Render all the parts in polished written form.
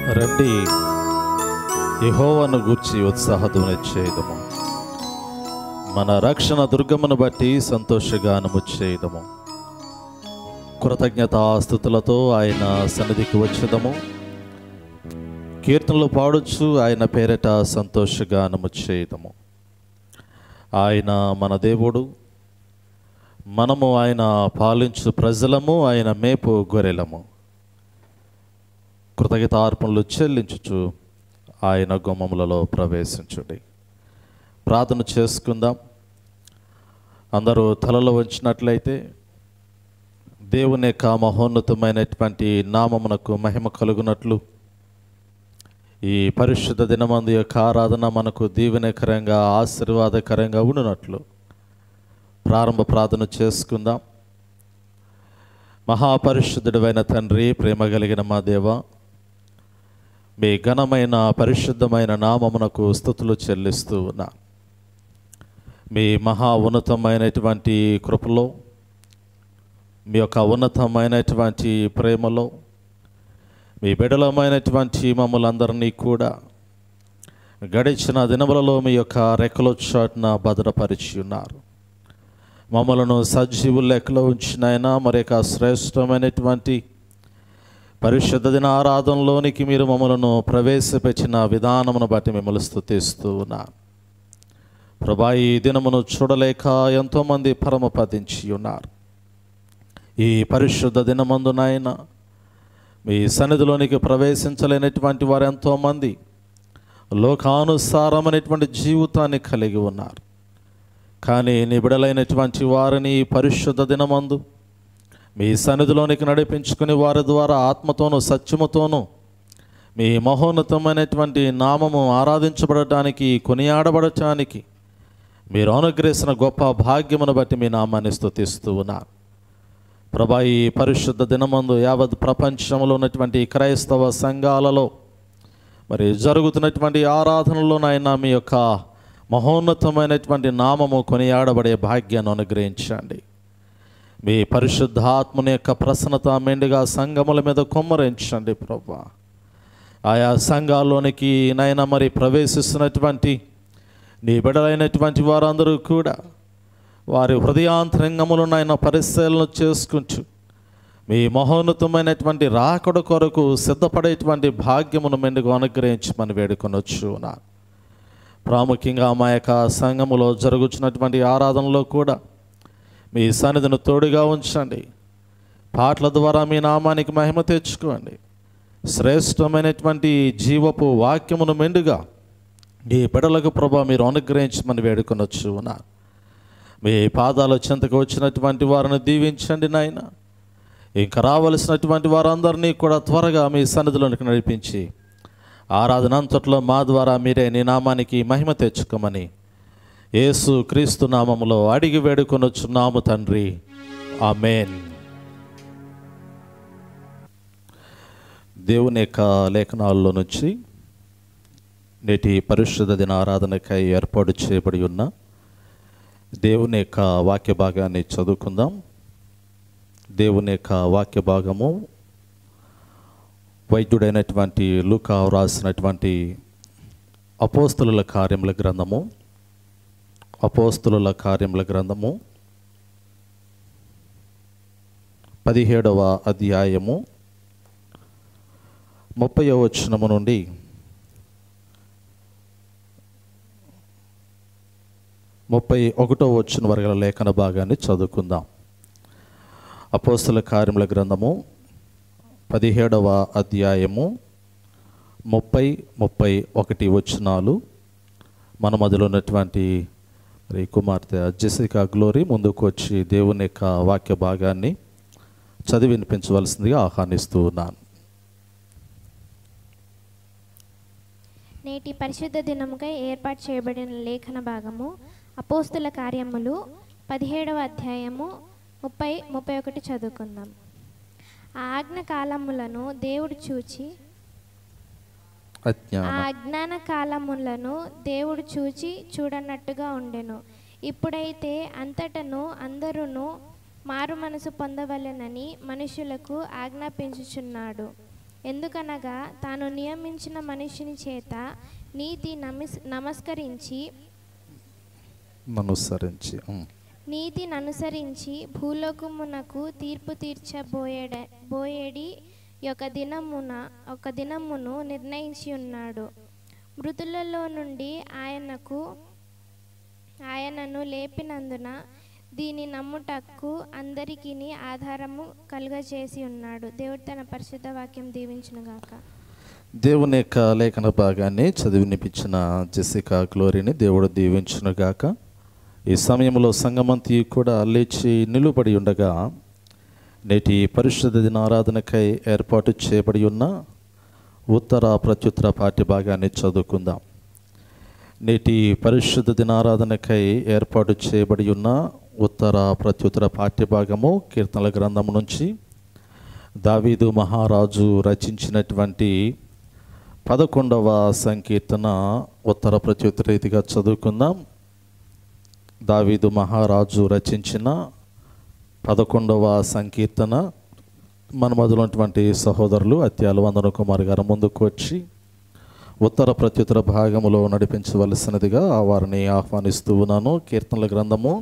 రండి, యెహోవాను గూర్చి ఉత్సాహధ్వని చేయుదము. మన రక్షణ దుర్గమును బట్టి సంతోషగానము చేయుదము. కృతజ్ఞతాస్తుతులతో ఆయన సన్నిధికి వచ్చేదము. కీర్తనలు పాడుచు ఆయన పేరిట సంతోషగానము చేయుదము. ఆయన మన దేవుడు, మనము ఆయన పాలించు ప్రజలము, ఆయన మేపు గొర్రెలము. కృతజ్ఞతార్పణలు చెల్లించుచు ఆయన గుమ్మములలో ప్రవేశించుడి. ప్రార్థన చేసుకుందాం. అందరూ తలలో వంచినట్లయితే దేవుని యొక్క మహోన్నతమైనటువంటి నామమునకు మహిమ కలుగునట్లు ఈ పరిశుద్ధ దినమందు యొక్క ఆరాధన మనకు దీవెనకరంగా ఆశీర్వాదకరంగా ఉండునట్లు ప్రారంభ ప్రార్థన చేసుకుందాం. మహాపరిశుద్ధుడైన తండ్రి, ప్రేమ కలిగిన మా దేవ, మీ ఘనమైన పరిశుద్ధమైన నామమునకు స్తుతులు చెల్లిస్తూ ఉన్నా. మీ మహా ఉన్నతమైనటువంటి కృపలో, మీ యొక్క ఉన్నతమైనటువంటి ప్రేమలో, మీ బిడ్డలమైనటువంటి మమ్మల్ందరినీ కూడా గడిచిన దినములలో మీ యొక్క రెక్కల చాటున భద్రపరిచి ఉన్నారు. మమ్మలను సజీవుల లెక్కలో ఉంచినైనా మరి యొక్క శ్రేష్టమైనటువంటి పరిశుద్ధ దిన ఆరాధనలోనికి మీరు మమ్మలను ప్రవేశపెట్టిన విధానమును బట్టి మిమ్మల్ని స్తుతిస్తూ ఉన్నాను. ప్రభా, ఈ దినమును చూడలేక ఎంతోమంది పరమపదించి ఉన్నారు. ఈ పరిశుద్ధ దినమందునైనా మీ సన్నిధిలోనికి ప్రవేశించలేనటువంటి వారు ఎంతోమంది లోకానుసారమైనటువంటి జీవితాన్ని కలిగి ఉన్నారు. కానీ నీ బిడలైనటువంటి వారిని పరిశుద్ధ దినమందు మీ సన్నిధిలోనికి నడిపించుకుని వారి ద్వారా ఆత్మతోనూ సత్యముతోనూ మీ మహోన్నతమైనటువంటి నామము ఆరాధించబడటానికి, కొనియాడబడటానికి మీరు అనుగ్రహించిన గొప్ప భాగ్యమును బట్టి మీ నామాన్ని స్తుతిస్తూ ఉన్నారు. ప్రభా, ఈ పరిశుద్ధ దినమందు యావత్ ప్రపంచంలో ఉన్నటువంటి క్రైస్తవ సంఘాలలో మరి జరుగుతున్నటువంటి ఆరాధనలోనైనా మీ యొక్క మహోన్నతమైనటువంటి నామము కొనియాడబడే భాగ్యాన్ని అనుగ్రహించండి. మీ పరిశుద్ధాత్మని యొక్క ప్రసన్నత మెండుగా సంఘముల మీద కుమ్మరించండి. ప్రభా, ఆయా సంఘాల్లోనికి నైనా మరి ప్రవేశిస్తున్నటువంటి నీ బిడ్డలైనటువంటి వారందరూ కూడా వారి హృదయాంతరంగములనైనా పరిశీలన చేసుకుంటూ మీ మహోన్నతమైనటువంటి రాకడ కొరకు సిద్ధపడేటువంటి భాగ్యమును మెండుగా అనుగ్రహించమని వేడుకొనొచ్చు. ప్రాముఖ్యంగా మా యొక్క సంఘములో జరుగుతున్నటువంటి ఆరాధనలో కూడా మీ సన్నిధిని తోడుగా ఉంచండి. పాటల ద్వారా మీ నామానికి మహిమ తెచ్చుకోండి. శ్రేష్టమైనటువంటి జీవపు వాక్యమును మెండుగా ఈ బిడ్డలకు ప్రభా మీరు అనుగ్రహించమని వేడుకొనొచ్చు. మీ పాదాల చెంతకు వచ్చినటువంటి వారిని దీవించండి నాయన. ఇంకా రావలసినటువంటి వారందరినీ కూడా త్వరగా మీ సన్నిధిలోనికి నడిపించి ఆరాధన అంతట్లో మా ద్వారా మీరే నీ నామానికి మహిమ తెచ్చుకోమని యేసు క్రీస్తు నామములో అడిగి వేడుకొనొచ్చున్నాము తండ్రి, ఆమేన్. దేవుని యొక్క లేఖనాల్లో నుంచి నేటి పరిశుద్ధ దిన ఆరాధనకై ఏర్పాటు చేయబడి ఉన్న దేవుని యొక్క వాక్య భాగాన్ని చదువుకుందాం. దేవుని యొక్క వాక్య భాగము వైద్యుడైనటువంటి లూకా రాసినటువంటి అపోస్తలుల కార్యముల గ్రంథము 17వ అధ్యాయము 30వ వచనము నుండి 31వ వచనం వరకు లేఖన భాగాన్ని చదువుకుందాం. అపోస్తలుల కార్యముల గ్రంథము 17వ అధ్యాయము 30-31 వచనాలు. మన మధ్యలో ఉన్నటువంటి కుమార్తె జెసికా గ్లోరీ ముందుకు వచ్చి దేవుని యొక్క వాక్య భాగాన్ని చదివి వినిపించవలసిందిగా ఆహ్వానిస్తూ ఉన్నాను. నేటి పరిశుద్ధ దినముకై ఏర్పాటు చేయబడిన లేఖన భాగము అపోస్తుల కార్యములు 17వ అధ్యాయము 30-31 చదువుకుందాం. ఆ ఆజ్ఞ కాలములను దేవుడు చూచి అజ్ఞాన కాలములను దేవుడు చూడనట్టుగా ఉండెను. ఇప్పుడైతే అంతటను అందరూ మారు మనసు పొందవలెనని మనుషులకు ఆజ్ఞాపించుచున్నాడు. ఎందుకనగా తాను నియమించిన మనిషిని చేత నీతిని అనుసరించి భూలోకమునకు తీర్పు తీర్చబోయేడి ఒక దినమును నిర్ణయించి ఉన్నాడు. మృతులలో నుండి ఆయనను లేపినందున దీని నమ్ముటకు అందరికీ ఆధారము కలుగజేసి ఉన్నాడు. దేవుడు తన పరిశుద్ధ వాక్యం దీవించునుగాక. దేవుని యొక్క లేఖన భాగాన్ని చదివినిపించిన జెసికా గ్లోరీని దేవుడు దీవించునుగాక. ఈ సమయంలో సంగమంతి కూడా లేచి నిలుబడి ఉండగా నేటి పరిశుద్ధ దినారాధనకై ఏర్పాటు చేయబడి ఉన్న ఉత్తర ప్రత్యుత్తర పాఠ్య భాగాన్ని చదువుకుందాం. నేటి పరిశుద్ధ దినారాధనకై ఏర్పాటు చేయబడి ఉన్న ఉత్తర ప్రత్యుత్తర పాఠ్యభాగము కీర్తనల గ్రంథం నుంచి దావీదు మహారాజు రచించినటువంటి 11వ సంకీర్తన ఉత్తర ప్రత్యుత్తర రీతిగా చదువుకుందాం. దావీదు మహారాజు రచించిన 11వ సంకీర్తన మన మధ్యలో ఉన్నటువంటి సహోదరులు అత్యాలు వందన కుమార్ గారు ముందుకు వచ్చి ఉత్తర ప్రత్యుత్తర భాగములో నడిపించవలసినదిగా వారిని ఆహ్వానిస్తూ ఉన్నాను. కీర్తనల గ్రంథము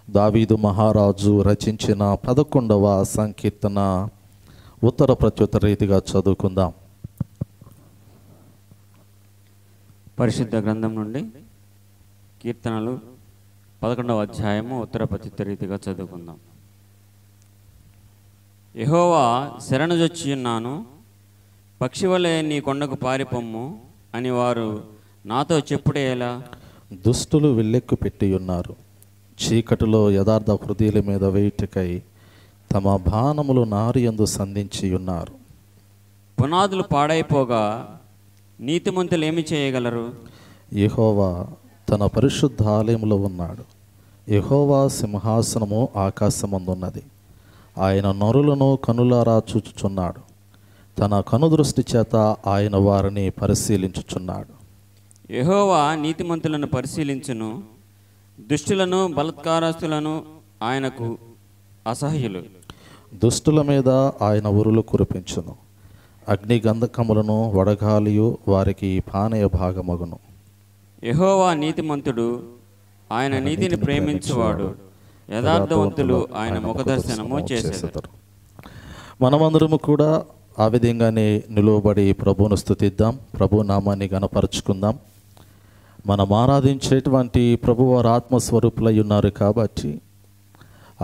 దావీదు మహారాజు రచించిన 11వ సంకీర్తన ఉత్తర ప్రత్యుత్తర రీతిగా చదువుకుందాం. పరిశుద్ధ గ్రంథం నుండి కీర్తనలు 11వ అధ్యాయము ఉత్తర ప్రత్యుత్తర రీతిగా చదువుకుందాం. యెహోవా శరణుజొచ్చి ఉన్నాను, పక్షివలే నీ కొండకు పారిపొమ్ము అని వారు నాతో చెప్పుడే ఎలా? దుష్టులు విల్లెక్కు పెట్టి ఉన్నారు, చీకటిలో యథార్థ హృదయాల మీద వేయుటకై తమ బాణములు నారియందు సంధించి ఉన్నారు. పునాదులు పాడైపోగా నీతిమంతులు ఏమి చేయగలరు? యెహోవా తన పరిశుద్ధ ఆలయంలో ఉన్నాడు. యెహోవా సింహాసనము ఆకాశమందున్నది. ఆయన నరులను కనులారా చూచుచున్నాడు. తన కనుదృష్టి చేత ఆయన వారిని పరిశీలించుచున్నాడు. యెహోవా నీతిమంతులను పరిశీలించును, దుష్టులను బలాత్కారస్తులను ఆయనకు అసహ్యులు. దుష్టుల మీద ఆయన ఉరులు కురిపించును, అగ్ని గంధకములను వడగాలియు వారికి పానీయ భాగమగును. యెహోవా నీతిమంతుడు, ఆయన నీతిని ప్రేమించువాడు, యథార్థవంతులు ఆయన ముఖదర్శనము చేసేదరు. మనమందరము కూడా ఆ విధంగానే నిలువబడి ప్రభువును స్తుతిద్దాం, ప్రభు నామాన్ని గణపరుచుకుందాం. మనం ఆరాధించేటువంటి ప్రభువారు ఆత్మస్వరూపులై ఉన్నారు కాబట్టి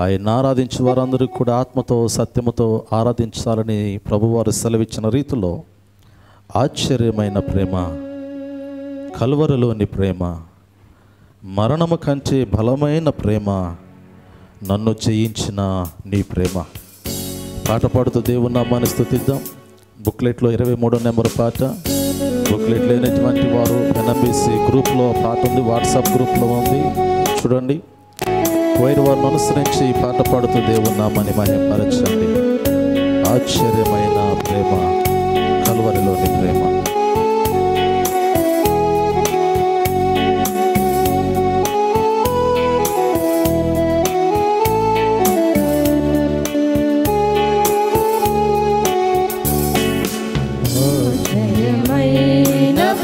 ఆయన ఆరాధించే వారందరూ కూడా ఆత్మతో సత్యముతో ఆరాధించాలని ప్రభువారు సెలవిచ్చిన రీతిలో ఆశ్చర్యమైన ప్రేమ, కల్వరిలోని ప్రేమ, మరణము కంటే బలమైన ప్రేమ, నన్ను జయించిన నీ ప్రేమ. పాట పాడుతూ దేవుని నామాన్ని స్తుతిద్దాం. బుక్లెట్లో 23వ నెంబర్ పాట. బుక్లెట్ లేనటువంటి వారు NMBC గ్రూప్లో పాట ఉంది, వాట్సాప్ గ్రూప్లో ఉంది, చూడండి. వైరు వారిని అనుసరించి పాట పాడుతూ దేవుని నామాన్ని మహిమపరచండి. ఆశ్చర్యమైన ప్రేమ, కల్వరిలోని ప్రేమ.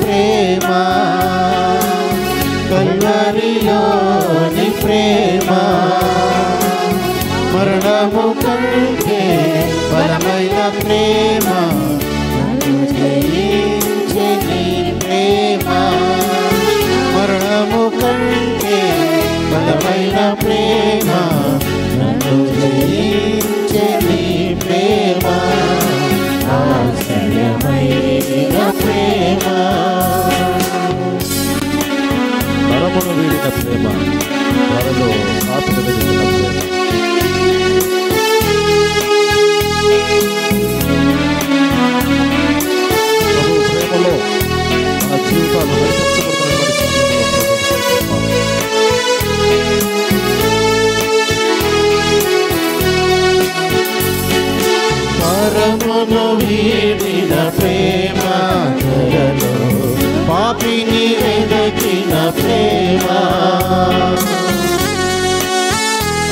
ప్రేమ, కల్వరిలోని ప్రేమ, మరణము కంటే బలమైన ప్రేమ, నన్ను జయించే నీ ప్రేమ, మరణము కంటే బలమైన ప్రేమ, నన్ను జయించే నీ ప్రేమ, ఆశ్చర్యమైన ప్రేమ, నరమును వీడిన ప్రేమ, త్వరలో ఆత్మను వెతికిన ప్రేమ. ప్రభు ప్రేమలో మన జీవితాలు నడిపించబడుతున్నటువంటి సమయంలో పరమును వీడిన ప్రేమ, ధరలో పాపిని వెదకిన ప్రేమ,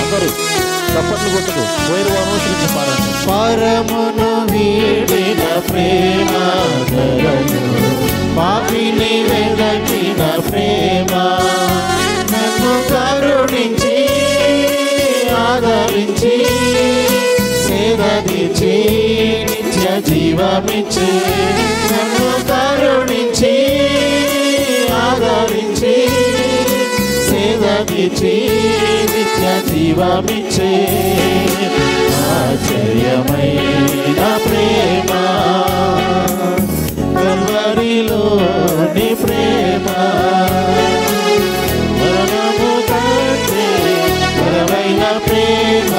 అందరూ చప్పట్లు కొట్టుకు వైరు అనుసరించి పాడండి. పరమును వీడిన ప్రేమ ధరలో పాపిని వెదకిన ప్రేమ నన్ను కరుణించి ఆదరించి సేదీర్చి నిత్య జీవమిచ్చి నన్ను కరుణించి ఆదరించి సేదీర్చి నిత్య జీవమిచ్చే ఆశ్చర్యమైన ప్రేమ కల్వరిలోని ప్రేమ మరణము కంటే బలమైన ప్రేమ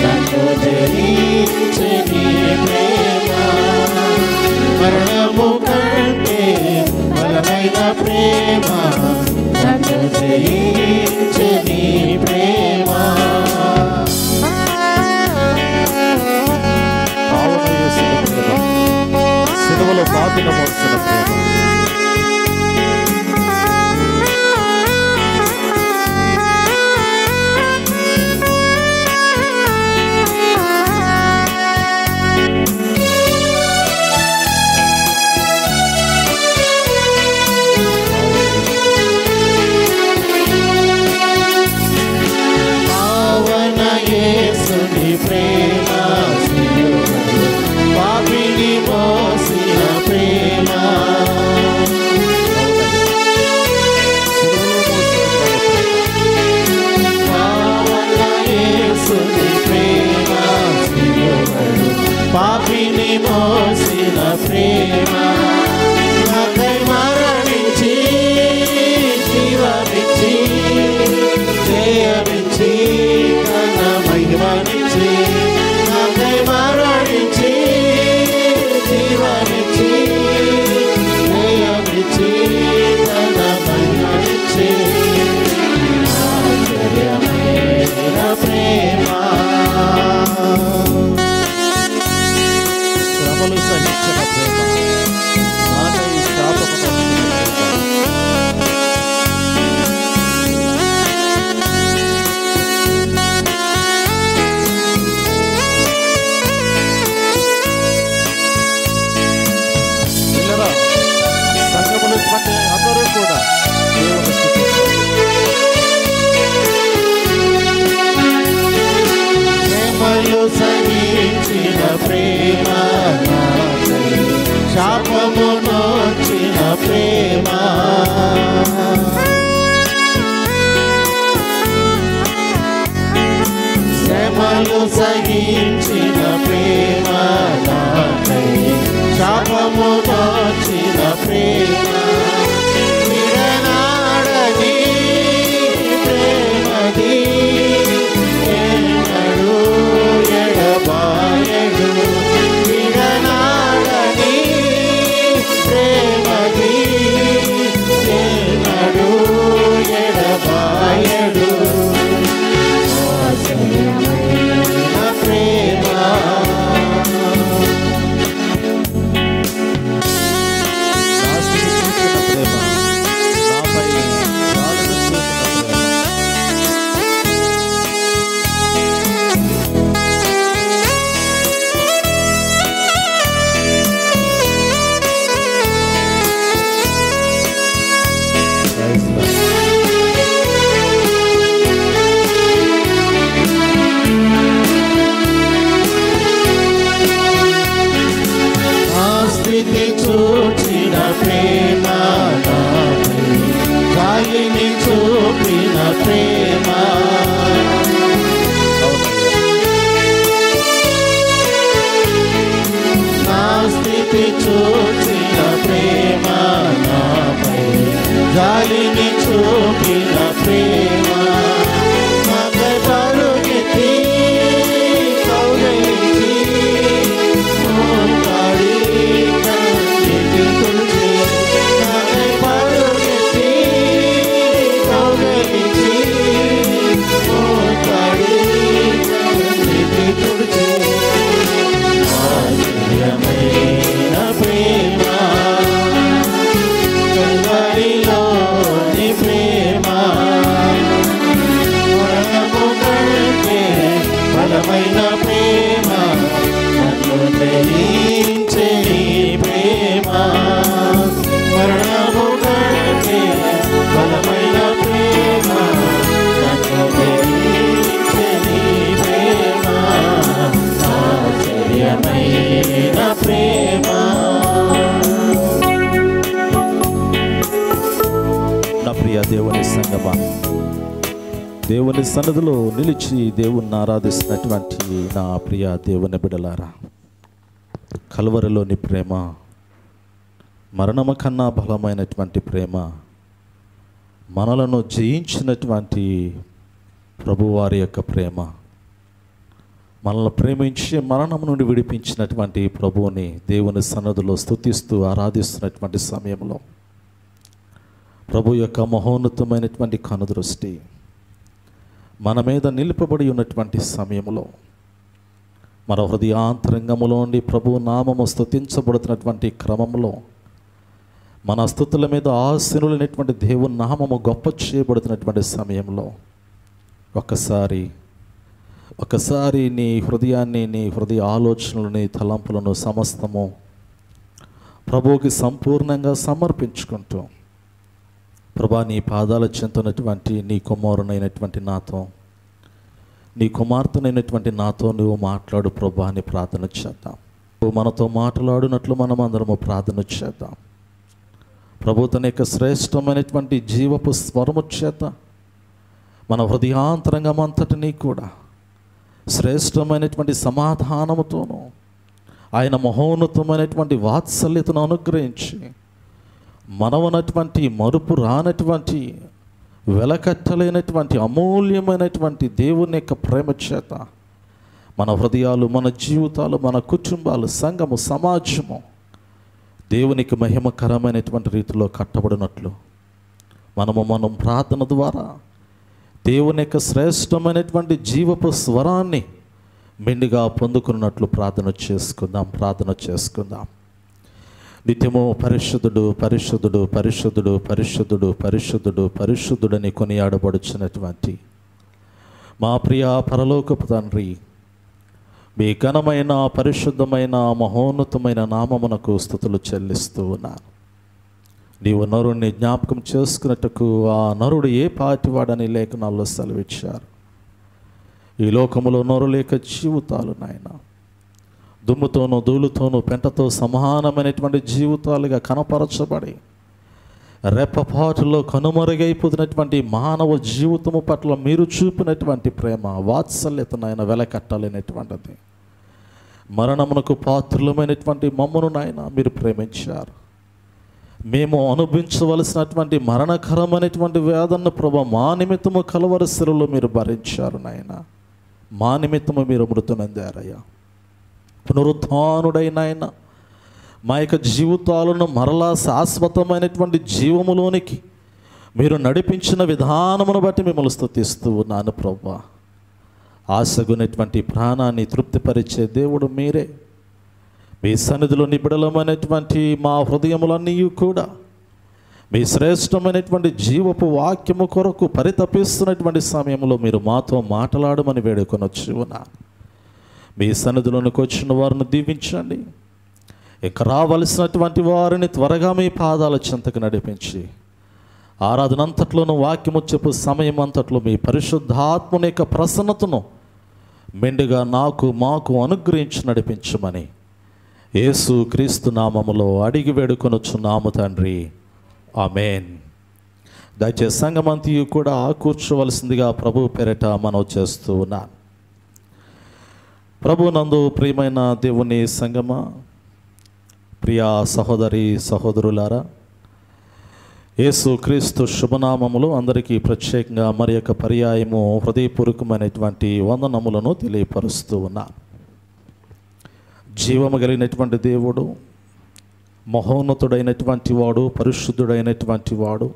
నన్ను జయించే నీ ప్రేమ మరణము కంటే బలమైన ప్రేమ నన్ను జయించే నీ ప్రేమ సిలువలో పాపిన మోసిన ప్రేమ పావన యేసుని ప్రేమ పాపిని మోసిన ప్రేమ పావన యేసుని ప్రేమ పాపిని మోసిన ప్రేమ నాకై మరణించి జీవమిచ్చి జయమిచ్చి తన మహిమనిచ్చి నాకై మరణించి జీవమిచ్చి జయమిచ్చి తన మహిమనిచ్చి ఆశ్చర్యమైన ప్రేమ శ్రమలు సహించిన ప్రేమ నాకై స్థాపన సంఘములు అందరూ కూడా దేవుని ప్రేమలు సహించిన ప్రేమ శాపము నోచిన ప్రేమ శ్రమలు సహించిన ప్రేమ శాపము నోచిన ప్రేమ విడనాడని ప్రేమది ఎన్నడూ ఎడబాయడు విడనాడని ప్రేమది ఎన్నడూ ఎడబాయడు ఆశ్చర్యమైన ప్రేమ చూచిన ప్రేమ గాలిని చూపిన ప్రేమ నా స్థితి చూచిన ప్రేమ నాపై గాలిని చూపిన ప్రేమ నాపై పరుగెత్తి కౌగిలించి మోకాడి ప్రేమ సంగమా, దేవుని సన్నిధిలో నిలిచి దేవుణ్ణి ఆరాధిస్తున్నటువంటి నా ప్రియ దేవుని బిడలారా, కల్వరిలోని ప్రేమ మరణము కన్నా బలమైనటువంటి ప్రేమ, మనలను జయించినటువంటి ప్రభువారి యొక్క ప్రేమ, మనల్ని ప్రేమించి మరణం నుండి విడిపించినటువంటి ప్రభువుని దేవుని సన్నిధిలో స్తుతిస్తూ ఆరాధిస్తున్నటువంటి సమయంలో ప్రభు యొక్క మహోన్నతమైనటువంటి కనుదృష్టి మన మీద నిలుపబడి ఉన్నటువంటి సమయంలో మన హృదయాంతరంగములోని ప్రభు నామము స్తుతించబడుతున్నటువంటి క్రమంలో మన స్తుతుల మీద ఆశీనులైనటువంటి దేవుని నామము గొప్ప చేయబడుతున్నటువంటి సమయంలో ఒకసారి నీ హృదయాన్ని, నీ హృదయ ఆలోచనలని, తలంపులను సమస్తము ప్రభువుకి సంపూర్ణంగా సమర్పించుకుంటూ, ప్రభా నీ పాదాల చెందుతున్నటువంటి నీ కుమారునైనటువంటి నాతో, నీ కుమార్తెనైనటువంటి నాతో నువ్వు మాట్లాడు ప్రభా అని ప్రార్థన చేద్దాం. మనతో మాట్లాడినట్లు మనం అందరము ప్రార్థన చేద్దాం. ప్రభు తన యొక్క శ్రేష్టమైనటువంటి జీవపు స్వరము చేత మన హృదయాంతరంగం అంతటినీ కూడా శ్రేష్టమైనటువంటి సమాధానముతోనూ ఆయన మహోన్నతమైనటువంటి వాత్సల్యతను అనుగ్రహించి మనవనటువంటి మరుపు రానటువంటి వెలకట్టలేనటువంటి అమూల్యమైనటువంటి దేవుని యొక్క ప్రేమ చేత మన హృదయాలు, మన జీవితాలు, మన కుటుంబాలు, సంఘము, సమాజము దేవునికి మహిమకరమైనటువంటి రీతిలో కట్టబడినట్లు మనం ప్రార్థన ద్వారా దేవుని యొక్క శ్రేష్టమైనటువంటి జీవపు స్వరాన్ని మెండుగా పొందుకున్నట్లు ప్రార్థన చేసుకుందాం. నిత్యము పరిశుద్ధుడు పరిశుద్ధుడు పరిశుద్ధుడు పరిశుద్ధుడు పరిశుద్ధుడు పరిశుద్ధుడని కొనియాడబడుచున్నటువంటి మా ప్రియ పరలోకపు తండ్రి, మీ ఘనమైన, పరిశుద్ధమైన, మహోన్నతమైన నామమునకు స్తుతులు చెల్లిస్తూ ఉన్నాను. నీవు నరుణ్ణి జ్ఞాపకం చేసుకున్నట్టుకు ఆ నరుడు ఏ పాటివాడని లేఖనాల్లో సెలవిచ్చారు. ఈ లోకములో నరు లేక జీవితాలు నాయన దుమ్ముతోనూ, ధూళితోనూ, పెంటతో సమానమైనటువంటి జీవితాలుగా కనపరచబడి రెప్పపాటులో కనుమరుగైపోతున్నటువంటి మానవ జీవితము పట్ల మీరు చూపినటువంటి ప్రేమ, వాత్సల్యత నాయన వెలకట్టలేనటువంటిది. మరణమునకు పాత్రులమైనటువంటి మమ్మను నాయన మీరు ప్రేమించారు. మేము అనుభవించవలసినటువంటి మరణకరమైనటువంటి వేదనను ప్రభు మా నిమిత్తము కలువరి శిలువలో మీరు భరించారు నాయన. మా నిమిత్తము మీరు మృతునందారయ్యా. పునరుత్థానుడైన ఆయన మా యొక్క జీవితాలను మరలా శాశ్వతమైనటువంటి జీవములోనికి మీరు నడిపించిన విధానమును బట్టి మిమ్మల్ని స్తుతిస్తూ ఉన్నాను ప్రభువా. ఆశగునటువంటి ప్రాణాన్ని తృప్తిపరిచే దేవుడు మీరే. మీ సన్నిధిలో నిబిడలమైనటువంటి మా హృదయములన్నీ కూడా మీ శ్రేష్టమైనటువంటి జీవపు వాక్యము కొరకు పరితపిస్తున్నటువంటి సమయంలో మీరు మాతో మాట్లాడమని వేడుకొనొచ్చు ఉన్నాను. మీ సన్నిధిలోనికి వచ్చిన వారిని దీవించండి. ఇక రావలసినటువంటి వారిని త్వరగా మీ పాదాల చెంతకు నడిపించి ఆరాధనంతట్లోనూ, వాక్యము చెప్పు సమయం అంతట్లో మీ పరిశుద్ధాత్మని యొక్క ప్రసన్నతను మెండుగా మాకు అనుగ్రహించి నడిపించమని యేసు క్రీస్తు నామములో అడిగి వేడుకొనుచున్నాము తండ్రి, ఆమేన్. దయచేసి సంఘమంతయు కూడా కూర్చోవలసిందిగా ప్రభు పేరిట మనవి చేస్తూ ఉన్నాను. ప్రభు నందు ప్రియమైన దేవుని సంగమా, ప్రియా సహోదరి సహోదరులారా, యేసు క్రీస్తు శుభనామములు అందరికీ ప్రత్యేకంగా మరి యొక్క పర్యాయము హృదయపూర్వకమైనటువంటి వందనములను తెలియపరుస్తూ ఉన్నాను. జీవము కలిగినటువంటి దేవుడు, మహోన్నతుడైనటువంటి వాడు, పరిశుద్ధుడైనటువంటి వాడు,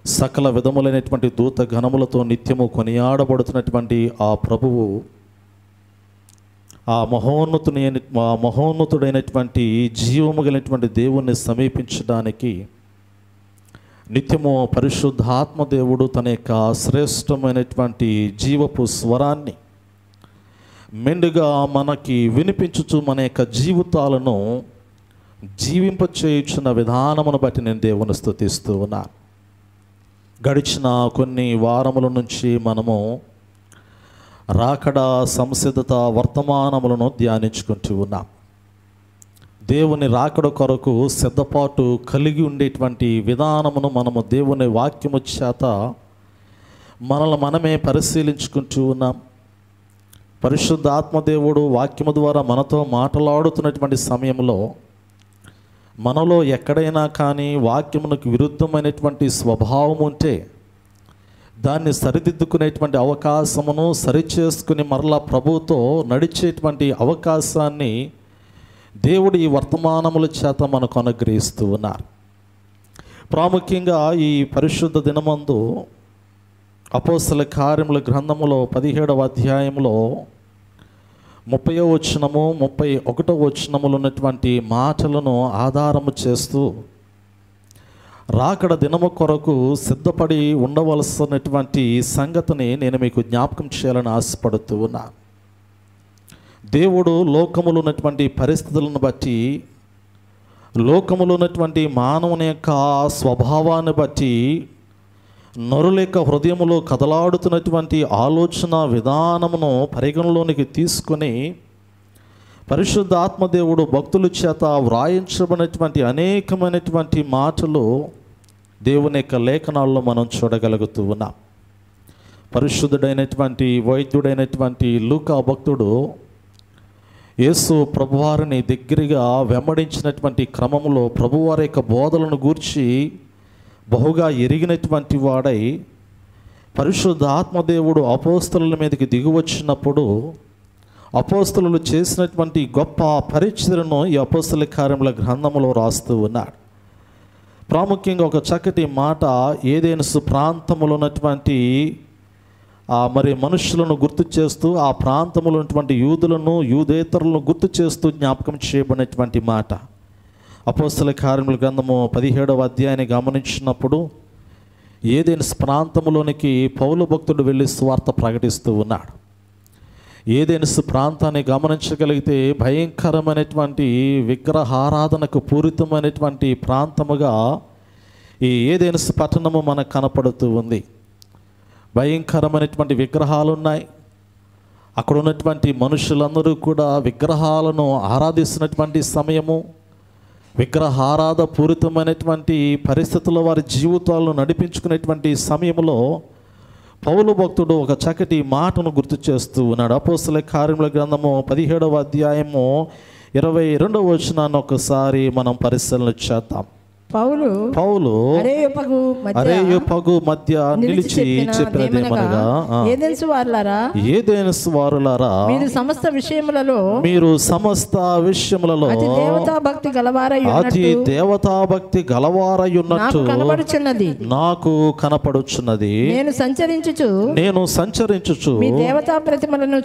సకల విధములైనటువంటి దూత గణములతో నిత్యము కొనియాడబడుతున్నటువంటి ఆ ప్రభువు ఆ మహోన్నతుడైనటువంటి జీవము కలిగినటువంటి దేవుణ్ణి సమీపించడానికి నిత్యము పరిశుద్ధాత్మ దేవుడు తన యొక్క శ్రేష్టమైనటువంటి జీవపు స్వరాన్ని మెండుగా మనకి వినిపించుచు మన యొక్క జీవితాలను జీవింపచేయుచున్న విధానమును బట్టి నేను దేవుని స్తుతిస్తూ ఉన్నాను. గడిచిన కొన్ని వారముల నుంచి మనము రాకడ సంసిద్ధత వర్తమానములను ధ్యానించుకుంటూ ఉన్నాం. దేవుని రాకడ కొరకు సిద్ధపాటు కలిగి ఉండేటువంటి విధానమును మనము దేవుని వాక్యము చేత మనల్ని మనమే పరిశీలించుకుంటూ ఉన్నాం. పరిశుద్ధ ఆత్మదేవుడు వాక్యము ద్వారా మనతో మాట్లాడుతున్నటువంటి సమయంలో మనలో ఎక్కడైనా కానీ వాక్యమునకు విరుద్ధమైనటువంటి స్వభావం ఉంటే దాన్ని సరిదిద్దుకునేటువంటి అవకాశమును సరిచేసుకుని మరలా ప్రభువుతో నడిచేటువంటి అవకాశాన్ని దేవుడు ఈ వర్తమానముల చేత మనకు అనుగ్రహిస్తూ ఉన్నారు. ప్రాముఖ్యంగా ఈ పరిశుద్ధ దినమందు అపోస్తల కార్యముల గ్రంథములో 17వ అధ్యాయంలో 30వ వచనము 31వ వచనములు ఉన్నటువంటి మాటలను ఆధారము చేస్తూ రాకడ దినము కొరకు సిద్ధపడి ఉండవలసినటువంటి సంగతిని నేను మీకు జ్ఞాపకం చేయాలని ఆశపడుతూ ఉన్నాను. దేవుడు లోకములో ఉన్నటువంటి పరిస్థితులను బట్టి, లోకములో ఉన్నటువంటి మానవుని యొక్క స్వభావాన్ని బట్టి, నరుల యొక్క హృదయములో కదలాడుతున్నటువంటి ఆలోచన విధానమును పరిగణలోనికి తీసుకొని పరిశుద్ధ ఆత్మదేవుడు భక్తుల చేత వ్రాయించబడినటువంటి అనేకమైనటువంటి మాటలు దేవుని యొక్క లేఖనాల్లో మనం చూడగలుగుతూ ఉన్నాం. పరిశుద్ధుడైనటువంటి వైద్యుడైనటువంటి లూకా భక్తుడు యేసు ప్రభువారిని దగ్గరగా వెంబడించినటువంటి క్రమంలో ప్రభువారి యొక్క బోధలను గూర్చి బహుగా ఎరిగినటువంటి వాడై పరిశుద్ధ ఆత్మదేవుడు అపోస్తలుల మీదకి దిగివచ్చినప్పుడు అపోస్తలులు చేసినటువంటి గొప్ప పరిచర్యను ఈ అపోస్తల కార్యముల గ్రంథములో రాస్తూ ఉన్నాడు. ప్రాముఖ్యంగా ఒక చక్కటి మాట ఏదెను ప్రాంతములో ఉన్నటువంటి మరి మనుషులను గుర్తు చేస్తూ ఆ ప్రాంతంలో ఉన్నటువంటి యూదులను యూదేతరులను గుర్తు చేస్తూ జ్ఞాపకం చేయబడినటువంటి మాట. అపోస్తల కార్యముల గ్రంథము 17వ అధ్యాయాన్ని గమనించినప్పుడు ఏదెను ప్రాంతంలోనికి పౌలు భక్తుడు వెళ్ళి సువార్త ప్రకటిస్తూ ఉన్నాడు. ఏదెను ప్రాంతాన్ని గమనించగలిగితే భయంకరమైనటువంటి విగ్రహారాధనకు పూరితమైనటువంటి ప్రాంతముగా ఈ ఏదెను పట్టణము మనకు కనపడుతూ ఉంది. భయంకరమైనటువంటి విగ్రహాలు ఉన్నాయి. అక్కడ ఉన్నటువంటి మనుషులందరూ కూడా విగ్రహాలను ఆరాధిస్తున్నటువంటి సమయము, విగ్రహారాధ పూరితమైనటువంటి పరిస్థితుల్లో వారి జీవితాలను నడిపించుకునేటువంటి సమయంలో పౌలు భక్తుడు ఒక చక్కటి మాటను గుర్తు చేస్తూ ఉన్నాడు. అపోస్తల కార్యముల గ్రంథము 17వ అధ్యాయము 22వ వచనాన్ని ఒకసారి మనం పరిశీలన చేద్దాం. పౌలు అరేయోపగు మధ్య నిలిచి చెప్పినదేమనగా, ఏదెను వారులారా, మీరు సమస్త విషయములలో అతి దేవతా భక్తి గలవారయున్నట్టు నాకు కనపడుచున్నది. నేను సంచరించుచు మీ దేవతా ప్రతిమలను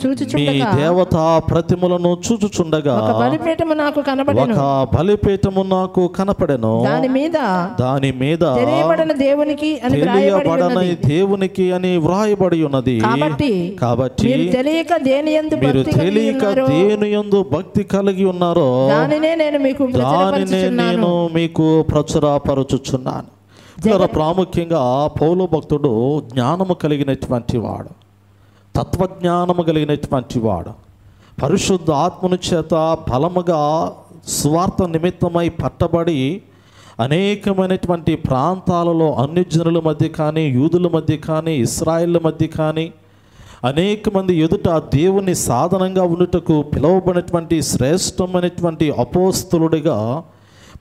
చూచుచుండగా ఒక బలిపీఠము నాకు కనపడెను. దాని మీద తెలియబడని దేవునికి అని వ్రాయబడి ఉన్నది. కాబట్టి మీరు తెలియక దేని యందు భక్తి కలిగి ఉన్నారో దానినే నేను మీకు ప్రచురపరచుచున్నాను. ప్రాముఖ్యంగా పౌలు భక్తుడు జ్ఞానము కలిగినటువంటి వాడు, తత్వజ్ఞానము కలిగినటువంటి వాడు, పరిశుద్ధ ఆత్మను చేత బలముగా స్వార్థ నిమిత్తమై పట్టబడి అనేకమైనటువంటి ప్రాంతాలలో అన్యజనుల మధ్య కానీ, యూదుల మధ్య కానీ, ఇశ్రాయేళ్ల మధ్య కానీ అనేక మంది ఎదుట దేవుని సాధనంగా ఉండుటకు పిలువబడినటువంటి శ్రేష్టమైనటువంటి అపోస్తలుడిగా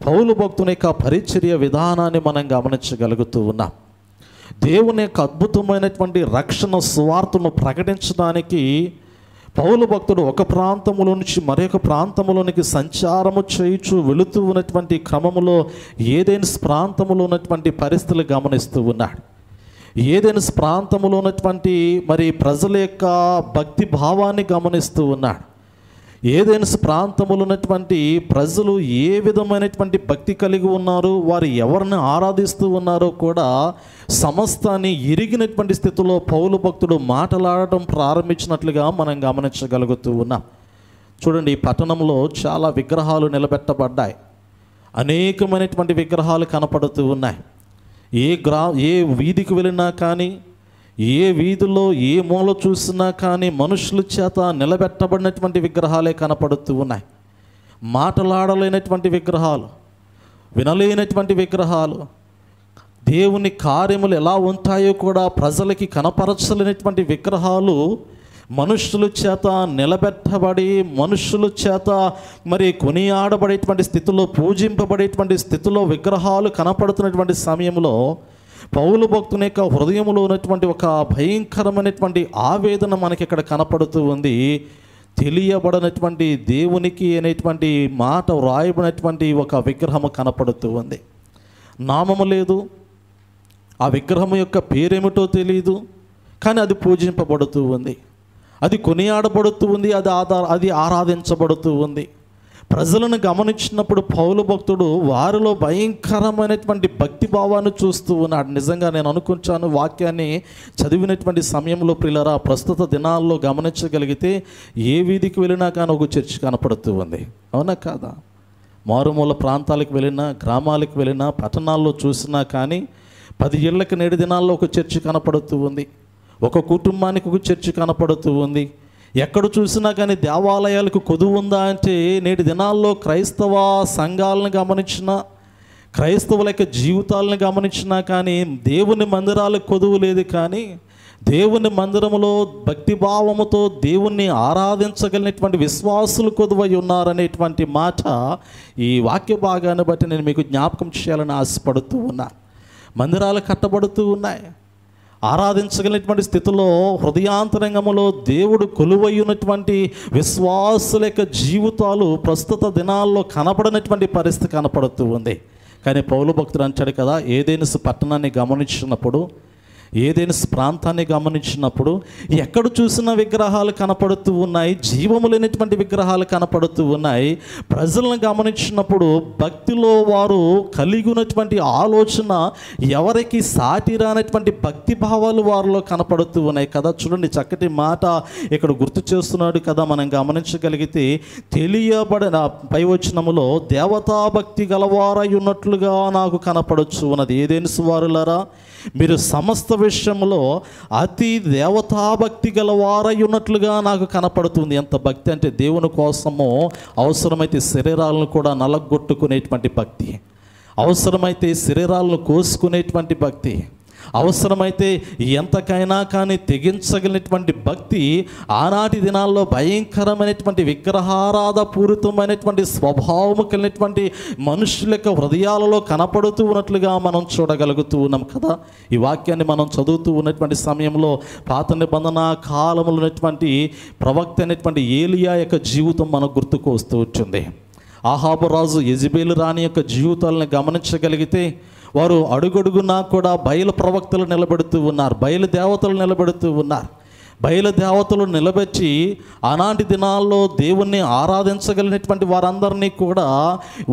పౌలు భక్తుని యొక్క పరిచర్య విధానాన్ని మనం గమనించగలుగుతూ ఉన్నాం. దేవుని యొక్క అద్భుతమైనటువంటి రక్షణ సువార్తను ప్రకటించడానికి పౌలు భక్తుడు ఒక ప్రాంతములో నుంచి మరొక ప్రాంతములోనికి సంచారము చేయుచు వెళుతూ ఉన్నటువంటి క్రమములో ఏదైనా ప్రాంతములో ఉన్నటువంటి పరిస్థితులు గమనిస్తూ ఉన్నాడు. ఏదైనా ప్రాంతములో ఉన్నటువంటి మరి ప్రజల యొక్క భక్తి భావాన్ని గమనిస్తూ ఉన్నాడు. ఏదైనా ప్రాంతములో ఉన్నటువంటి ప్రజలు ఏ విధమైనటువంటి భక్తి కలిగి ఉన్నారు, వారు ఎవరిని ఆరాధిస్తూ ఉన్నారో కూడా సమస్తాన్ని ఎరిగినటువంటి స్థితిలో పౌలు భక్తుడు మాట్లాడటం ప్రారంభించినట్లుగా మనం గమనించగలుగుతూ ఉన్నాం. చూడండి, ఈ పట్టణంలో చాలా విగ్రహాలు నిలబెట్టబడ్డాయి. అనేకమైనటువంటి విగ్రహాలు కనపడుతూ ఉన్నాయి. ఏ వీధికి వెళ్ళినా కానీ, ఏ వీధిలో ఏ మూల చూసినా కానీ మనుషుల చేత నిలబెట్టబడినటువంటి విగ్రహాలే కనపడుతూ ఉన్నాయి. మాటలాడలేనటువంటి విగ్రహాలు, వినలేనటువంటి విగ్రహాలు, దేవుని కార్యములు ఎలా ఉంటాయో కూడా ప్రజలకి కనపరచలేనటువంటి విగ్రహాలు మనుషుల చేత నిలబెట్టబడి, మనుషుల చేత మరి కొనియాడబడేటువంటి స్థితిలో, పూజింపబడేటువంటి స్థితిలో విగ్రహాలు కనపడుతున్నటువంటి సమయంలో పౌలు భక్తుని యొక్క హృదయంలో ఉన్నటువంటి ఒక భయంకరమైనటువంటి ఆవేదన మనకి ఇక్కడ కనపడుతూ ఉంది. తెలియబడినటువంటి దేవునికి అనేటువంటి మాట వ్రాయబడినటువంటి ఒక విగ్రహము కనపడుతూ ఉంది. నామము లేదు, ఆ విగ్రహం యొక్క పేరేమిటో తెలియదు, కానీ అది పూజింపబడుతూ ఉంది, అది కొనియాడబడుతూ ఉంది, అది ఆరాధించబడుతూ ఉంది. ప్రజలను గమనించినప్పుడు పౌలు భక్తుడు వారిలో భయంకరమైనటువంటి భక్తి భావాన్ని చూస్తూ ఉన్నాడు. నిజంగా నేను అనుకుంటాను, వాక్యాన్ని చదివినటువంటి సమయంలో ప్రియులారా, ప్రస్తుత దినాల్లో గమనించగలిగితే ఏ వీధికి వెళ్ళినా కానీ ఒక చర్చ్ కనపడుతూ ఉంది. అవునా కాదా? మారుమూల ప్రాంతాలకు వెళ్ళినా, గ్రామాలకు వెళ్ళినా, పట్టణాల్లో చూసినా కానీ 10 ఏళ్ళకి నేటి దినాల్లో ఒక చర్చి కనపడుతూ ఉంది, ఒక కుటుంబానికి ఒక చర్చి కనపడుతూ ఉంది. ఎక్కడ చూసినా కానీ దేవాలయాలకు కొదువు ఉందా అంటే నేటి దినాల్లో క్రైస్తవ సంఘాలను గమనించినా, క్రైస్తవుల యొక్క జీవితాలను గమనించినా కానీ దేవుని మందిరాలకు కొదువు లేదు. కానీ దేవుని మందిరములో భక్తిభావముతో దేవుణ్ణి ఆరాధించగలిగినటువంటి విశ్వాసులు కొదువై ఉన్నారనేటువంటి మాట ఈ వాక్య భాగాన్ని బట్టి నేను మీకు జ్ఞాపకం చేయాలని ఆశపడుతూ ఉన్నా. మందిరాలు కట్టబడుతూ ఉన్నాయి, ఆరాధించగలిగినటువంటి స్థితిలో హృదయాంతరంగములో దేవుడు కొలువై ఉన్నటువంటి విశ్వాసుల యొక్క జీవితాలు ప్రస్తుత దినాల్లో కనపడనటువంటి పరిస్థితి కనపడుతూ ఉంది. కానీ పౌలు భక్తుడు అంటాడు కదా, ఏదెన్సు పట్టణాన్ని గమనించినప్పుడు, ఏదెన్సు ప్రాంతాన్ని గమనించినప్పుడు ఎక్కడ చూసినా విగ్రహాలు కనపడుతూ ఉన్నాయి, జీవము లేనటువంటి విగ్రహాలు కనపడుతూ ఉన్నాయి. ప్రజలను గమనించినప్పుడు భక్తిలో వారు కలిగి ఉన్నటువంటి ఆలోచన ఎవరికి సాటి రానటువంటి భక్తి భావాలు వారిలో కనపడుతూ ఉన్నాయి కదా. చూడండి, చక్కటి మాట ఇక్కడ గుర్తు చేస్తున్నాడు కదా. మనం గమనించగలిగితే తెలియబడిన పైవచనములో దేవతా భక్తి గలవారై ఉన్నట్లుగా నాకు కనపడచ్చు ఉన్నది. ఏదెన్సు వారులారా, మీరు సమస్త విషయంలో అతి దేవతాభక్తి గలవారై ఉన్నట్లుగా నాకు కనపడుతుంది. ఎంత భక్తి అంటే దేవుని కోసము అవసరమైతే శరీరాలను కూడా నలగొట్టుకునేటువంటి భక్తి, అవసరమైతే శరీరాలను కోసుకునేటువంటి భక్తి, అవసరమైతే ఎంతకైనా కానీ తెగించగలిగినటువంటి భక్తి ఆనాటి దినాల్లో భయంకరమైనటువంటి విగ్రహారాధ పూరితమైనటువంటి స్వభావము కలిగినటువంటి మనుషుల యొక్క హృదయాలలో కనపడుతూ ఉన్నట్లుగా మనం చూడగలుగుతూ ఉన్నాం కదా. ఈ వాక్యాన్ని మనం చదువుతూ ఉన్నటువంటి సమయంలో పాత నిబంధన కాలంలో ఉన్నటువంటి ప్రవక్త అయినటువంటి ఏలియా యొక్క జీవితం మనకు గుర్తుకు వస్తూ వచ్చింది. ఆహాబు రాజు, యెజబెలు రాణి యొక్క జీవితాలను గమనించగలిగితే వారు అడుగడుగునా కూడా బయలు ప్రవక్తలు నిలబెడుతూ ఉన్నారు, బయలు దేవతలు నిలబెడుతూ ఉన్నారు. బయలు దేవతలు నిలబెట్టి ఆనాటి దినాల్లో దేవుణ్ణి ఆరాధించగలిగినటువంటి వారందరినీ కూడా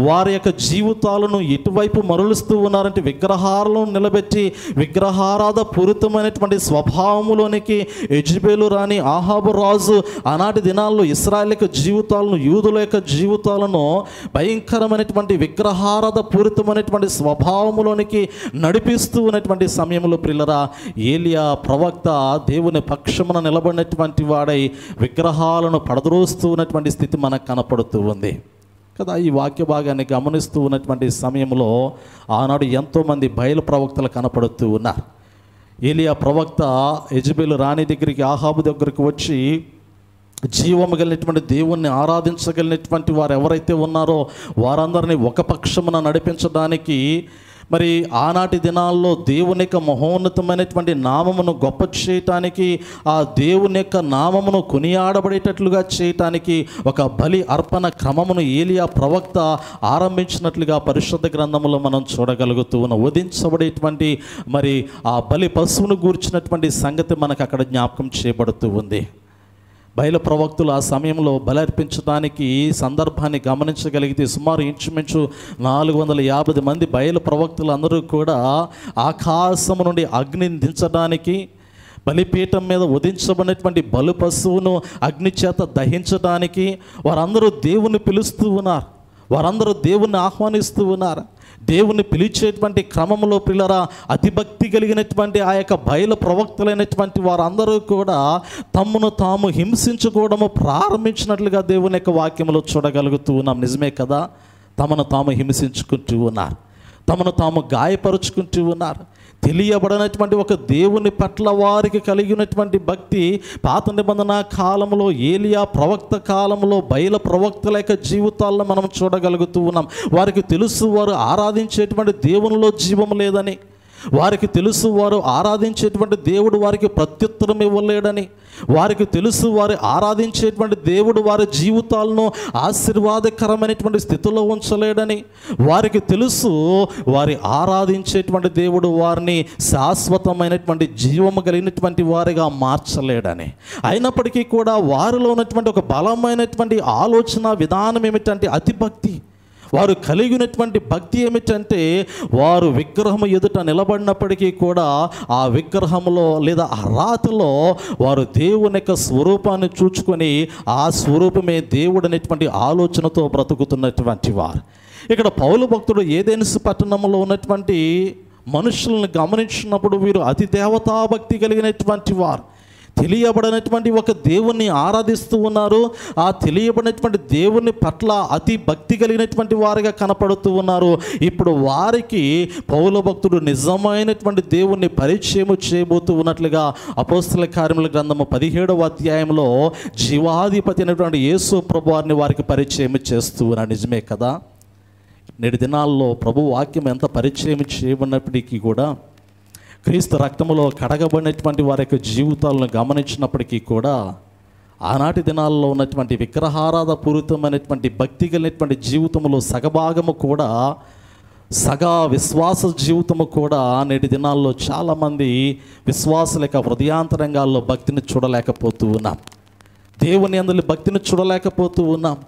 వారి యొక్క జీవితాలను ఎటువైపు మరలుస్తూ ఉన్నారంటే విగ్రహాలను నిలబెట్టి విగ్రహారాధ పూరితమైనటువంటి స్వభావములోనికి యెజబెలు రాణి, ఆహాబు రాజు ఆనాటి దినాల్లో ఇశ్రాయేలు యొక్క జీవితాలను, యూదుల యొక్క జీవితాలను భయంకరమైనటువంటి విగ్రహారాధ పూరితమైనటువంటి స్వభావములోనికి నడిపిస్తూ ఉన్నటువంటి సమయంలో ప్రియులారా, ఏలియా ప్రవక్త దేవుని పక్షమున నిలబడినటువంటి వాడై విగ్రహాలను పడద్రోస్తూ ఉన్నటువంటి స్థితి మనకు కనపడుతూ ఉంది కదా. ఈ వాక్య భాగాన్ని గమనిస్తూ ఉన్నటువంటి సమయంలో ఆనాడు ఎంతోమంది బయలు ప్రవక్తలు కనపడుతూ ఉన్నారు. ఏలియా ప్రవక్త యెజబెలు రాణి దగ్గరికి, ఆహాబు దగ్గరికి వచ్చి జీవము కలిగినటువంటి దేవుణ్ణి ఆరాధించగలిగినటువంటి వారు ఎవరైతే ఉన్నారో వారందరినీ ఒక పక్షమున నడిపించడానికి, మరి ఆనాటి దినాల్లో దేవుని యొక్క మహోన్నతమైనటువంటి నామమును గొప్ప చేయటానికి, ఆ దేవుని యొక్క నామమును కొనియాడబడేటట్లుగా చేయటానికి ఒక బలి అర్పణ క్రమమును ఏలియా ప్రవక్త ఆరంభించినట్లుగా పరిశుద్ధ గ్రంథములో మనం చూడగలుగుతూ ఉన్నాం. వధించబడేటువంటి మరి ఆ బలి పశువును గూర్చినటువంటి సంగతి మనకు అక్కడ జ్ఞాపకం చేయబడుతూ ఉంది. బయలు ప్రవక్తులు ఆ సమయంలో బలర్పించడానికి సందర్భాన్ని గమనించగలిగితే సుమారు ఇంచుమించు 450 మంది బయలు ప్రవక్తులు అందరూ కూడా ఆకాశము నుండి అగ్నిని దించడానికి, బలిపీఠం మీద వధించబడినటువంటి బలు పశువును అగ్ని చేత దహించడానికి వారందరూ దేవుని పిలుస్తూ ఉన్నారు. వారందరూ దేవుణ్ణి ఆహ్వానిస్తూ ఉన్నారు. దేవుణ్ణి పిలిచేటువంటి క్రమంలో పిల్లరా అతి భక్తి కలిగినటువంటి ఆ యొక్క బయలు ప్రవక్తలైనటువంటి వారందరూ కూడా తమను తాము హింసించుకోవడము ప్రారంభించినట్లుగా దేవుని యొక్క వాక్యంలో చూడగలుగుతూ ఉన్నాం. నిజమే కదా, తమను తాము హింసించుకుంటూ ఉన్నారు, తమను తాము గాయపరుచుకుంటూ ఉన్నారు. తెలియబడినటువంటి ఒక దేవుని పట్ల వారికి కలిగినటువంటి భక్తి పాత నిబంధన కాలంలో ఏలియా ప్రవక్త కాలంలో బయలు ప్రవక్తల యొక్క జీవితాల్లో మనం చూడగలుగుతూ ఉన్నాం. వారికి తెలుసు వారు ఆరాధించేటువంటి దేవునిలో జీవం లేదని, వారికి తెలుసు వారు ఆరాధించేటువంటి దేవుడు వారికి ప్రత్యుత్తరం ఇవ్వలేడని, వారికి తెలుసు వారు ఆరాధించేటువంటి దేవుడు వారి జీవితాలను ఆశీర్వాదకరమైనటువంటి స్థితిలో ఉంచలేడని, వారికి తెలుసు వారి ఆరాధించేటువంటి దేవుడు వారిని శాశ్వతమైనటువంటి జీవము కలిగినటువంటి వారిగా మార్చలేడని. అయినప్పటికీ కూడా వారిలో ఉన్నటువంటి ఒక బలమైనటువంటి ఆలోచన విధానం ఏమిటంటే అతిభక్తి. వారు కలిగినటువంటి భక్తి ఏమిటంటే వారు విగ్రహం ఎదుట నిలబడినప్పటికీ కూడా ఆ విగ్రహంలో లేదా ఆ రాతిలో వారు దేవుని యొక్క స్వరూపాన్ని చూచుకొని ఆ స్వరూపమే దేవుడు అనేటువంటి ఆలోచనతో బ్రతుకుతున్నటువంటి వారు. ఇక్కడ పౌలు భక్తుడు ఏదెన్సు పట్టణంలో ఉన్నటువంటి మనుషులను గమనించినప్పుడు వీరు అతి దేవతాభక్తి కలిగినటువంటి వారు, తెలియబడినటువంటి ఒక దేవుణ్ణి ఆరాధిస్తూ ఉన్నారు. ఆ తెలియబడినటువంటి దేవుని పట్ల అతి భక్తి కలిగినటువంటి వారిగా కనపడుతూ ఉన్నారు. ఇప్పుడు వారికి పౌలు భక్తుడు నిజమైనటువంటి దేవుణ్ణి పరిచయం చేయబోతూ ఉన్నట్లుగా అపోస్తల కార్యముల గ్రంథము 17వ అధ్యాయంలో జీవాధిపతి అయినటువంటి యేసు ప్రభువారిని వారికి పరిచయం చేస్తూ ఉన్నారు. నిజమే కదా, నేటి దినాల్లో ప్రభు వాక్యం ఎంత పరిచయం చేయబడినప్పటికీ కూడా క్రీస్తు రక్తములో కడగబడినటువంటి వారి యొక్క జీవితాలను గమనించినప్పటికీ కూడా ఆనాటి దినాల్లో ఉన్నటువంటి విగ్రహారాధ పూరితమైనటువంటి భక్తి కలిగినటువంటి జీవితంలో సగభాగము కూడా విశ్వాస జీవితము కూడా నేటి దినాల్లో చాలామంది విశ్వాసుల యొక్క హృదయాంతరంగాల్లో భక్తిని చూడలేకపోతూ ఉన్నాం. దేవుని యందు భక్తిని చూడలేకపోతూ ఉన్నాం.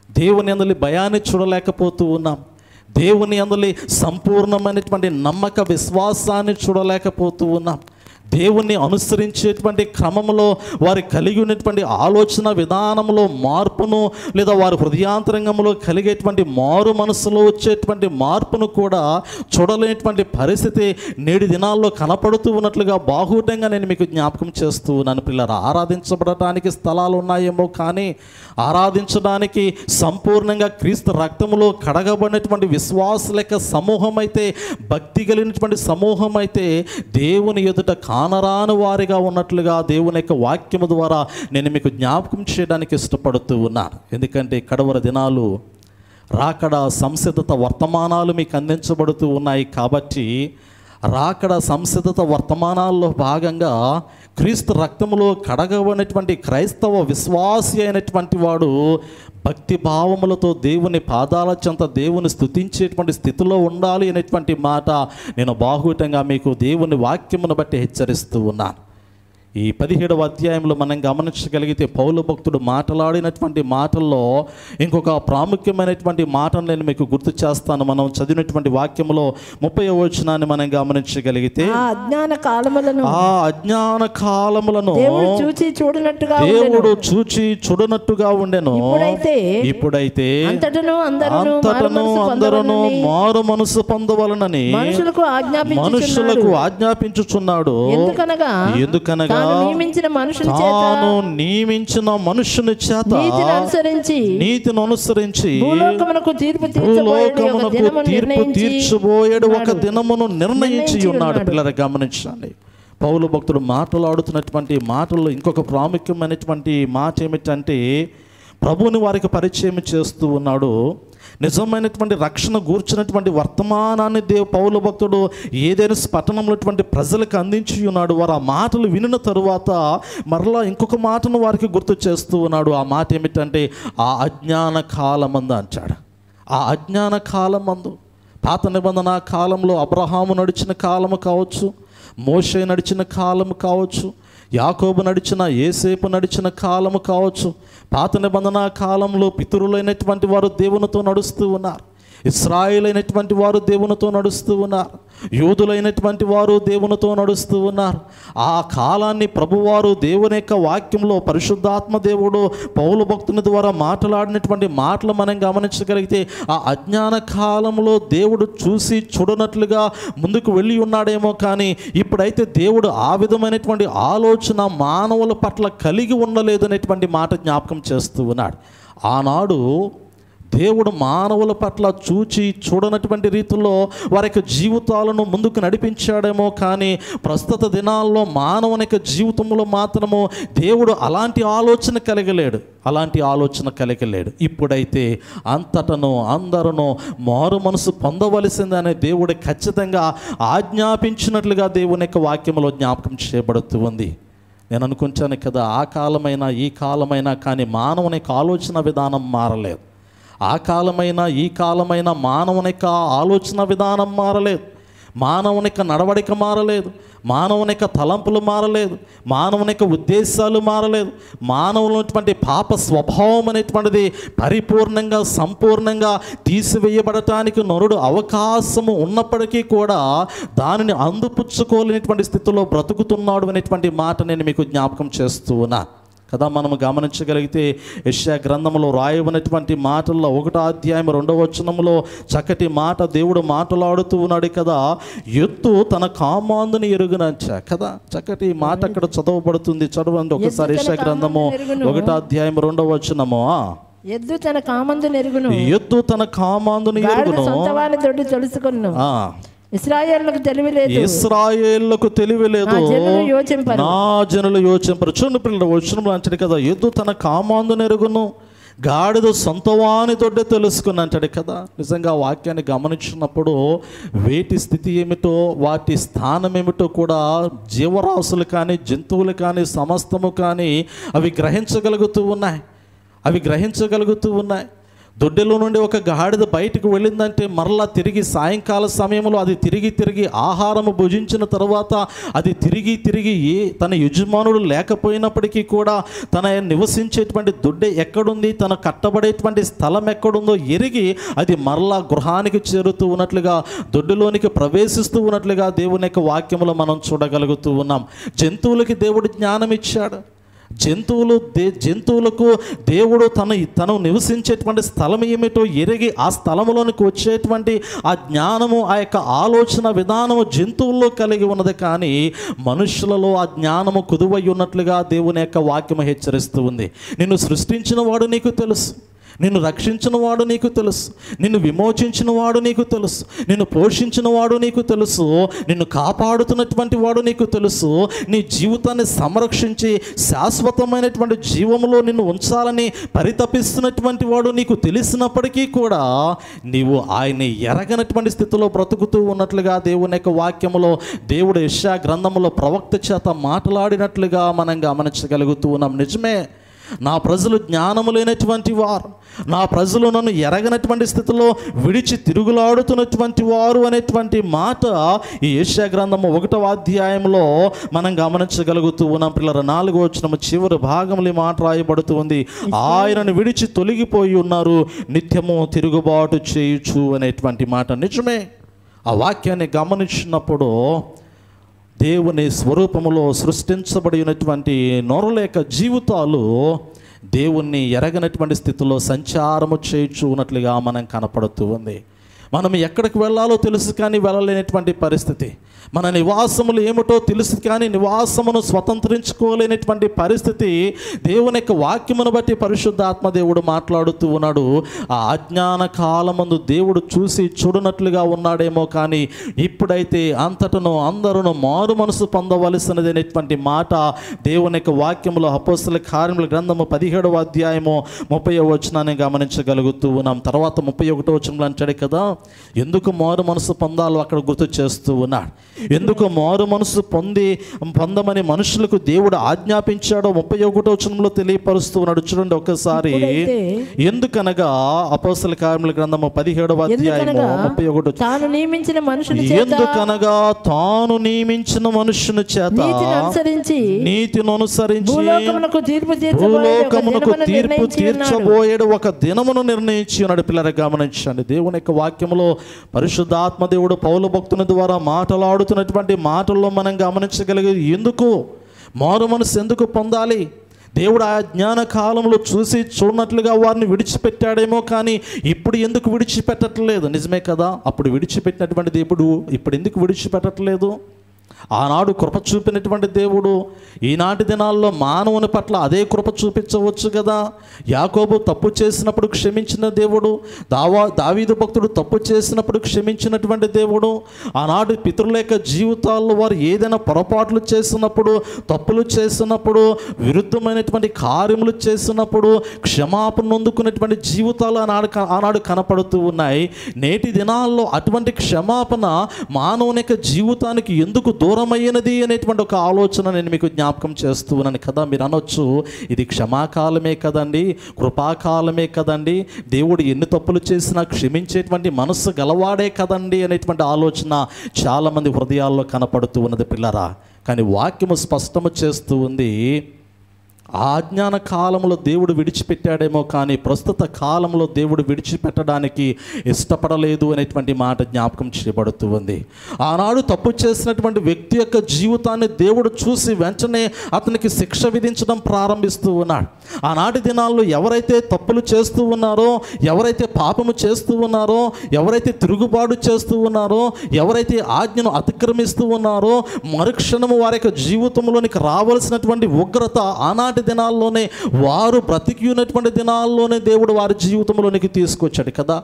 దేవుని యందు భయాన్ని చూడలేకపోతూ ఉన్నాం. దేవుని యందు సంపూర్ణమైనటువంటి నమ్మక విశ్వాసాన్ని చూడలేకపోతూ ఉన్నాం. దేవుణ్ణి అనుసరించేటువంటి క్రమంలో వారి కలిగి ఉన్నటువంటి ఆలోచన విధానంలో మార్పును లేదా వారి హృదయాంతరంగంలో కలిగేటువంటి మారు మనసులో వచ్చేటువంటి మార్పును కూడా చూడలేనటువంటి పరిస్థితి నేటి దినాల్లో కనపడుతూ ఉన్నట్లుగా బాహుటంగా నేను మీకు జ్ఞాపకం చేస్తూ ఉన్నాను. పిల్లలు ఆరాధించబడటానికి స్థలాలు ఉన్నాయేమో, కానీ ఆరాధించడానికి సంపూర్ణంగా క్రీస్తు రక్తములో కడగబడినటువంటి విశ్వాసుల యొక్క సమూహం అయితే, భక్తి కలిగినటువంటి సమూహం అయితే దేవుని ఎదుట కానరాని వారిగా ఉన్నట్లుగా దేవుని యొక్క వాక్యము ద్వారా నేను మీకు జ్ఞాపకం చేయడానికి ఇష్టపడుతూ ఉన్నాను. ఎందుకంటే కడవర దినాలు రాకడ సంసిద్ధత వర్తమానాలు మీకు అందించబడుతూ ఉన్నాయి. కాబట్టి రాకడ సంసిద్ధత వర్తమానాల్లో భాగంగా క్రీస్తు రక్తములో కడగబడినటువంటి క్రైస్తవ విశ్వాసి అయినటువంటి వాడు భక్తి భావములతో దేవుని పాదాల చెంత దేవుని స్తుతించేటువంటి స్థితిలో ఉండాలి అనేటువంటి మాట నేను బాహుటంగా మీకు దేవుని వాక్యమును బట్టి హెచ్చరిస్తూ ఉన్నాను. ఈ 17వ అధ్యాయంలో మనం గమనించగలిగితే పౌలు భక్తుడు మాట్లాడినటువంటి మాటల్లో ఇంకొక ప్రాముఖ్యమైనటువంటి మాటను నేను మీకు గుర్తు చేస్తాను. మనం చదివినటువంటి వాక్యంలో 30వ వచనాన్ని మనం గమనించగలిగితే ఆ అజ్ఞాన కాలములను దేవుడు చూచి చూడనట్టుగా ఉండెను. ఇప్పుడైతే అంతటను అందరూ మారు మనసు పొందవలనని మనుషులకు ఆజ్ఞాపించుచున్నాడు. ఎందుకనగా తాను నియమించిన మనుషుని చేత నీతిని అనుసరించి భూలోకమునకు తీర్పు తీర్చబోయేడు ఒక దినమును నిర్ణయించి ఉన్నాడు. పిల్లలు గమనించండి, పౌలు భక్తుడు మాట్లాడుతున్నటువంటి మాటల్లో ఇంకొక ప్రాముఖ్యమైనటువంటి మాట ఏమిటంటే ప్రభువుని వారికి పరిచయం చేస్తూ ఉన్నాడు. నిజమైనటువంటి రక్షణ గూర్చినటువంటి వర్తమానాన్ని పౌలు భక్తుడు ఏదైనా పట్టణంలో ప్రజలకు అందించి ఉన్నాడు. వారు ఆ మాటలు వినిన తరువాత మరలా ఇంకొక మాటను వారికి గుర్తు చేస్తూ ఉన్నాడు. ఆ మాట ఏమిటంటే ఆ అజ్ఞాన కాలమందు అంటాడు. ఆ అజ్ఞాన కాలమందు పాత నిబంధన కాలంలో అబ్రహాము నడిచిన కాలము కావచ్చు, మోషే నడిచిన కాలము కావచ్చు, యాకోబు నడిచిన యేసేపు నడిచిన కాలము కావచ్చు, పాత నిబంధన కాలంలో పితరులైనటువంటి వారు దేవునితో నడుస్తూ ఉన్నారు. ఇశ్రాయేలైనటువంటి వారు దేవునితో నడుస్తూ ఉన్నారు, యూదులైనటువంటి వారు దేవునితో నడుస్తూ ఉన్నారు. ఆ కాలాన్ని ప్రభువారు దేవుని యొక్క వాక్యంలో పరిశుద్ధాత్మ దేవుడు పౌలు భక్తుని ద్వారా మాట్లాడినటువంటి మాటలు మనం గమనించగలిగితే ఆ అజ్ఞాన కాలంలో దేవుడు చూసి చూడనట్లుగా ముందుకు వెళ్ళి ఉన్నాడేమో, కానీ ఇప్పుడైతే దేవుడు ఆ విధమైనటువంటి ఆలోచన మానవుల పట్ల కలిగి ఉండలేదనేటువంటి మాట జ్ఞాపకం చేస్తూ ఉన్నాడు. ఆనాడు దేవుడు మానవుల పట్ల చూచి చూడనటువంటి రీతిలో వారి యొక్క జీవితాలను ముందుకు నడిపించాడేమో, కానీ ప్రస్తుత దినాల్లో మానవుని యొక్క జీవితంలో మాత్రము దేవుడు అలాంటి ఆలోచన కలిగలేడు. ఇప్పుడైతే అంతటను అందరూ మారు మనసు పొందవలసిందనే దేవుడు ఖచ్చితంగా ఆజ్ఞాపించినట్లుగా దేవుని యొక్క వాక్యంలో జ్ఞాపకం చేయబడుతూ ఉంది. నేను అనుకుంటాను కదా, ఆ కాలమైనా ఈ కాలమైనా కానీ మానవుని యొక్క ఆలోచన విధానం మారలేదు. ఆ కాలమైనా ఈ కాలమైనా మానవుని యొక్క ఆలోచన విధానం మారలేదు, మానవుని యొక్క నడవడిక మారలేదు, మానవుని యొక్క తలంపులు మారలేదు, మానవుని యొక్క ఉద్దేశాలు మారలేదు. మానవులైనటువంటి పాప స్వభావం అనేటువంటిది పరిపూర్ణంగా సంపూర్ణంగా తీసివేయబడటానికి నరుడు అవకాశము ఉన్నప్పటికీ కూడా దానిని అందిపుచ్చుకోలేనటువంటి స్థితిలో బ్రతుకుతున్నాడు అనేటువంటి మాట నేను మీకు జ్ఞాపకం చేస్తూ ఉన్నా కదా. మనము గమనించగలిగితే యెషయా గ్రంథంలో రాయబడినటువంటి మాటల్లో 1వ అధ్యాయం 2వ వచనంలో చక్కటి మాట దేవుడు మాట్లాడుతూ ఉన్నాడు కదా. ఎత్తు తన కామాందుని ఎరుగునంచ కదా, చక్కటి మాట అక్కడ చదవబడుతుంది. చదవండి ఒకసారి యెషయా గ్రంథము 1వ అధ్యాయం 2వ వచనము. ఎద్దు తన కామందుని ఎరుగును, ఎత్తు తన కామాందుని ఎరుగును, సొంతవాని తోటి తెలుసుకొను. ఇశ్రాయేలులకు తెలివి లేదు, నా జనులు యోచింపరు. చూడండి పిల్లలు, వచనంలో అంటాడు కదా, ఎద్దు తన కామాందుని ఎరుగును, గాడిద సొంతవాని తోటే తెలుసుకుని అంటాడు కదా. నిజంగా వాక్యాన్ని గమనించినప్పుడు వేటి స్థితి ఏమిటో, వాటి స్థానం ఏమిటో కూడా జీవరాశులు కానీ జంతువులు కానీ సమస్తము కానీ అవి గ్రహించగలుగుతూ ఉన్నాయి. దొడ్డెలో నుండి ఒక గాడిద బయటకు వెళ్ళిందంటే మరలా తిరిగి సాయంకాల సమయంలో అది తిరిగి ఆహారము భుజించిన తర్వాత అది తిరిగి తన యజమానుడు లేకపోయినప్పటికీ కూడా తన నివసించేటువంటి దొడ్డె ఎక్కడుంది, తన కట్టబడేటువంటి స్థలం ఎక్కడుందో ఎరిగి అది మరలా గృహానికి చేరుతూ ఉన్నట్లుగా, దొడ్డులోనికి ప్రవేశిస్తూ ఉన్నట్లుగా దేవుని యొక్క వాక్యములో మనం చూడగలుగుతూ ఉన్నాం. జంతువులకి దేవుడు జ్ఞానం ఇచ్చాడు. జంతువులకు దేవుడు తను నివసించేటువంటి స్థలం ఏమిటో ఎరిగి ఆ స్థలంలోనికి వచ్చేటువంటి ఆ జ్ఞానము, ఆ యొక్క ఆలోచన విధానము జంతువుల్లో కలిగి ఉన్నది. కానీ మనుషులలో ఆ జ్ఞానము కుదువై ఉన్నట్లుగా దేవుని యొక్క వాక్యము హెచ్చరిస్తూ ఉంది. నిన్ను సృష్టించిన వాడు నీకు తెలుసు, నిన్ను రక్షించిన వాడు నీకు తెలుసు, నిన్ను విమోచించిన వాడు నీకు తెలుసు, నిన్ను పోషించిన వాడు నీకు తెలుసు, నిన్ను కాపాడుతున్నటువంటి వాడు నీకు తెలుసు, నీ జీవితాన్ని సంరక్షించి శాశ్వతమైనటువంటి జీవములో నిన్ను ఉంచాలని పరితపిస్తున్నటువంటి వాడు నీకు తెలిసినప్పటికీ కూడా నీవు ఆయన్ని ఎరగనటువంటి స్థితిలో బ్రతుకుతూ ఉన్నట్లుగా దేవుని యొక్క వాక్యములో దేవుడు యెషయా గ్రంథములో ప్రవక్త చేత మాట్లాడినట్లుగా మనం గమనించగలుగుతూ ఉన్నాం. నిజమే, నా ప్రజలు జ్ఞానము లేనటువంటి వారు, నా ప్రజలు నన్ను ఎరగనటువంటి స్థితిలో విడిచి తిరుగులాడుతున్నటువంటి వారు అనేటువంటి మాట ఈ యెషయా గ్రంథము 1వ అధ్యాయంలో మనం గమనించగలుగుతూ ఉన్నాం. పిల్లల 4వ వచనము చివరి భాగంలో మాట రాయబడుతూ ఉంది, ఆయనను విడిచి తొలగిపోయి ఉన్నారు, నిత్యము తిరుగుబాటు చేయుచు అనేటువంటి మాట. నిజమే, ఆ వాక్యాన్ని గమనించినప్పుడు దేవుని స్వరూపములో సృష్టించబడినటువంటి నరుల యొక్క జీవితాలు దేవుణ్ణి ఎరగనటువంటి స్థితిలో సంచారము చేయుచున్నట్లుగా మనం కనపడుతూ ఉంది. మనం ఎక్కడికి వెళ్ళాలో తెలుసు కానీ వెళ్ళలేనటువంటి పరిస్థితి, మన నివాసములు ఏమిటో తెలుసు కానీ నివాసమును స్వతంత్రించుకోలేనటువంటి పరిస్థితి దేవుని యొక్క వాక్యమును బట్టి పరిశుద్ధాత్మ దేవుడు మాట్లాడుతూ ఉన్నాడు. ఆ అజ్ఞాన కాలమందు దేవుడు చూసి చూడనట్లుగా ఉన్నాడేమో, కానీ ఇప్పుడైతే అంతటను అందరూ మారు మనసు పొందవలసినది అనేటువంటి మాట దేవుని యొక్క వాక్యములో అపోస్తల కార్యముల గ్రంథము 17వ అధ్యాయము 30వ వచనాన్ని గమనించగలుగుతూ ఉన్నాం. తర్వాత 31వ వచనంలో అంటాడు కదా, ఎందుకు మారు మనసు పొందాలో అక్కడ గుర్తు చేస్తూ ఉన్నాడు. ఎందుకు మారు మనసు పొందమని మనుషులకు దేవుడు ఆజ్ఞాపించాడో 31వ వచనంలో తెలియపరుస్తూ ఉన్నాడు. చూడండి ఒకసారి. ఎందుకనగా అపోస్తల కార్యముల గ్రంథము 17వ అధ్యాయము 31 తాను నియమించిన మనుషుని చేత ఎందుకనగా తాను నియమించిన మనుషుని చేత నీతిని అనుసరించి భూలోకమునకు తీర్పు తీర్చబోయేడు ఒక దినమును నిర్ణయించి ఉన్నాడు. పిల్లలు గమనించండి, దేవుని యొక్క వాక్యములో పరిశుద్ధాత్మ దేవుడు పౌలు భక్తుని ద్వారా మాట్లాడుతున్నటువంటి మాటల్లో మనం గమనించగలిగేది ఎందుకు మారు మనసు ఎందుకు పొందాలి. దేవుడు ఆ జ్ఞాన కాలంలో చూడనట్లుగా వారిని విడిచిపెట్టాడేమో, కానీ ఇప్పుడు ఎందుకు విడిచిపెట్టట్లేదు? నిజమే కదా, అప్పుడు విడిచిపెట్టినటువంటి దేవుడు ఇప్పుడు ఎందుకు విడిచిపెట్టట్లేదు? ఆనాడు కృప చూపినటువంటి దేవుడు ఈనాటి దినాల్లో మానవుని పట్ల అదే కృప చూపించవచ్చు కదా. యాకోబు తప్పు చేసినప్పుడు క్షమించిన దేవుడు, దావీదు భక్తుడు తప్పు చేసినప్పుడు క్షమించినటువంటి దేవుడు, ఆనాడు పితరుల యొక్క జీవితాల్లో వారు ఏదైనా పొరపాట్లు చేసినప్పుడు, తప్పులు చేసినప్పుడు, విరుద్ధమైనటువంటి కార్యములు చేసినప్పుడు క్షమాపణ నొందుకున్నటువంటి జీవితాలు ఆనాడు కనపడుతూ ఉన్నాయి. నేటి దినాల్లో అటువంటి క్షమాపణ మానవుని యొక్క జీవితానికి ఎందుకు దూరమైనది అనేటువంటి ఒక ఆలోచన నేను మీకు జ్ఞాపకం చేస్తూ ఉన్నాను కదా. మీరు అనొచ్చు, ఇది క్షమాకాలమే కదండి, కృపాకాలమే కదండి, దేవుడు ఎన్ని తప్పులు చేసినా క్షమించేటువంటి మనస్సు గలవాడే కదండి అనేటువంటి ఆలోచన చాలామంది హృదయాల్లో కనపడుతూ ఉన్నది పిల్లరా. కానీ వాక్యము స్పష్టము చేస్తూ ఉంది, ఆ అజ్ఞాన కాలంలో దేవుడు విడిచిపెట్టాడేమో, కానీ ప్రస్తుత కాలంలో దేవుడు విడిచిపెట్టడానికి ఇష్టపడలేదు అనేటువంటి మాట జ్ఞాపకం చేయబడుతూ ఉంది. ఆనాడు తప్పు చేసినటువంటి వ్యక్తి యొక్క జీవితాన్ని దేవుడు చూసి వెంటనే అతనికి శిక్ష విధించడం ప్రారంభిస్తూ ఉన్నాడు. ఆనాటి దినాల్లో ఎవరైతే తప్పులు చేస్తూ ఉన్నారో, ఎవరైతే పాపము చేస్తూ ఉన్నారో, ఎవరైతే తిరుగుబాటు చేస్తూ ఉన్నారో, ఎవరైతే ఆజ్ఞను అతిక్రమిస్తూ ఉన్నారో, మరుక్షణము వారి యొక్క జీవితంలోనికి రావాల్సినటువంటి ఉగ్రత ఆనాటి దినాల్లోనే, వారు బ్రతికి ఉన్నటువంటి దినాల్లోనే దేవుడు వారి జీవితంలోనికి తీసుకొచ్చాడు కదా.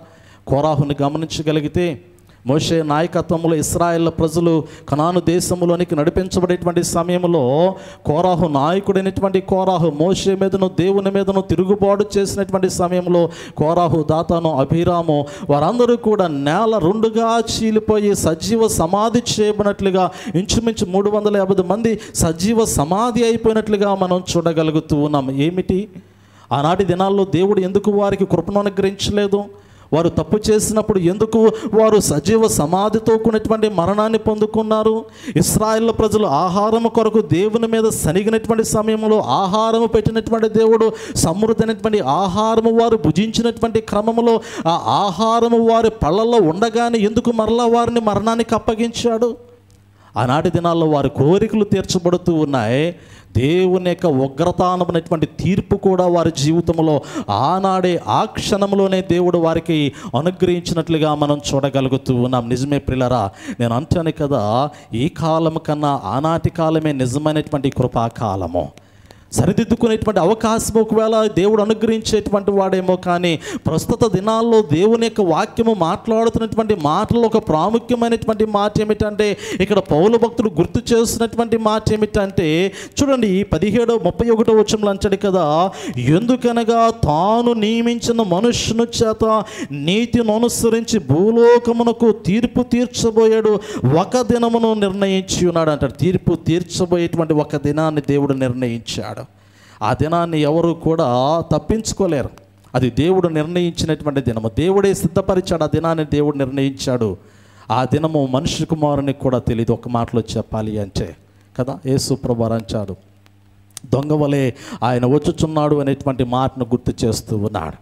కోరాహుని గమనించగలిగితే, మోషే నాయకత్వంలో ఇశ్రాయేల్ ప్రజలు కనాను దేశంలోనికి నడిపించబడేటువంటి సమయంలో కోరాహు నాయకుడైనటువంటి కోరాహు మోషే మీదను దేవుని మీదను తిరుగుబాటు చేసినటువంటి సమయంలో కోరాహు, దాతాను, అభిరాము వారందరూ కూడా నేల రెండుగా చీలిపోయి సజీవ సమాధి చేయబడినట్లుగా ఇంచుమించు 350 మంది సజీవ సమాధి అయిపోయినట్లుగా మనం చూడగలుగుతూ ఉన్నాం. ఏమిటి ఆనాటి దినాల్లో దేవుడు ఎందుకు వారికి కృపను అనుగ్రహించలేదు? వారు తప్పు చేసినప్పుడు ఎందుకు వారు సజీవ సమాధితో కూడినటువంటి మరణాన్ని పొందుకున్నారు? ఇశ్రాయేల్ ప్రజలు ఆహారం కొరకు దేవుని మీద సనిగినటువంటి సమయంలో ఆహారము పెట్టినటువంటి దేవుడు సమృద్ధమైనటువంటి ఆహారము వారు భుజించినటువంటి క్రమంలో ఆ ఆహారము వారి పళ్ళల్లో ఉండగానే ఎందుకు మరలా వారిని మరణానికి అప్పగించాడు? ఆనాటి దినాల్లో వారి కోరికలు తీర్చబడుతూ ఉన్నాయి. దేవుని యొక్క ఉగ్రతానమైనటువంటి తీర్పు కూడా వారి జీవితంలో ఆనాడే ఆ క్షణంలోనే దేవుడు వారికి అనుగ్రహించినట్లుగా మనం చూడగలుగుతూ ఉన్నాం. నిజమే ప్రియులారా, నేను అంటాను కదా, ఈ కాలం కన్నా ఆనాటి కాలమే నిజమైనటువంటి కృపాకాలము. సరిదిద్దుకునేటువంటి అవకాశం ఒకవేళ దేవుడు అనుగ్రహించేటువంటి వాడేమో, కానీ ప్రస్తుత దినాల్లో దేవుని యొక్క వాక్యము మాట్లాడుతున్నటువంటి మాటల్లో ఒక ప్రాముఖ్యమైనటువంటి మాట ఏమిటంటే, ఇక్కడ పౌలు భక్తుడు గుర్తు చేస్తున్నటువంటి మాట ఏమిటంటే, చూడండి 31వ వచనంలో అంటాడు కదా, ఎందుకనగా తాను నియమించిన మనుష్యుని చేత నీతిని అనుసరించి భూలోకమునకు తీర్పు తీర్చబోయాడు ఒక దినమును నిర్ణయించి ఉన్నాడు అంటాడు. తీర్పు తీర్చబోయేటువంటి ఒక దినాన్ని దేవుడు నిర్ణయించాడు. ఆ దినాన్ని ఎవరు కూడా తప్పించుకోలేరు. అది దేవుడు నిర్ణయించినటువంటి దినము. దేవుడే సిద్ధపరిచాడు. ఆ దినాన్ని దేవుడు నిర్ణయించాడు. ఆ దినము మనుష్య కుమారునికి కూడా తెలియదు. ఒక మాటలో చెప్పాలి అంటే కదా, యేసు ప్రభువు అంటాడు, దొంగ వలె ఆయన వచ్చుచున్నాడు అనేటువంటి మాటను గుర్తు చేస్తూ ఉన్నాడు.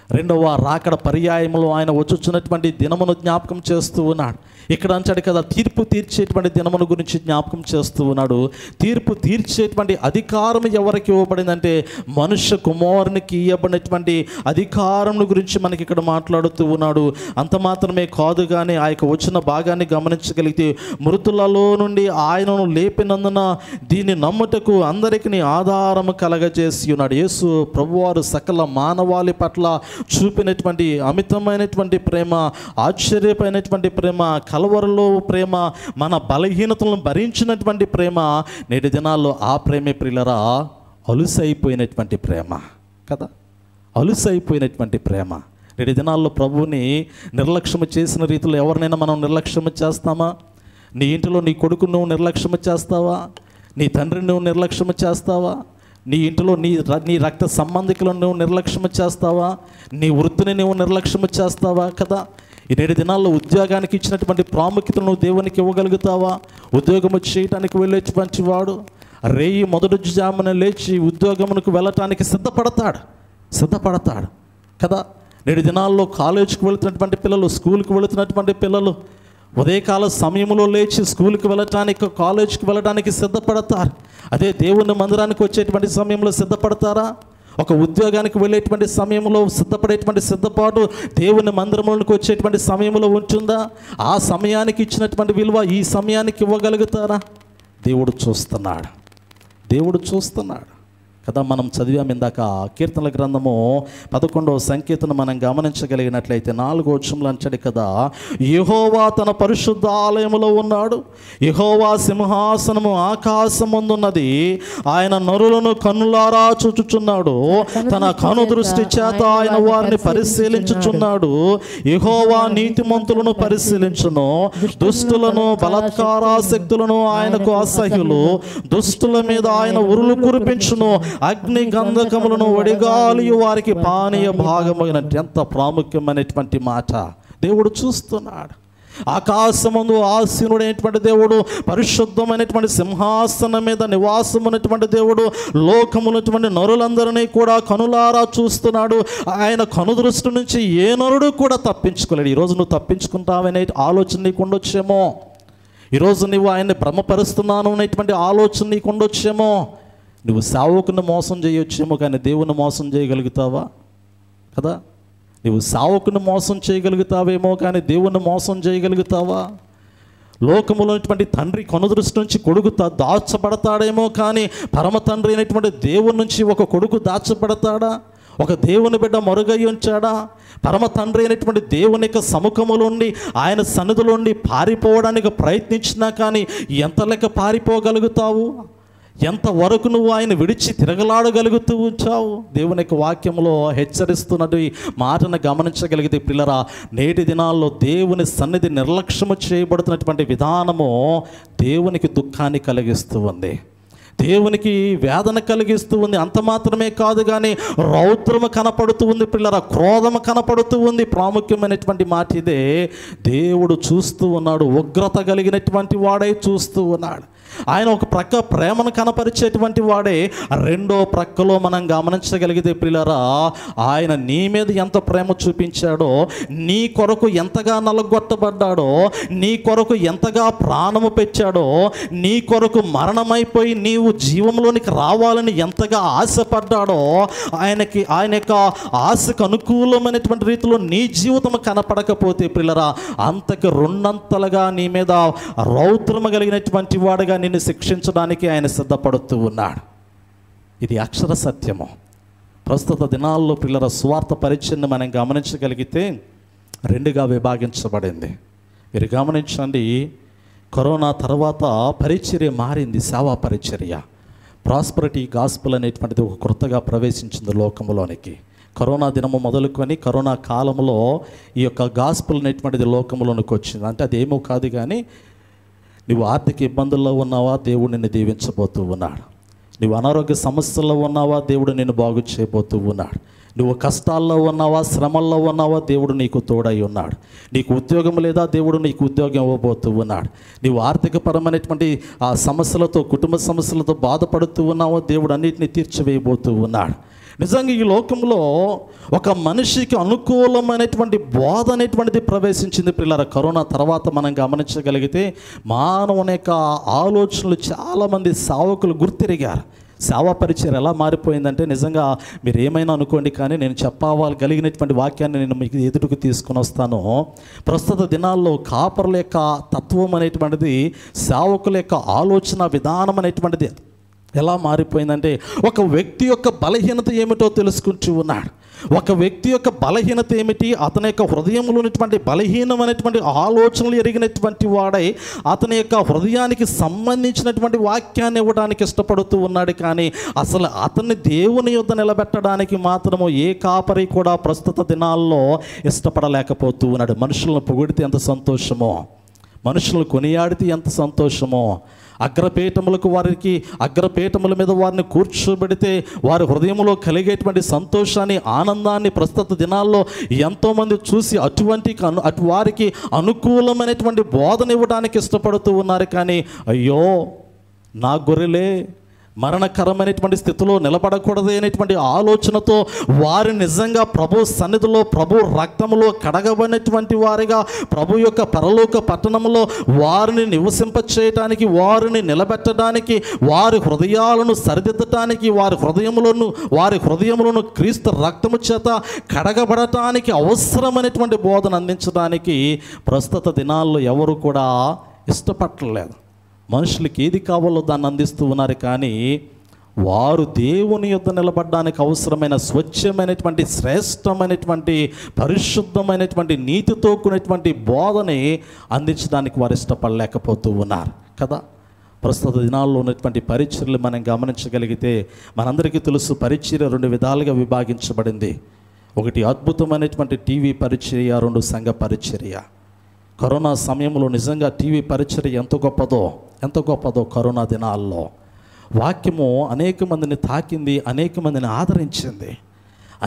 రెండవ రాకడ పర్యాయంలో ఆయన వచ్చుచున్నటువంటి దినమును జ్ఞాపకం చేస్తూ ఉన్నాడు. ఇక్కడ అంటాడు కదా, తీర్పు తీర్చేటువంటి దినమును గురించి జ్ఞాపకం చేస్తూ ఉన్నాడు. తీర్పు తీర్చేటువంటి అధికారం ఎవరికి ఇవ్వబడిందంటే, మనుష్య కుమారునికి ఇవ్వబడినటువంటి అధికారం గురించి మనకి ఇక్కడ మాట్లాడుతూ ఉన్నాడు. అంత మాత్రమే కాదు, కానీ ఆ యొక్క వచ్చిన భాగాన్ని గమనించగలిగితే, మృతులలో నుండి ఆయనను లేపినందున దీన్ని నమ్ముటకు అందరికీ ఆధారము కలగజేసి ఉన్నాడు. యేసు ప్రభువారు సకల మానవాళి పట్ల చూపినటువంటి అమితమైనటువంటి ప్రేమ, ఆశ్చర్యమైనటువంటి ప్రేమ, కలవరలో ప్రేమ, మన బలహీనతలను భరించినటువంటి ప్రేమ, నేటి దినాల్లో ఆ ప్రేమే ప్రియులరా అలుసైపోయినటువంటి ప్రేమ కదా, అలుసైపోయినటువంటి ప్రేమ. నేటి దినాల్లో ప్రభువుని నిర్లక్ష్యం చేసిన రీతిలో ఎవరినైనా మనం నిర్లక్ష్యం చేస్తామా? నీ ఇంటిలో నీ కొడుకు నువ్వు నిర్లక్ష్యం చేస్తావా? నీ తండ్రిని నువ్వు నిర్లక్ష్యం చేస్తావా? నీ ఇంటిలో నీ రక్త సంబంధికులను నువ్వు నిర్లక్ష్యం చేస్తావా? నీ వృత్తిని నువ్వు నిర్లక్ష్యం చేస్తావా కదా? ఈ నేటి దినాల్లో ఉద్యోగానికి ఇచ్చినటువంటి ప్రాముఖ్యతను నువ్వు దేవునికి ఇవ్వగలుగుతావా? ఉద్యోగము చేయటానికి వెళ్ళేసి మంచివాడు రేయి మొదటి జామున లేచి ఉద్యోగమునకు వెళ్ళటానికి సిద్ధపడతాడు కదా. నేటి దినాల్లో కాలేజీకి వెళుతున్నటువంటి పిల్లలు, స్కూల్కి వెళుతున్నటువంటి పిల్లలు ఉదయకాల సమయంలో లేచి స్కూల్కి వెళ్ళటానికి, కాలేజీకి వెళ్ళడానికి సిద్ధపడతారు. అదే దేవుని మందిరానికి వచ్చేటువంటి సమయంలో సిద్ధపడతారా? ఒక ఉద్యోగానికి వెళ్ళేటువంటి సమయంలో సిద్ధపడేటువంటి సిద్ధపాటు దేవుని మందిరంలోనికి వచ్చేటువంటి సమయంలో ఉంటుందా? ఆ సమయానికి ఇచ్చినటువంటి విలువ ఈ సమయానికి ఇవ్వగలుగుతారా? దేవుడు చూస్తున్నాడు కదా. మనం చదివాం ఇందాక కీర్తనల గ్రంథము 11వ సంకీర్తన మనం గమనించగలిగినట్లయితే 4వ వచనంలో అంటాడు కదా, యెహోవా తన పరిశుద్ధ ఆలయములో ఉన్నాడు, యెహోవా సింహాసనము ఆకాశమందున్నది, ఆయన నరులను కన్నులారా చూచుచున్నాడు, తన కను దృష్టి చేత ఆయన వారిని పరిశీలించుచున్నాడు. యెహోవా నీతిమంతులను పరిశీలించును, దుష్టులను బలాత్కారాసక్తులను ఆయనకు అసహ్యులు, దుష్టుల మీద ఆయన ఉరులు కురిపించును, అగ్ని గంధకములను వడిగాలి వారికి పానీయ భాగమైన. ఎంత ప్రాముఖ్యమైనటువంటి మాట. దేవుడు చూస్తున్నాడు. ఆకాశమందు ఆసీనుడైనటువంటి దేవుడు, పరిశుద్ధమైనటువంటి సింహాసనం మీద నివాసమైనటువంటి దేవుడు లోకమునటువంటి నరులందరినీ కూడా కనులారా చూస్తున్నాడు. ఆయన కనుదృష్టి నుంచి ఏ నరుడు కూడా తప్పించుకోలేడు. ఈరోజు నువ్వు తప్పించుకుంటావనే ఆలోచన నీకు ఉండొచ్చేమో, ఈరోజు నువ్వు ఆయన్ని భ్రమపరుస్తున్నాను అనేటువంటి ఆలోచన నీకు ఉండొచ్చేమో. నువ్వు సేవకుని మోసం చేయొచ్చేమో, కానీ దేవుని మోసం చేయగలుగుతావా కదా? నువ్వు సేవకుని మోసం చేయగలుగుతావేమో, కానీ దేవుని మోసం చేయగలుగుతావా? లోకములోటువంటి తండ్రి కనుదృష్టి నుంచి కొడుకు దాచబడతాడేమో, కానీ పరమ తండ్రి అయినటువంటి దేవుని నుంచి ఒక కొడుకు దాచబడతాడా? ఒక దేవుని బిడ్డ మరుగై ఉంచాడా? పరమ తండ్రి అయినటువంటి దేవుని యొక్క సముఖములోండి, ఆయన సన్నిధిలోండి పారిపోవడానికి ప్రయత్నించినా కానీ ఎంత లెక్క పారిపోగలుగుతావు? ఎంతవరకు నువ్వు ఆయన విడిచి తిరగలాడగలుగుతూ ఉంచావు? దేవుని యొక్క వాక్యంలో హెచ్చరిస్తున్నది మాటను గమనించగలిగితే పిల్లరా, నేటి దినాల్లో దేవుని సన్నిధి నిర్లక్ష్యము చేయబడుతున్నటువంటి విధానము దేవునికి దుఃఖాన్ని కలిగిస్తూ ఉంది, దేవునికి వేదన కలిగిస్తూ ఉంది. అంత మాత్రమే కాదు కానీ రౌద్రము కనపడుతూ ఉంది పిల్లరా, క్రోధము కనపడుతూ ఉంది. ప్రాముఖ్యమైనటువంటి మాట ఇదే. దేవుడు చూస్తూ ఉన్నాడు, ఉగ్రత కలిగినటువంటి వాడై చూస్తూ ఉన్నాడు. ఆయన ఒక ప్రక్క ప్రేమను కనపరిచేటువంటి వాడే, రెండో ప్రక్కలో మనం గమనించగలిగితే పిల్లరా, ఆయన నీ మీద ఎంత ప్రేమ చూపించాడో, నీ కొరకు ఎంతగా నలగొట్టబడ్డాడో, నీ కొరకు ఎంతగా ప్రాణము పెట్టాడో, నీ కొరకు మరణమైపోయి నీవు జీవంలోనికి రావాలని ఎంతగా ఆశపడ్డాడో, ఆయన యొక్క ఆశకు అనుకూలమైనటువంటి రీతిలో నీ జీవితం కనపడకపోతే పిల్లరా, అంతకి రెండంతలుగా నీ మీద రౌద్రము కలిగినటువంటి వాడుగా నిన్ను శిక్షించడానికి ఆయన సిద్ధపడుతూ ఉన్నాడు. ఇది అక్షర సత్యము. ప్రస్తుత దినాల్లో పిల్లల స్వార్థ పరిచయను మనం గమనించగలిగితే రెండుగా విభాగించబడింది. మీరు గమనించండి, కరోనా తర్వాత పరిచర్య మారింది, సేవా పరిచర్య. ప్రాస్పరిటీ గాస్పుల్ అనేటువంటిది ఒక కొత్తగా ప్రవేశించింది లోకంలోనికి. కరోనా దినము మొదలుకొని కరోనా కాలంలో ఈ యొక్క గాస్పుల్ అనేటువంటిది లోకంలోనికి వచ్చింది. అంటే అదేమో కాదు కానీ, నువ్వు ఆర్థిక ఇబ్బందుల్లో ఉన్నావా, దేవుడు నిన్ను దీవించబోతూ ఉన్నాడు. నువ్వు అనారోగ్య సమస్యల్లో ఉన్నావా, దేవుడు నిన్ను బాగు చేయబోతూ ఉన్నాడు. నువ్వు కష్టాల్లో ఉన్నావా, శ్రమల్లో ఉన్నావా, దేవుడు నీకు తోడై ఉన్నాడు. నీకు ఉద్యోగం లేదా, దేవుడు నీకు ఉద్యోగం ఇవ్వబోతూ ఉన్నాడు. నీవు ఆర్థికపరమైనటువంటి ఆ సమస్యలతో, కుటుంబ సమస్యలతో బాధపడుతూ ఉన్నావా, దేవుడు అన్నిటిని తీర్చివేయబోతూ ఉన్నాడు. నిజంగా ఈ లోకంలో ఒక మనిషికి అనుకూలమైనటువంటి బోధ అనేటువంటిది ప్రవేశించింది పిల్లల. కరోనా తర్వాత మనం గమనించగలిగితే మానవుని యొక్క ఆలోచనలు చాలామంది సేవకులు గుర్తిరిగారు. సేవా పరిచయం ఎలా మారిపోయిందంటే, నిజంగా మీరు ఏమైనా అనుకోండి కానీ నేను చెప్పగలిగినటువంటి వాక్యాన్ని నేను మీకు ఎదురుకు తీసుకుని వస్తాను. ప్రస్తుత దినాల్లో కాపరుల యొక్క తత్వం అనేటువంటిది, సేవకుల యొక్క ఆలోచన విధానం అనేటువంటిది ఎలా మారిపోయిందంటే ఒక వ్యక్తి యొక్క బలహీనత ఏమిటో తెలుసుకుంటూ ఉన్నాడు. ఒక వ్యక్తి యొక్క బలహీనత ఏమిటి, అతని యొక్క హృదయంలో ఉన్నటువంటి బలహీనమైనటువంటి ఆలోచనలు ఎరిగినటువంటి వాడై అతని యొక్క హృదయానికి సంబంధించినటువంటి వాక్యాన్ని ఇవ్వడానికి ఇష్టపడుతూ ఉన్నాడు. కానీ అసలు అతన్ని దేవుని యొద్ద నిలబెట్టడానికి మాత్రము ఏ కాపరి కూడా ప్రస్తుత దినాల్లో ఇష్టపడలేకపోతూ ఉన్నాడు. మనుషులను పొగిడితే ఎంత సంతోషమో, మనుషులను కొనియాడితే ఎంత సంతోషమో, అగ్రపీఠముల మీద వారిని కూర్చోబెడితే వారి హృదయంలో కలిగేటువంటి సంతోషాన్ని, ఆనందాన్ని ప్రస్తుత దినాల్లో ఎంతోమంది చూసి అటు వారికి అనుకూలమైనటువంటి బోధన ఇవ్వడానికి ఇష్టపడుతూ ఉన్నారు. కానీ అయ్యో నా గొర్రెలే మరణకరమైనటువంటి స్థితిలో నిలబడకూడదు అనేటువంటి ఆలోచనతో వారి నిజంగా ప్రభు సన్నిధిలో, ప్రభు రక్తములో కడగబడినటువంటి వారిగా ప్రభు యొక్క పరలోక పట్టణంలో వారిని నివసింపచేయటానికి, వారిని నిలబెట్టడానికి, వారి హృదయాలను సరిదిద్దటానికి, వారి హృదయములను క్రీస్తు రక్తము చేత కడగబడటానికి అవసరమైనటువంటి బోధన అందించడానికి ప్రస్తుత దినాల్లో ఎవరు కూడా ఇష్టపడలేదు. మనుషులకి ఏది కావాలో దాన్ని అందిస్తూ ఉన్నారు. కానీ వారు దేవుని యొద్ద నిలబడడానికి అవసరమైన స్వచ్ఛమైనటువంటి, శ్రేష్టమైనటువంటి, పరిశుద్ధమైనటువంటి, నీతితో కూడినటువంటి బోధని అందించడానికి వారు ఇష్టపడలేకపోతూ ఉన్నారు కదా. ప్రస్తుత దినాల్లో ఉన్నటువంటి పరిచర్యలు మనం గమనించగలిగితే మనందరికీ తెలుసు, పరిచర్య 2 విధాలుగా విభాగించబడింది. ఒకటి అద్భుతమైనటువంటి టీవీ పరిచర్య, 2 సంఘ పరిచర్య. కరోనా సమయంలో నిజంగా టీవీ పరిచర్య ఎంత గొప్పదో కరోనా దినాల్లో వాక్యము అనేక మందిని తాకింది, అనేక మందిని ఆదరించింది,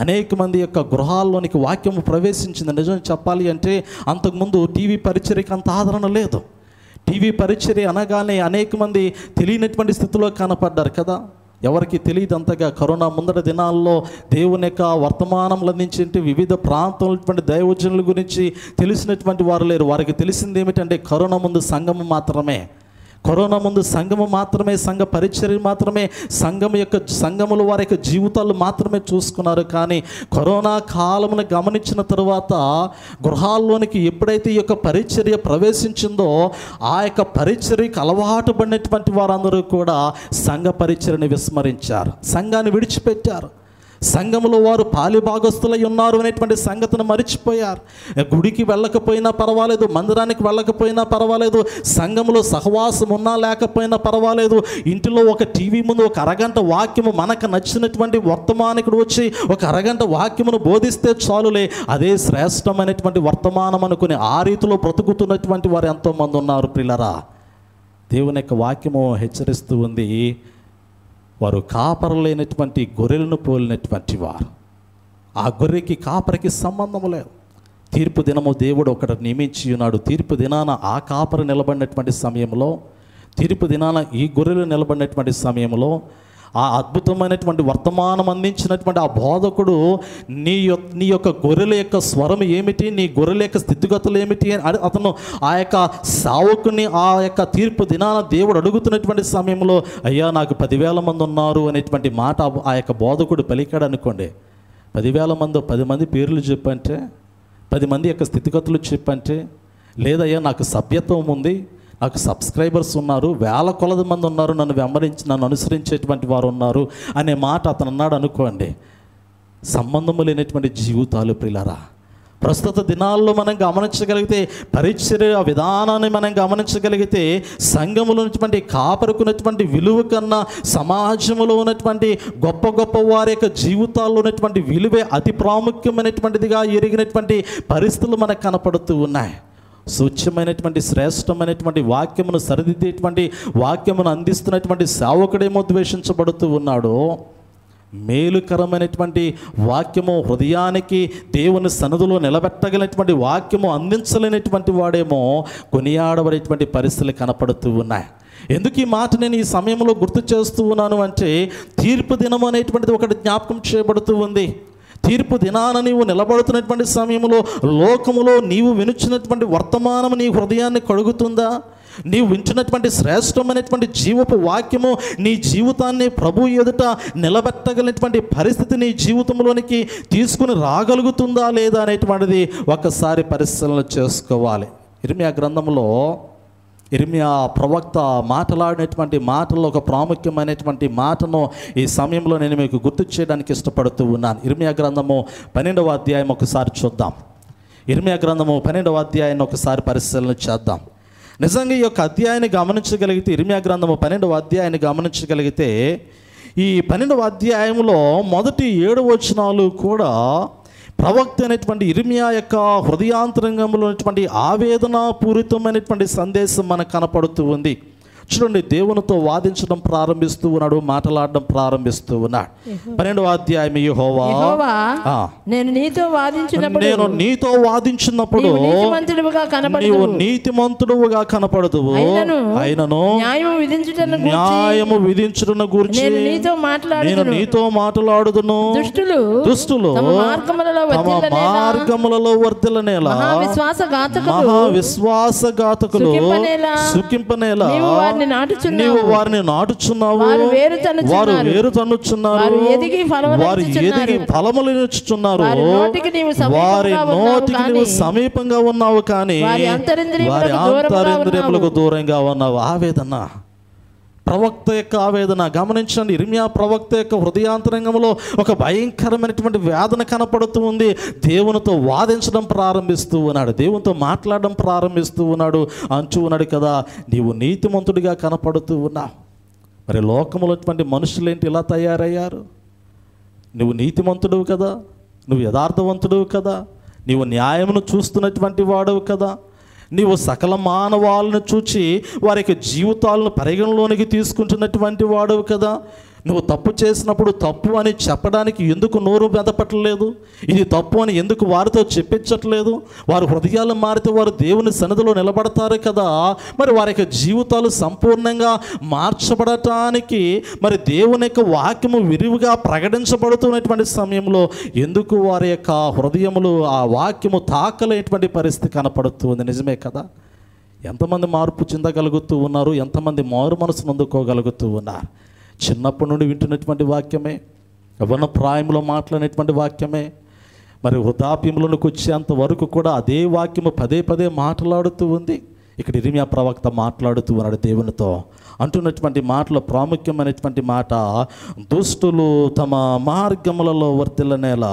అనేక మంది యొక్క గృహాల్లోనికి వాక్యము ప్రవేశించింది. నిజం చెప్పాలి అంటే అంతకుముందు టీవీ పరిచర్యకి అంత ఆదరణ లేదు. టీవీ పరిచర్య అనగానే అనేక మంది తెలియనటువంటి స్థితిలో కనపడ్డారు కదా. ఎవరికి తెలియదు అంతగా. కరోనా ముందర దినాల్లో దేవుని యొక్క వర్తమానములు అందించే వివిధ ప్రాంతాలటువంటి దైవజనుల గురించి తెలిసినటువంటి వారు లేరు. వారికి తెలిసింది ఏమిటంటే కరోనా ముందు సంఘము మాత్రమే, సంఘ పరిచర్య మాత్రమే, సంఘములు వారి యొక్క జీవితాలు మాత్రమే చూసుకున్నారు. కానీ కరోనా కాలమును గమనించిన తరువాత గృహాల్లోనికి ఎప్పుడైతే ఈ యొక్క పరిచర్య ప్రవేశించిందో ఆ యొక్క పరిచర్యకు అలవాటు పడినటువంటి వారందరూ కూడా సంఘ పరిచర్యని విస్మరించారు, సంఘాన్ని విడిచిపెట్టారు. సంఘములో వారు పాలిభాగస్తులై ఉన్నారు అనేటువంటి సంగతిని మరిచిపోయారు. గుడికి వెళ్ళకపోయినా పర్వాలేదు, మందిరానికి వెళ్ళకపోయినా పర్వాలేదు, సంఘములో సహవాసం ఉన్నా లేకపోయినా పర్వాలేదు, ఇంటిలో ఒక టీవీ ముందు ఒక అరగంట వాక్యము మనకు నచ్చినటువంటి వర్తమానికుడు వచ్చి ఒక అరగంట వాక్యమును బోధిస్తే చాలులే, అదే శ్రేష్టమైనటువంటి వర్తమానం అనుకుని ఆ రీతిలో బ్రతుకుతున్నటువంటి వారు ఎంతోమంది ఉన్నారు. ప్రియులారా, దేవుని యొక్క వాక్యము హెచ్చరిస్తూ ఉంది, వారు కాపరు లేనటువంటి గొర్రెలను పోలినటువంటి వారు. ఆ గొర్రెకి కాపరికి సంబంధము లేదు. తీర్పు దినము దేవుడు ఒకటి నియమించి ఉన్నాడు. తీర్పు దినాన ఆ కాపరు నిలబడినటువంటి సమయంలో, తీర్పు దినాన ఈ గొర్రెలు నిలబడినటువంటి సమయంలో ఆ అద్భుతమైనటువంటి వర్తమానం అందించినటువంటి ఆ బోధకుడు నీ యొక్క గొర్రెల యొక్క స్వరం ఏమిటి, నీ గొర్రెల యొక్క స్థితిగతులు ఏమిటి అని అతను ఆ యొక్క సావుకుని ఆ యొక్క తీర్పు దినాన దేవుడు అడుగుతున్నటువంటి సమయంలో, అయ్యా నాకు 10,000 మంది ఉన్నారు అనేటువంటి మాట ఆ యొక్క బోధకుడు పలికాడు అనుకోండి. 10,000 మంది 10 మంది పేర్లు చెప్పంటే, 10 మంది యొక్క స్థితిగతులు చెప్పంటే, లేదయ్యా నాకు సభ్యత్వం ఉంది, నాకు సబ్స్క్రైబర్స్ ఉన్నారు, 1000 కొలది మంది ఉన్నారు, నన్ను అనుసరించేటువంటి వారు ఉన్నారు అనే మాట అతను అన్నాడు అనుకోండి. సంబంధము లేనటువంటి జీవితాలు ప్రియులారా. ప్రస్తుత దినాల్లో మనం గమనించగలిగితే, పరిచర్య విధానాన్ని మనం గమనించగలిగితే, సంఘములో ఉన్నటువంటి కాపరుకున్నటువంటి విలువ కన్నా సమాజంలో ఉన్నటువంటి గొప్ప గొప్ప వారి యొక్క జీవితాల్లో ఉన్నటువంటి విలువే అతి ప్రాముఖ్యమైనటువంటిదిగా ఎరిగినటువంటి పరిస్థితులు మనకు కనపడుతూ ఉన్నాయి. స్వచ్ఛమైనటువంటి, శ్రేష్టమైనటువంటి వాక్యమును సరిదిద్దేటువంటి, వాక్యమును అందిస్తున్నటువంటి సేవకుడేమో ద్వేషించబడుతూ ఉన్నాడు. మేలుకరమైనటువంటి వాక్యము, హృదయానికి దేవుని సన్నిధిలో నిలబెట్టగలిగినటువంటి వాక్యము అందించలేనటువంటి వాడేమో కొనియాడబడేటువంటి పరిస్థితులు కనపడుతూ ఉన్నాయి. ఎందుకు ఈ మాట నేను ఈ సమయంలో గుర్తు చేస్తూ ఉన్నాను అంటే, తీర్పు దినం అనేటువంటిది ఒకటి జ్ఞాపకం చేయబడుతూ ఉంది. తీర్పు దినాన నీవు నిలబడుతున్నటువంటి సమయంలో లోకములో నీవు వినుచున్నటువంటి వర్తమానం నీ హృదయాన్ని కడుగుతుందా? నీవు వింటున్నటువంటి శ్రేష్టమైనటువంటి జీవపు వాక్యము నీ జీవితాన్ని ప్రభు ఎదుట నిలబెట్టగలిగినటువంటి పరిస్థితి నీ జీవితంలోనికి తీసుకుని రాగలుగుతుందా లేదా అనేటువంటిది ఒక్కసారి పరిశీలన చేసుకోవాలి. ఇర్మియా గ్రంథంలో ఇర్మియా ప్రవక్త మాట్లాడినటువంటి మాటల్లో ఒక ప్రాముఖ్యమైనటువంటి మాటను ఈ సమయంలో నేను మీకు గుర్తు చేయడానికి ఇష్టపడుతూ ఉన్నాను. ఇర్మియా గ్రంథము 12వ అధ్యాయం ఒకసారి చూద్దాం. ఇర్మియా గ్రంథము 12వ అధ్యాయాన్ని ఒకసారి పరిశీలన చేద్దాం. నిజంగా ఈ యొక్క అధ్యాయాన్ని గమనించగలిగితే, ఇర్మియా గ్రంథము 12వ అధ్యాయాన్ని గమనించగలిగితే, ఈ 12వ అధ్యాయంలో మొదటి 7 వచనాలు కూడా ప్రవక్త అయినటువంటి ఇర్మియా యొక్క హృదయాంతరంగంలో ఉన్నటువంటి ఆవేదన పూరితమైనటువంటి సందేశం మనకు కనపడుతూ ఉంది. చూడండి, దేవునితో వాదించడం ప్రారంభిస్తూ ఉన్నాడు, మాట్లాడడం ప్రారంభిస్తూ ఉన్నాడు. 12వ అధ్యాయం, యెహోవా నేను నీతో వాదించినప్పుడు నీవు నీతిమంతుడుగా కనపడదువు. అయినను న్యాయము విధించుటను గూర్చి నేను నీతో మాట్లాడుదును. దుష్టులు తమ మార్గములలో వర్ధిల్లనేలా మహావిశ్వాసఘాతకులు సుఖింపనేలా నీవు వారిని నాటుచున్నావు. వారు వేరు తన్నుచున్నారు, వారు ఎదిగి ఫలములిచ్చుచున్నారు. వారి నోటికి నీవు సమీపంగా ఉన్నావు, కానీ వారి అంతరింద్రియములకు దూరంగా ఉన్నావు. ఆవేదన, ప్రవక్త యొక్క ఆవేదన గమనించండి. ఇర్మియా ప్రవక్త యొక్క హృదయాంతరంగంలో ఒక భయంకరమైనటువంటి వేదన కనపడుతూ ఉంది. దేవునితో వాదించడం ప్రారంభిస్తూ ఉన్నాడు, దేవునితో మాట్లాడడం ప్రారంభిస్తూ ఉన్నాడు. అంటూ ఉన్నాడు కదా, నీవు నీతిమంతుడిగా కనపడుతూ ఉన్నావు. మరి లోకములో మనుషులేంటి ఇలా తయారయ్యారు? నువ్వు నీతిమంతుడువు కదా, నువ్వు యథార్థవంతుడువు కదా, నీవు న్యాయమును చూస్తున్నటువంటి వాడవు కదా, నీవు సకల మానవాళ్ళను చూచి వారికి జీవితాలను పరిగణలోనికి తీసుకుంటున్నటువంటి వాడవు కదా, నువ్వు తప్పు చేసినప్పుడు తప్పు అని చెప్పడానికి ఎందుకు నోరు మెదపట్లేదు? ఇది తప్పు అని ఎందుకు వారితో చెప్పించట్లేదు? వారి హృదయాలు మారితే వారు దేవుని సన్నిధిలో నిలబడతారు కదా. మరి వారి యొక్క జీవితాలు సంపూర్ణంగా మార్చబడటానికి మరి దేవుని యొక్క వాక్యము విరివిగా ప్రకటించబడుతున్నటువంటి సమయంలో ఎందుకు వారి యొక్క హృదయములు ఆ వాక్యము తాకలేటువంటి పరిస్థితి కనపడుతుంది? నిజమే కదా. ఎంతమంది మార్పు చెందగలుగుతూ ఉన్నారు? ఎంతమంది మారు మనసును అందుకోగలుగుతూ ఉన్నారు? చిన్నప్పటి నుండి వింటున్నటువంటి వాక్యమే, యవ్వన ప్రాయంలో మాట్లాడినటువంటి వాక్యమే, మరి వృద్ధాప్యంలోనికి వచ్చేంత వరకు కూడా అదే వాక్యము పదే పదే మాట్లాడుతూ ఉంది. ఇక్కడ ఇర్మియా ప్రవక్త మాట్లాడుతూ ఉన్నాడు దేవునితో. అంటున్నటువంటి మాటలో ప్రాముఖ్యమైనటువంటి మాట, దుష్టులు తమ మార్గములలో వర్తిల్లనేలా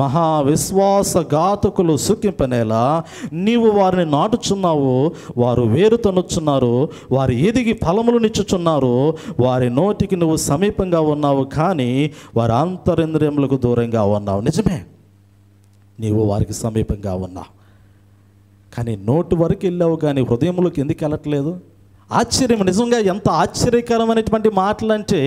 మహావిశ్వాసఘాతకులు సుఖింపనేలా నీవు వారిని నాటుచున్నావు. వారు వేరు తనుచున్నారు, వారు ఎదిగి ఫలములు నిచ్చుచున్నారు. వారి నోటికి నువ్వు సమీపంగా ఉన్నావు, కానీ వారి అంతరింద్రియములకు దూరంగా ఉన్నావు. నిజమే, నీవు వారికి సమీపంగా ఉన్నావు, కానీ నోటి వరకు వెళ్ళావు, కానీ హృదయంలోకి ఎందుకు వెళ్ళట్లేదు? ఆశ్చర్యం. నిజంగా ఎంత ఆశ్చర్యకరమైనటువంటి మాటలు అంటే,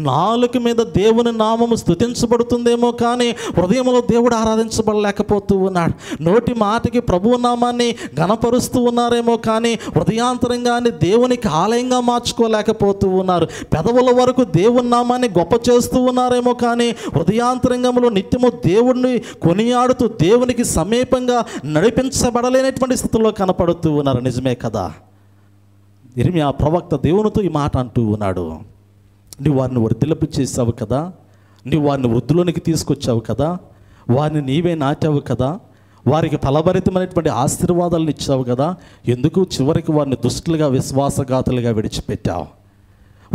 నాలుక మీద దేవుని నామము స్తుతించబడుతుందేమో కానీ హృదయంలో దేవుడు ఆరాధించబడలేకపోతూ ఉన్నాడు. నోటి మాటకి ప్రభువు నామాన్ని గణపరుస్తూ ఉన్నారేమో కానీ హృదయాంతరంగాన్ని దేవునికి ఆలయంగా మార్చుకోలేకపోతూ ఉన్నారు. పెదవుల వరకు దేవుని నామాన్ని గొప్ప చేస్తూ ఉన్నారేమో కానీ హృదయాంతరంగంలో నిత్యము దేవుణ్ణి కొనియాడుతూ దేవునికి సమీపంగా నడిపించబడలేనటువంటి స్థితిలో కనపడుతూ ఉన్నారు. నిజమే కదా. ఇర్మియా ప్రవక్త దేవునితో ఈ మాట అంటూ ఉన్నాడు, నువ్వు వారిని వర్ధిల్లపు చేసావు కదా, నువ్వు వారిని వృద్ధిలోనికి తీసుకొచ్చావు కదా, వారిని నీవే నాటావు కదా, వారికి ఫలభరితమైనటువంటి ఆశీర్వాదాలను ఇచ్చావు కదా, ఎందుకు చివరికి వారిని దుష్టులుగా విశ్వాసఘాతులుగా విడిచిపెట్టావు?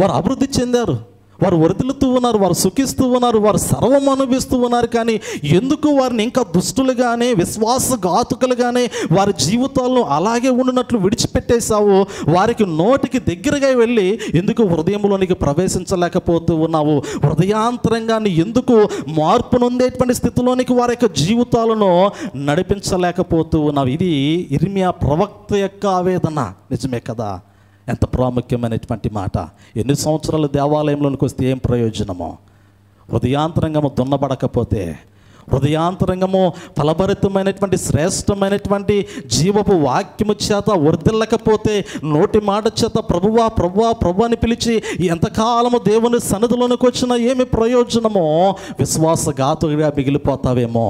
వారు అభివృద్ధి చెందారు, వారు వర్ధిల్లుతూ ఉన్నారు, వారు సుఖిస్తూ ఉన్నారు, వారు సర్వం అనుభవిస్తూ ఉన్నారు, కానీ ఎందుకు వారిని ఇంకా దుష్టులుగానే విశ్వాసఘాతుకులుగానే వారి జీవితాలను అలాగే ఉండినట్లు విడిచిపెట్టేశావు? వారికి నోటికి దగ్గరగా వెళ్ళి ఎందుకు హృదయంలోనికి ప్రవేశించలేకపోతూ ఉన్నావు? హృదయాంతరంగాన్ని ఎందుకు మార్పు నొందేటువంటి స్థితిలోనికి వారి యొక్క జీవితాలను నడిపించలేకపోతూ ఉన్నావు? ఇది ఇర్మియా ప్రవక్త యొక్క ఆవేదన. నిజమే కదా. ఎంత ప్రాముఖ్యమైనటువంటి మాట. ఎన్ని సంవత్సరాలు దేవాలయంలోనికి వస్తే ఏం ప్రయోజనమో? హృదయాంతరంగము దున్నబడకపోతే, హృదయాంతరంగము ఫలభరితమైనటువంటి శ్రేష్టమైనటువంటి జీవపు వాక్యము చేత వర్ధిల్లకపోతే, నోటి మాట చేత ప్రభువా ప్రభువా ప్రభు అని పిలిచి ఎంతకాలము దేవుని సన్నిధిలోనికి వచ్చినా ఏమి ప్రయోజనమో? విశ్వాసఘాతుడిగా మిగిలిపోతావేమో,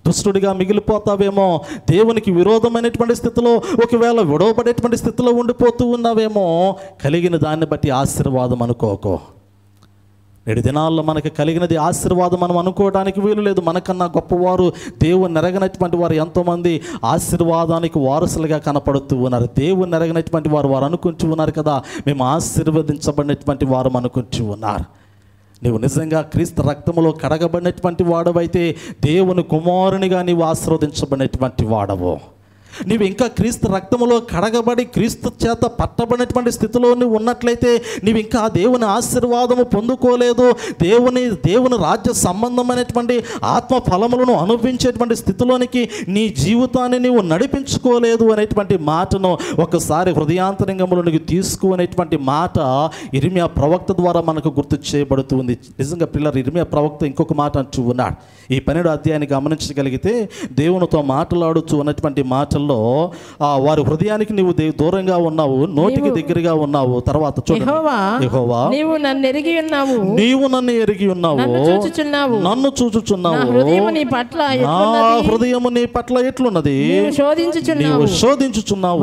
దుష్టుడిగా మిగిలిపోతావేమో, దేవునికి విరోధమైనటువంటి స్థితిలో ఒకవేళ విడవబడేటువంటి స్థితిలో ఉండిపోతూ ఉన్నావేమో. కలిగిన దాన్ని బట్టి ఆశీర్వాదం అనుకోకో. నేటి దినాల్లో మనకు కలిగినది ఆశీర్వాదం మనం అనుకోవడానికి వీలు లేదు. మనకన్నా గొప్పవారు, దేవుని ఎరగనటువంటి వారు ఎంతోమంది ఆశీర్వాదానికి వారసులుగా కనపడుతూ ఉన్నారు. దేవుని ఎరగనటువంటి వారు అనుకుంటూ ఉన్నారు కదా, మేము ఆశీర్వదించబడినటువంటి వారు అనుకుంటూ ఉన్నారు. నీవు నిజంగా క్రీస్తు రక్తములో కడగబడినటువంటి వాడవైతే దేవుని కుమారునిగా నీవు ఆశీర్వదించబడినటువంటి వాడవు. నీవు ఇంకా క్రీస్తు రక్తములో కడగబడి క్రీస్తు చేత పట్టబడినటువంటి స్థితిలో నువ్వు ఉన్నట్లయితే నీవు ఇంకా దేవుని ఆశీర్వాదము పొందుకోలేదు. దేవుని రాజ్య సంబంధమైనటువంటి ఆత్మ ఫలములను అనుభవించేటువంటి స్థితిలోనికి నీ జీవితాన్ని నీవు నడిపించుకోలేదు అనేటువంటి మాటను ఒకసారి హృదయాంతరంగంలోనికి తీసుకునేటువంటి మాట ఇర్మియా ప్రవక్త ద్వారా మనకు గుర్తు చేయబడుతుంది. నిజంగా పిల్లలు, ఇర్మియా ప్రవక్త ఇంకొక మాట అంటూ ఉన్నాడు. ఈ 12వ అధ్యాయాన్ని గమనించగలిగితే దేవునితో మాట్లాడుతూ ఉన్నటువంటి మాటల్లో వారి హృదయానికి నీవు దూరంగా ఉన్నావు, నోటికి దగ్గరగా ఉన్నావు. తర్వాత చూడండి, యెహోవా నీవు నన్ను ఎరిగి ఉన్నావు, నన్ను చూచుచున్నావు, నా హృదయము నీ పట్ల ఎట్లున్నది, నీవు శోధించుచున్నావు.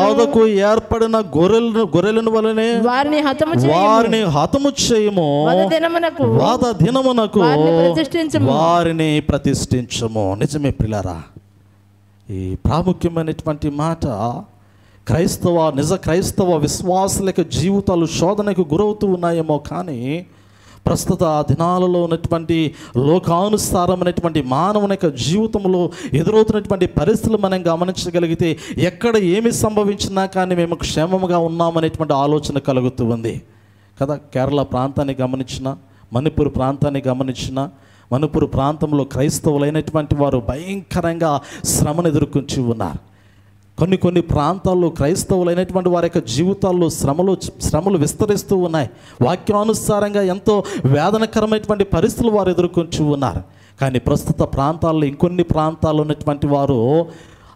వదకు ఏర్పడిన గొర్రెలను వలనే వారిని హతము చేయము, వాద దినమునకు వారిని ప్రతిష్ఠించము. నిజమే ప్రియులారా, ఈ ప్రాముఖ్యమైనటువంటి మాట నిజ క్రైస్తవ విశ్వాసులకు జీవితాలు శోధనకు గురవుతూ ఉన్నాయేమో, కానీ ప్రస్తుత దినాలలో ఉన్నటువంటి లోకానుసారమైనటువంటి మానవుని యొక్క జీవితంలో ఎదురవుతున్నటువంటి పరిస్థితులు మనం గమనించగలిగితే ఎక్కడ ఏమి సంభవించినా కానీ మేము క్షేమముగా ఉన్నామనేటువంటి ఆలోచన కలుగుతూ ఉంది కదా. కేరళ ప్రాంతాన్ని గమనించిన, మణిపూర్ ప్రాంతాన్ని గమనించిన, మణిపూర్ ప్రాంతంలో క్రైస్తవులైనటువంటి వారు భయంకరంగా శ్రమను ఎదుర్కొంటూ ఉన్నారు. కొన్ని ప్రాంతాల్లో క్రైస్తవులైనటువంటి వారి యొక్క జీవితాల్లో శ్రమలు విస్తరిస్తూ ఉన్నాయి. వాక్యానుసారంగా ఎంతో వేదనకరమైనటువంటి పరిస్థితులు వారు ఎదుర్కొంటూ ఉన్నారు. కానీ ప్రస్తుత ప్రాంతాల్లో ఇంకొన్ని ప్రాంతాల్లో ఉన్నటువంటి వారు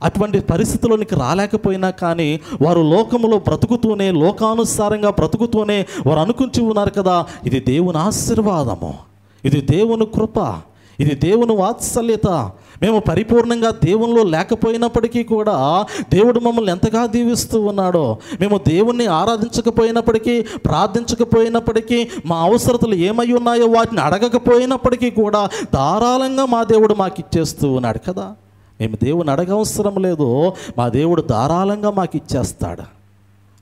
అటువంటి పరిస్థితుల్లోనికి రాలేకపోయినా కానీ వారు లోకములో బ్రతుకుతూనే, లోకానుసారంగా బ్రతుకుతూనే వారు అనుకుంటూ ఉన్నారు కదా, ఇది దేవుని ఆశీర్వాదము, ఇది దేవుని కృప, ఇది దేవుని వాత్సల్యత. మేము పరిపూర్ణంగా దేవునిలో లేకపోయినప్పటికీ కూడా దేవుడు మమ్మల్ని ఎంతగా దీవిస్తూ ఉన్నాడో, మేము దేవుణ్ణి ఆరాధించకపోయినప్పటికీ, ప్రార్థించకపోయినప్పటికీ, మా అవసరతలు ఏమై ఉన్నాయో వాటిని అడగకపోయినప్పటికీ కూడా ధారాళంగా మా దేవుడు మాకు ఇచ్చేస్తూ ఉన్నాడు కదా. మేము దేవుని అడగవసరం లేదు, మా దేవుడు ధారాళంగా మాకు ఇచ్చేస్తాడు.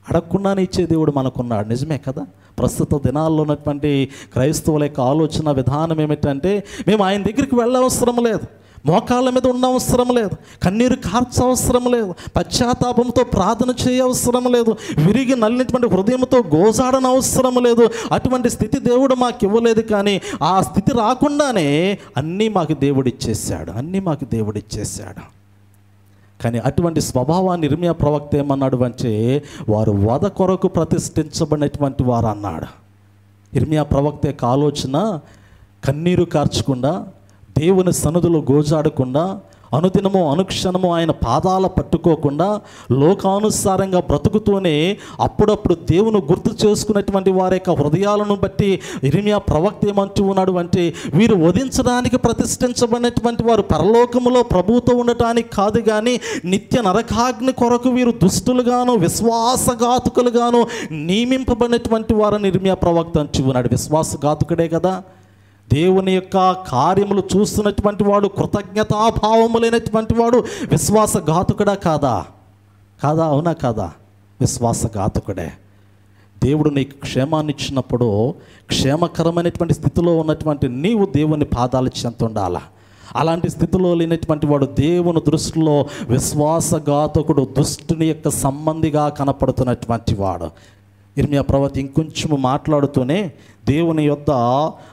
అడగకుండానే ఇచ్చే దేవుడు మనకున్నాడు. నిజమే కదా. ప్రస్తుత దినాల్లో ఉన్నటువంటి క్రైస్తవుల యొక్క ఆలోచన విధానం ఏమిటంటే, మేము ఆయన దగ్గరికి వెళ్ళవసరం లేదు, మోకాళ్ళ మీద ఉండవసరం లేదు, కన్నీరు కార్చవసరం లేదు, పశ్చాత్తాపంతో ప్రార్థన చేయవసరం లేదు, విరిగి నల్లినటువంటి హృదయంతో గోజాడనవసరం లేదు. అటువంటి స్థితి దేవుడు మాకు ఇవ్వలేదు. కానీ ఆ స్థితి రాకుండానే అన్నీ మాకు దేవుడిచ్చేశాడు. కానీ అటువంటి స్వభావాన్ని ఇర్మియా ప్రవక్త ఏమన్నాడు అంటే, వారు వధ కొరకు ప్రతిష్ఠించబడినటువంటి వారు అన్నాడు. ఇర్మియా ప్రవక్త యొక్క ఆలోచన కన్నీరు కార్చకుండా, దేవుని సన్నిధిలో గోజాడకుండా, అనుదినము అనుక్షణము ఆయన పాదాల పట్టుకోకుండా, లోకానుసారంగా బ్రతుకుతూనే అప్పుడప్పుడు దేవుని గుర్తు చేసుకున్నటువంటి వారి యొక్క హృదయాలను బట్టి ఇర్మియా ప్రవక్త ఏమంటూ ఉన్నాడు అంటే, వీరు వధించడానికి ప్రతిష్ఠించబడినటువంటి వారు పరలోకములో ప్రభువుతో ఉండటానికి కాదు, కానీ నిత్య నరకాగ్ని కొరకు వీరు దుష్టులుగాను విశ్వాసఘాతుకులుగాను నియమింపబడినటువంటి వారని ఇర్మియా ప్రవక్త అంటూ ఉన్నాడు. విశ్వాసఘాతుకుడే కదా. దేవుని యొక్క కార్యములు చూస్తున్నటువంటి వాడు, కృతజ్ఞతాభావము లేనటువంటి వాడు విశ్వాసఘాతుకుడా కాదా? అవునా కాదా? విశ్వాసఘాతుకుడే. దేవుడు నీకు క్షేమాన్ని ఇచ్చినప్పుడు క్షేమకరమైనటువంటి స్థితిలో ఉన్నటువంటి నీవు దేవుని పాదాలు చెంత ఉండాలా. అలాంటి స్థితిలో లేనటువంటి వాడు దేవుని దృష్టిలో విశ్వాసఘాతుకుడు, దుష్టుని యొక్క సంబంధిగా కనపడుతున్నటువంటి వాడు. ఇర్మియా ప్రవక్త ఇంకొంచెము మాట్లాడుతూనే దేవుని యొద్ద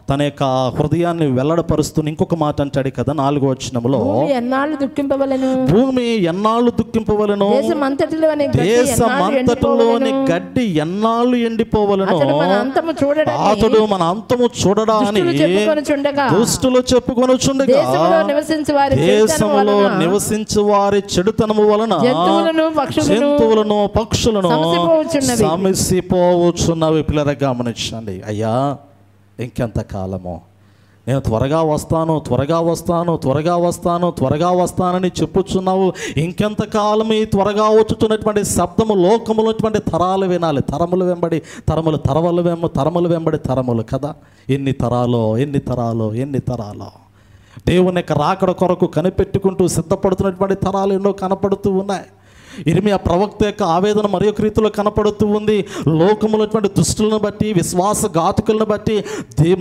తన యొక్క హృదయాన్ని వెల్లడపరుస్తూ ఇంకొక మాట అంటాడు కదా 4వ వచనములో, భూమి ఎన్నాళ్ళు దుఃఖింపవలెను, దేశమంతటిలోని గడ్డి ఎన్నాళ్ళు ఎండిపోవలెను, అతడు మన అంతము చూడడా అని దుష్టులు చెప్పుకొనుచుండగా, దేశములో నివసించు వారి చెడుతనము వలన జంతువులను పక్షులను సమసిపోవచ్చున్నవి. పిల్లరా గమనించండి. అయ్యా, ఇంకెంత కాలము నేను త్వరగా వస్తాను, త్వరగా వస్తాను, త్వరగా వస్తాను, త్వరగా వస్తానని చెప్పుచున్నావు. ఇంకెంతకాలం ఈ త్వరగా వచ్చుతున్నటువంటి శబ్దము లోకములటువంటి తరాలు వినాలి. తరములు వెంబడి తరములు, తరములు వెంబడి తరములు కదా. ఎన్ని తరాలో, ఎన్ని తరాలో, ఎన్ని తరాలో. దేవుని యొక్క రాకడ కొరకు కనిపెట్టుకుంటూ సిద్ధపడుతున్నటువంటి తరాలు ఎన్నో కనపడుతూ ఉన్నాయి. ఇర్మియా ప్రవక్త యొక్క ఆవేదన మరి ఒక రీతిలో కనపడుతూ ఉంది. లోకములటువంటి దుష్టులను బట్టి, విశ్వాసఘాతుకులను బట్టి,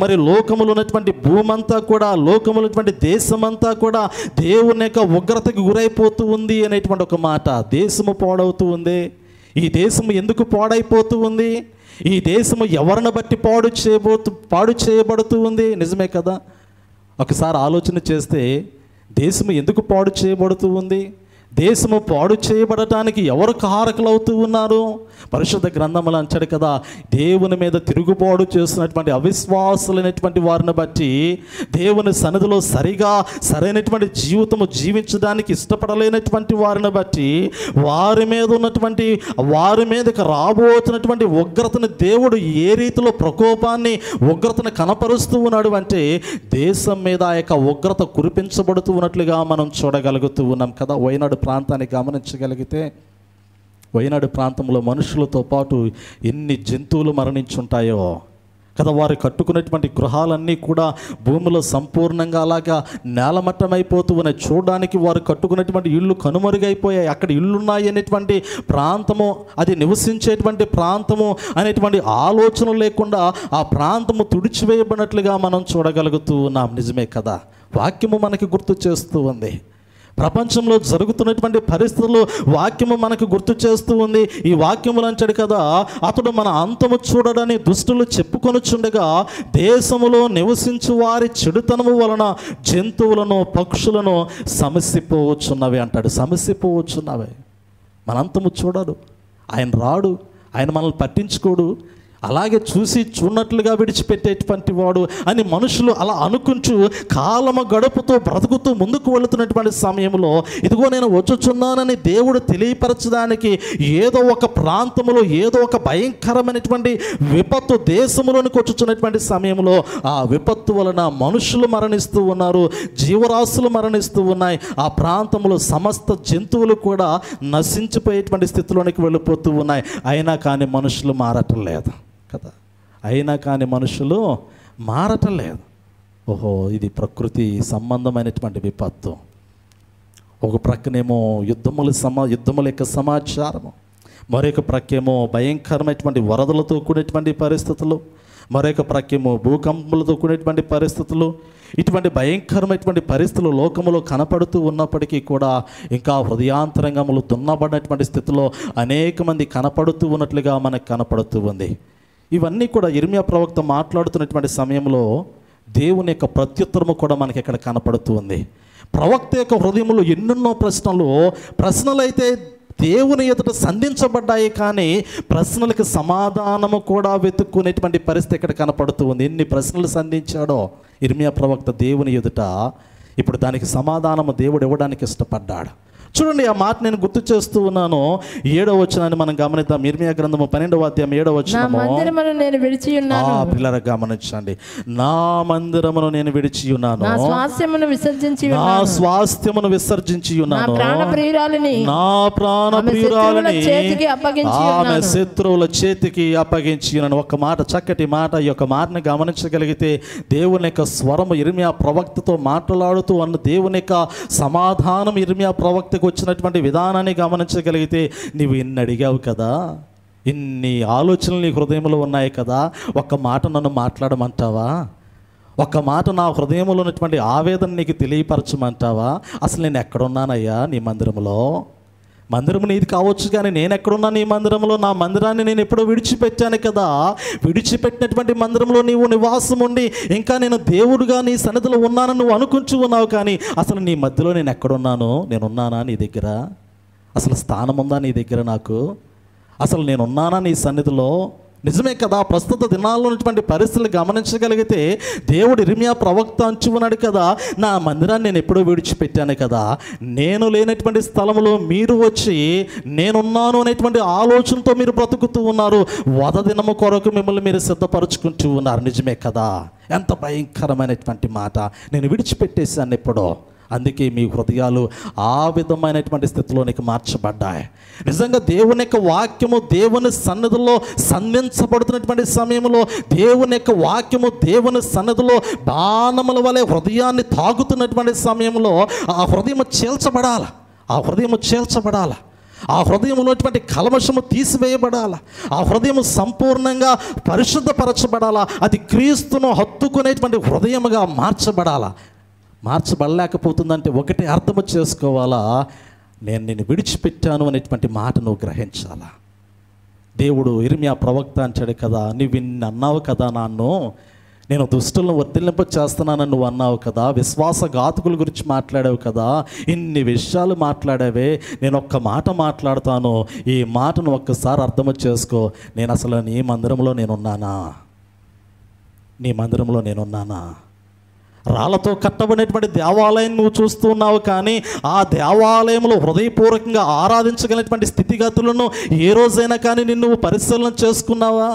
మరి లోకములు ఉన్నటువంటి భూమంతా కూడా, లోకములటువంటి దేశమంతా కూడా దేవుని యొక్క ఉగ్రతకు గురైపోతూ ఉంది అనేటువంటి ఒక మాట. దేశము పాడవుతూ ఉంది. ఈ దేశము ఎందుకు పాడైపోతూ ఉంది? ఈ దేశము ఎవరిని బట్టి పాడు చేయబడుతూ ఉంది? నిజమే కదా. ఒకసారి ఆలోచన చేస్తే దేశము ఎందుకు పాడు చేయబడుతూ ఉంది? దేశము పాడు చేయబడటానికి ఎవరు కారకులు అవుతూ ఉన్నారు? పరిశుద్ధ గ్రంథములు అంటాడు కదా, దేవుని మీద తిరుగుబాటు చేస్తున్నటువంటి అవిశ్వాసులైనటువంటి వారిని బట్టి, దేవుని సన్నిధిలో సరైనటువంటి జీవితము జీవించడానికి ఇష్టపడలేనటువంటి వారిని బట్టి, వారి మీదకి రాబోతున్నటువంటి ఉగ్రతను దేవుడు ఏ రీతిలో ప్రకోపాన్ని, ఉగ్రతను కనపరుస్తూ ఉన్నాడు అంటే, దేశం మీద ఆ యొక్క ఉగ్రత కురిపించబడుతూ ఉన్నట్లుగా మనం చూడగలుగుతూ ఉన్నాం కదా. వైనాడు ప్రాంతాన్ని గమనించగలిగితే, వైనాడు ప్రాంతంలో మనుషులతో పాటు ఎన్ని జంతువులు మరణించుంటాయో కదా. వారు కట్టుకునేటువంటి గృహాలన్నీ కూడా భూమిలో సంపూర్ణంగా అలాగా నేలమట్టమైపోతూ ఉన్నాయి. చూడడానికి వారు కట్టుకునేటువంటి ఇళ్ళు కనుమరుగైపోయాయి. అక్కడ ఇళ్ళున్నాయి అనేటువంటి ప్రాంతము, అది నివసించేటువంటి ప్రాంతము అనేటువంటి ఆలోచన లేకుండా ఆ ప్రాంతము తుడిచివేయబడినట్లుగా మనం చూడగలుగుతూ ఉన్నాం. నిజమే కదా. వాక్యము మనకి గుర్తు చేస్తూ ఉంది. ప్రపంచంలో జరుగుతున్నటువంటి పరిస్థితులు వాక్యము మనకు గుర్తు చేస్తూ ఉంది. ఈ వాక్యములు అంటాడు కదా, అతడు మన అంతము చూడడని దుష్టులు చెప్పుకొనుచుండగా, దేశములో నివసించు వారి చెడుతనము వలన జంతువులను, పక్షులను సమసిపోవచ్చున్నవి అంటాడు. సమసిపోవచ్చున్నవి. మన అంతము చూడడు, ఆయన రాడు, ఆయన మనల్ని పట్టించుకోడు, అలాగే చూసి చూడనట్లుగా విడిచిపెట్టేటువంటి వాడు అని మనుషులు అలా అనుకుంటూ కాలము గడుపుతూ బ్రతుకుతూ ముందుకు వెళుతున్నటువంటి సమయంలో, ఇదిగో నేను వచ్చుచున్నానని దేవుడు తెలియపరచడానికి ఏదో ఒక ప్రాంతంలో ఏదో ఒక భయంకరమైనటువంటి విపత్తు దేశంలోనికి వచ్చుచున్నటువంటి సమయంలో, ఆ విపత్తు వలన మనుషులు మరణిస్తూ ఉన్నారు, జీవరాశులు మరణిస్తూ ఉన్నాయి. ఆ ప్రాంతంలో సమస్త జంతువులు కూడా నశించిపోయేటువంటి స్థితిలోనికి వెళ్ళిపోతూ ఉన్నాయి. అయినా కానీ మనుషులు మారటం లేదు కదా. అయినా కానీ మనుషులు మారటం లేదు. ఓహో, ఇది ప్రకృతి సంబంధమైనటువంటి విపత్తు. ఒక ప్రక్కనేమో యుద్ధముల యొక్క సమాచారము, మరొక ప్రక్కేమో భయంకరమైనటువంటి వరదలతో కూడినటువంటి పరిస్థితులు, మరొక ప్రక్కేమో భూకంపములతో కూడినటువంటి పరిస్థితులు. ఇటువంటి భయంకరమైనటువంటి పరిస్థితులు లోకములో కనపడుతూ ఉన్నప్పటికీ కూడా ఇంకా హృదయాంతరంగములు దున్నబడినటువంటి స్థితిలో అనేక మంది కనపడుతూ ఉన్నట్లుగా మనకు కనపడుతూ ఉంది. ఇవన్నీ కూడా ఇర్మియా ప్రవక్త మాట్లాడుతున్నటువంటి సమయంలో దేవుని యొక్క ప్రత్యుత్తరము కూడా మనకి ఇక్కడ కనపడుతూ ఉంది. ప్రవక్త యొక్క హృదయంలో ఎన్నెన్నో ప్రశ్నలు అయితే దేవుని ఎదుట సంధించబడ్డాయి, కానీ ప్రశ్నలకు సమాధానము కూడా వెతుక్కునేటువంటి పరిస్థితి ఇక్కడ కనపడుతూ ఉంది. ఎన్ని ప్రశ్నలు సంధించాడో ఇర్మియా ప్రవక్త దేవుని ఎదుట, ఇప్పుడు దానికి సమాధానము దేవుడు ఇవ్వడానికి ఇష్టపడ్డాడు. చూడండి, ఆ మాట నేను గుర్తు చేస్తూ ఉన్నాను. 7వ వచనాన్ని మనం గమనిద్దాం. ఇర్మియా గ్రంథము 12వ అధ్యాయం 7వ వచనము. పిల్లల గమనించండి. నా మందిరమును నేను విడిచి ఉన్నాను, నా స్వాస్థ్యమును విసర్జించి ఉన్నాను, నా ప్రాణ ప్రియురాలిని ఆమె శత్రువుల చేతికి అప్పగించి ఉన్నాను. ఒక మాట, చక్కటి మాట. ఈ యొక్క మాటను గమనించగలిగితే దేవుని యొక్క స్వరము ఇర్మియా ప్రవక్తతో మాట్లాడుతూ అన్న దేవుని యొక్క సమాధానం ఇర్మియా ప్రవక్త వచ్చినటువంటి విధానాన్ని గమనించగలిగితే, నీవు ఇన్ని అడిగావు కదా, ఇన్ని ఆలోచనలు నీ హృదయంలో ఉన్నాయి కదా, ఒక్క మాట నన్ను మాట్లాడమంటావా? ఒక్క మాట నా హృదయంలో ఉన్నటువంటి ఆవేదన నీకు తెలియపరచమంటావా? అసలు నేను ఎక్కడున్నానయ్యా నీ మందిరంలో? మందిరం నీది కావచ్చు, కానీ నేను ఎక్కడున్నా నీ మందిరంలో? నా మందిరాన్ని నేను ఎప్పుడో విడిచిపెట్టాను కదా. విడిచిపెట్టినటువంటి మందిరంలో నీవు నివాసం ఉండి ఇంకా నేను దేవుడుగా నీ సన్నిధిలో ఉన్నానని నువ్వు అనుకుంటూ ఉన్నావు, కానీ అసలు నీ మధ్యలో నేను ఎక్కడున్నాను? నేనున్నానా నీ దగ్గర? అసలు స్థానం ఉందా నీ దగ్గర నాకు? అసలు నేనున్నానా నీ సన్నిధిలో? నిజమే కదా. ప్రస్తుత దినాల్లో ఉన్నటువంటి పరిస్థితులు గమనించగలిగితే దేవుడు ఇర్మియా ప్రవక్త అంచు ఉన్నాడు కదా, నా మందిరాన్ని నేను ఎప్పుడో విడిచిపెట్టాను కదా, నేను లేనటువంటి స్థలంలో మీరు వచ్చి నేనున్నాను అనేటువంటి ఆలోచనతో మీరు బ్రతుకుతూ ఉన్నారు. వధ దినము కొరకు మిమ్మల్ని మీరు సిద్ధపరచుకుంటూ ఉన్నారు. నిజమే కదా. ఎంత భయంకరమైనటువంటి మాట. నేను విడిచిపెట్టేశాను ఎప్పుడో. అందుకే మీ హృదయాలు ఆ విధమైనటువంటి స్థితిలోనికి మార్చబడ్డాయి. నిజంగా దేవుని యొక్క వాక్యము దేవుని సన్నిధిలో సంధించబడుతున్నటువంటి సమయంలో, దేవుని యొక్క వాక్యము దేవుని సన్నిధిలో బాణముల వలె హృదయాన్ని తాగుతున్నటువంటి సమయంలో ఆ హృదయము చీల్చబడాలి. ఆ హృదయము చీల్చబడాలి. ఆ హృదయంలోటువంటి కల్మషము తీసివేయబడాల. ఆ హృదయము సంపూర్ణంగా పరిశుద్ధపరచబడాలా. అది క్రీస్తును హత్తుకునేటువంటి హృదయముగా మార్చబడాలా. మార్చబడలేకపోతుందంటే ఒకటి అర్థము చేసుకోవాలా, నేను నిన్ను విడిచిపెట్టాను అనేటువంటి మాట నువ్వు గ్రహించాలా. దేవుడు ఇర్మియా ప్రవక్త అంటాడు కదా, నువ్వు ఇన్ని అన్నావు కదా, నేను దుష్టులను వర్ధిల్లింప చేస్తున్నానని నువ్వు అన్నావు కదా, విశ్వాసఘాతకుల గురించి మాట్లాడావు కదా, ఇన్ని విషయాలు మాట్లాడావే, నేను ఒక్క మాట మాట్లాడతాను, ఈ మాటను ఒక్కసారి అర్థము చేసుకో. నేను అసలు నీ మందిరంలో నేనున్నానా? నీ మందిరంలో నేనున్నానా? రాళ్లతో కట్టబడినటువంటి దేవాలయం నువ్వు చూస్తూ ఉన్నావు, కానీ ఆ దేవాలయంలో హృదయపూర్వకంగా ఆరాధించగలిగినటువంటి స్థితిగతులను ఏ రోజైనా కానీ నిన్ను పరిశీలన చేసుకున్నావా?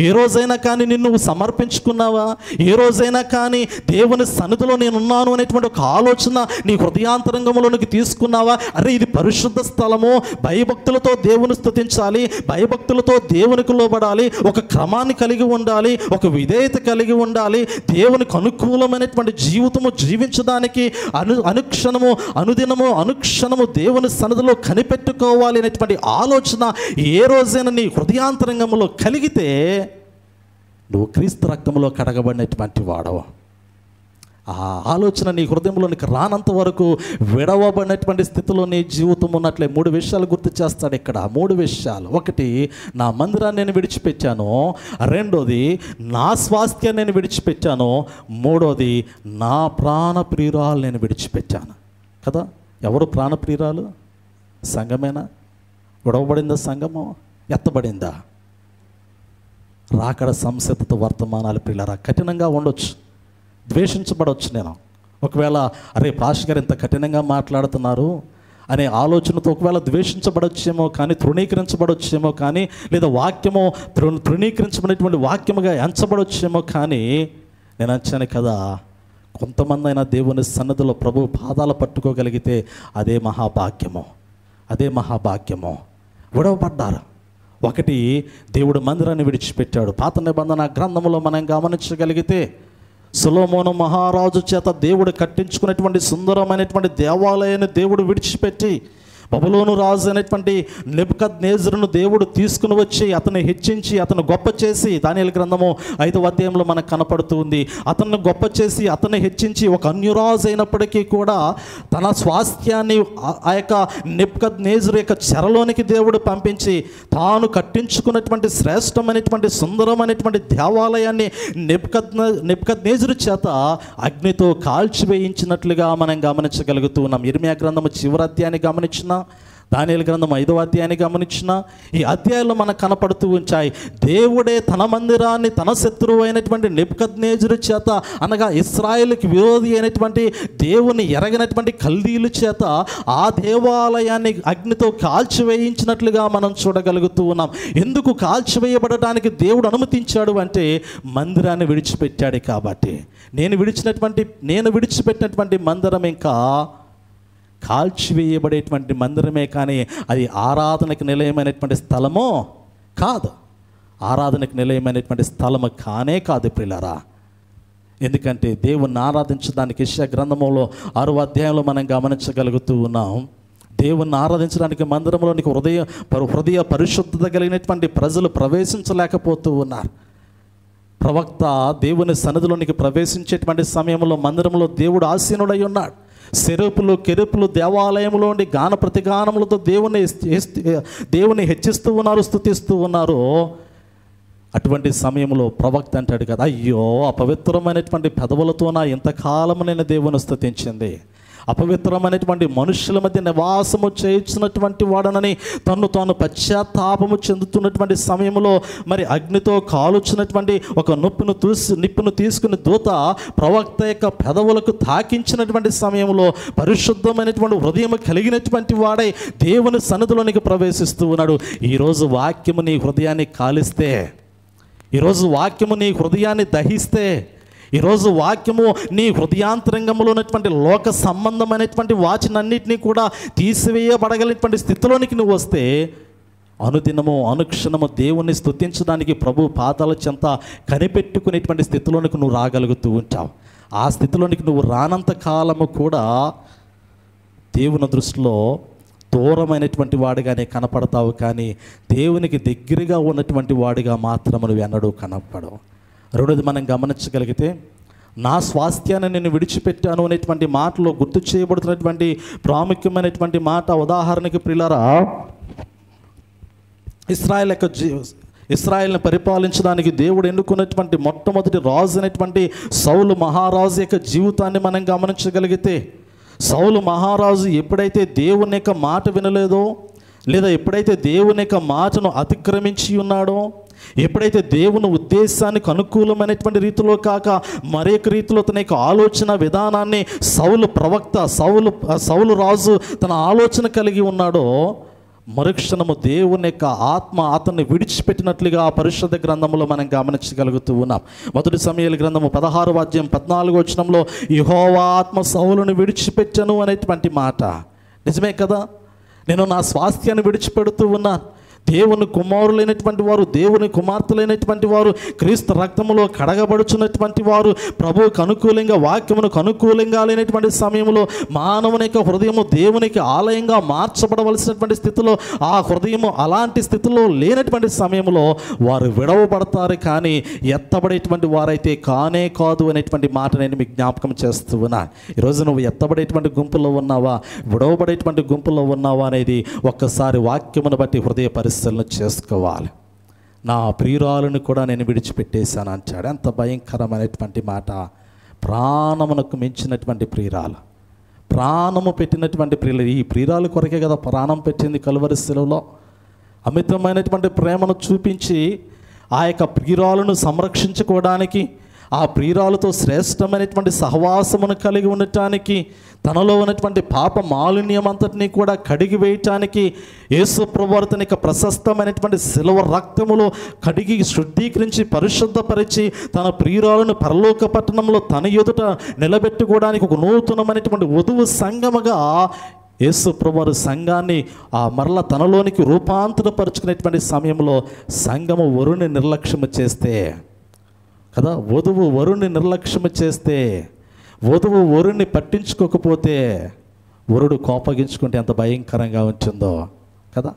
ఏ రోజైనా కానీ నిన్ను సమర్పించుకున్నావా? ఏ రోజైనా కానీ దేవుని సన్నిధిలో నేనున్నాను అనేటువంటి ఒక ఆలోచన నీ హృదయాంతరంగంలోనికి తీసుకున్నావా? అరే, ఇది పరిశుద్ధ స్థలము, భయభక్తులతో దేవుని స్తుతించాలి, భయభక్తులతో దేవునికి లోబడాలి, ఒక క్రమాన్ని కలిగి ఉండాలి, ఒక విధేయత కలిగి ఉండాలి, దేవునికి అనుకూలమైనటువంటి జీవితము జీవించడానికి అనుక్షణము దేవుని సన్నిధిలో కనిపెట్టుకోవాలి అనేటువంటి ఆలోచన ఏ రోజైనా నీ హృదయాంతరంగంలో కలిగితే నువ్వు క్రీస్తు రక్తంలో కడగబడినటువంటి వాడవు. ఆ ఆలోచన నీ హృదయంలోనికి రానంత వరకు విడవబడినటువంటి స్థితిలో నీ జీవితం ఉన్నట్లే. 3 విషయాలు గుర్తు చేస్తాడు ఇక్కడ. 3 విషయాలు. ఒకటి, నా మందిరాన్ని నేను విడిచిపెట్టాను. రెండోది, నా స్వాస్థ్యాన్ని నేను విడిచిపెట్టాను. మూడోది, నా ప్రాణప్రియురాలు నేను విడిచిపెట్టాను కదా. ఎవరు ప్రాణప్రియురాలు? సంఘమేనా? విడవబడిందా సంఘము? ఎత్తబడిందా? రాకడ సంసిద్ధత వర్తమానాలు ప్రియులారా కఠినంగా ఉండొచ్చు, ద్వేషించబడవచ్చు. నేను ఒకవేళ అరే పాస్టర్ గారు ఇంత కఠినంగా మాట్లాడుతున్నారు అనే ఆలోచనతో ఒకవేళ ద్వేషించబడొచ్చేమో, కానీ తృణీకరించబడొచ్చేమో, కానీ లేదా వాక్యము తృణీకరించబడినటువంటి వాక్యముగా ఎంచబడొచ్చేమో, కానీ నేను అంచాను కదా, కొంతమంది అయినా దేవుని సన్నిధిలో ప్రభు పాదాలు పట్టుకోగలిగితే అదే మహాభాగ్యము, అదే మహాభాగ్యము. విడవబడ్డారు. ఒకటి, దేవుడు మందిరాన్ని విడిచిపెట్టాడు. పాత నిబంధన గ్రంథంలో మనం గమనించగలిగితే సొలొమోను మహారాజు చేత దేవుడు కట్టించుకున్నటువంటి సుందరమైనటువంటి దేవాలయాన్ని దేవుడు విడిచిపెట్టి బబులోను రాజు అయినటువంటి నెబుకద్నెజరును దేవుడు తీసుకుని వచ్చి అతన్ని హెచ్చించి అతను గొప్ప చేసి, దానియేలు గ్రంథము 5వ అధ్యాయంలో మనకు కనపడుతూ ఉంది, అతన్ని గొప్ప చేసి అతన్ని హెచ్చించి ఒక అన్యురాజు అయినప్పటికీ కూడా తన స్వాస్థ్యాన్ని ఆ యొక్క నెబుకద్నెజరు యొక్క చెరలోనికి దేవుడు పంపించి తాను కట్టించుకున్నటువంటి శ్రేష్టమైనటువంటి సుందరమైనటువంటి దేవాలయాన్ని నెబుకద్నెజరు చేత అగ్నితో కాల్చివేయించినట్లుగా మనం గమనించగలుగుతూ ఉన్నాం. ఇర్మియా గ్రంథము చివరి అధ్యాయాన్ని గమనించిన, దానియేలు గ్రంథం 5వ అధ్యాయాన్ని గమనించిన ఈ అధ్యాయంలో మనకు కనపడుతూ ఉంచాయి. దేవుడే తన మందిరాన్ని తన శత్రువు అయినటువంటి నెబుకద్నెజరు చేత, అనగా ఇశ్రాయేలుకి విరోధి అయినటువంటి దేవుని ఎరగనటువంటి కల్దీయుల చేత ఆ దేవాలయాన్ని అగ్నితో కాల్చివేయించినట్లుగా మనం చూడగలుగుతూ ఉన్నాం. ఎందుకు కాల్చివేయబడటానికి దేవుడు అనుమతించాడు అంటే మందిరాన్ని విడిచిపెట్టాడు కాబట్టి. నేను విడిచిపెట్టినటువంటి మందిరం ఇంకా కాల్చివేయబడేటువంటి మందిరమే, కానీ అది ఆరాధనకు నిలయమైనటువంటి స్థలమో కాదు. ఆరాధనకు నిలయమైనటువంటి స్థలము కానే కాదు ప్రియులారా. ఎందుకంటే దేవుణ్ణి ఆరాధించడానికి యెషయా గ్రంథంలో 6వ అధ్యాయంలో మనం గమనించగలుగుతూ ఉన్నాం. దేవుణ్ణి ఆరాధించడానికి మందిరంలోనికి హృదయ పరిశుద్ధత కలిగినటువంటి ప్రజలు ప్రవేశించలేకపోతూ ఉన్నారు. ప్రవక్త దేవుని సన్నిధిలోనికి ప్రవేశించేటువంటి సమయంలో మందిరంలో దేవుడు ఆసీనుడై ఉన్నాడు. సెరుపులు కెరుపులు దేవాలయంలోని గాన ప్రతిగానములతో దేవుని హెచ్చిస్తూ ఉన్నారు, స్తుతిస్తూ ఉన్నారు. అటువంటి సమయంలో ప్రవక్త అంటాడు కదా, అయ్యో అపవిత్రమైనటువంటి పెదవులతో నా ఇంతకాలము నేను దేవుని స్తుతించింది, అపవిత్రమైనటువంటి మనుషుల మధ్య నివాసము చేయించినటువంటి వాడనని తాను పశ్చాత్తాపము చెందుతున్నటువంటి సమయంలో మరి అగ్నితో కాలుచినటువంటి ఒక నిప్పును తీసుకుని దూత ప్రవక్త యొక్క పెదవులకు తాకించినటువంటి సమయంలో పరిశుద్ధమైనటువంటి హృదయం కలిగినటువంటి వాడై దేవుని సన్నిధిలోనికి ప్రవేశిస్తూ ఉన్నాడు. ఈరోజు వాక్యము నీ హృదయాన్ని కాలిస్తే, ఈరోజు వాక్యము నీ హృదయాన్ని దహిస్తే, ఈరోజు వాక్యము నీ హృదయాంతరంగంలో ఉన్నటువంటి లోక సంబంధమైనటువంటి వాటినన్నిటినీ కూడా తీసివేయబడగలిగినటువంటి స్థితిలోనికి నువ్వు వస్తే అనుదినము అనుక్షణము దేవుణ్ణి స్తుతించడానికి ప్రభు పాదాల చెంత కనిపెట్టుకునేటువంటి స్థితిలోనికి నువ్వు రాగలుగుతూ ఉంటావు. ఆ స్థితిలోనికి నువ్వు రానంత కాలము కూడా దేవుని దృష్టిలో దూరమైనటువంటి వాడిగానే కనపడతావు, కానీ దేవునికి దగ్గరగా ఉన్నటువంటి వాడిగా మాత్రం నువ్వు ఎన్నడూ కనపడవు. రెండోది మనం గమనించగలిగితే, నా స్వాస్థ్యాన్ని నేను విడిచిపెట్టాను అనేటువంటి మాటలో గుర్తు చేయబడుతున్నటువంటి ప్రాముఖ్యమైనటువంటి మాట, ఉదాహరణకి ప్రియులారా, ఇశ్రాయేల్ని పరిపాలించడానికి దేవుడు ఎన్నుకున్నటువంటి మొట్టమొదటి రాజు అనేటువంటి సౌలు మహారాజు యొక్క జీవితాన్ని మనం గమనించగలిగితే, సౌలు మహారాజు ఎప్పుడైతే దేవుని యొక్క మాట వినలేదో, లేదా ఎప్పుడైతే దేవుని యొక్క మాటను అతిక్రమించి ఉన్నాడో, ఎప్పుడైతే దేవుని ఉద్దేశానికి అనుకూలమైనటువంటి రీతిలో కాక మరొక రీతిలో తన యొక్క ఆలోచన విధానాన్ని సౌలు ప్రవక్త సౌలు రాజు తన ఆలోచన కలిగి ఉన్నాడో, మరుక్షణము దేవుని యొక్క ఆత్మ అతన్ని విడిచిపెట్టినట్లుగా పరిశుద్ధ గ్రంథంలో మనం గమనించగలుగుతూ ఉన్నాం. మొదటి సమూయేలు గ్రంథము 16వ అధ్యాయం 14వ వచనంలో యెహోవా ఆత్మ సౌలును విడిచిపెట్టను అనేటువంటి మాట నిజమే కదా. నేను నా స్వాస్థ్యాన్ని విడిచిపెడుతూ ఉన్నాను. దేవుని కుమారులైనటువంటి వారు, దేవుని కుమార్తెలైనటువంటి వారు, క్రీస్తు రక్తములో కడగబడుచున్నటువంటి వారు, ప్రభువుకు అనుకూలంగా వాక్యమునకు అనుకూలంగా లేనటువంటి సమయంలో మానవుని యొక్క హృదయము దేవునికి ఆలయంగా మార్చబడవలసినటువంటి స్థితిలో, ఆ హృదయము అలాంటి స్థితిలో లేనటువంటి సమయంలో వారు విడవబడతారు, కానీ ఎత్తబడేటువంటి వారైతే కానే కాదు అనేటువంటి మాట నేను మీకు జ్ఞాపకం చేస్తూ ఉన్నా. ఈరోజు నువ్వు ఎత్తబడేటువంటి గుంపులో ఉన్నావా, విడవబడేటువంటి గుంపులో ఉన్నావా అనేది ఒక్కసారి వాక్యమును బట్టి హృదయ పరిశీలన చేసుకోవాలి. నా ప్రియురాలను కూడా నేను విడిచిపెట్టేశాను అంటాడు. ఎంత భయంకరమైనటువంటి మాట. ప్రాణమునకు మించినటువంటి ప్రియురాలు, ప్రాణము పెట్టినటువంటి ప్రియులు. ఈ ప్రియురాలు కొరకే కదా ప్రాణం పెట్టింది కలువరి శిలువలో. అమితమైనటువంటి ప్రేమను చూపించి ఆ యొక్క ప్రియురాలను సంరక్షించుకోవడానికి, ఆ ప్రియురాలతో శ్రేష్టమైనటువంటి సహవాసమును కలిగి ఉండటానికి, తనలో ఉన్నటువంటి పాప మాలిన్యం అంతటినీ కూడా కడిగి వేయటానికి యేసు ప్రభువారు తన యొక్క ప్రశస్తమైనటువంటి శిలువ రక్తములో కడిగి శుద్ధీకరించి పరిశుద్ధపరిచి తన ప్రియురాలను పరలోక పట్టణంలో తన ఎదుట నిలబెట్టుకోవడానికి ఒక నూతనమైనటువంటి వధువు సంగముగా యేసు ప్రభువారు సంఘాన్ని మరల తనలోనికి రూపాంతరపరుచుకునేటువంటి సమయంలో సంఘము వరుని నిర్లక్ష్యము చేస్తే కదా, వధువు వరుణ్ణి నిర్లక్ష్యం చేస్తే, వధువు వరుణ్ణి పట్టించుకోకపోతే వరుడు కోపగించుకుంటే ఎంత భయంకరంగా ఉంటుందో కదా.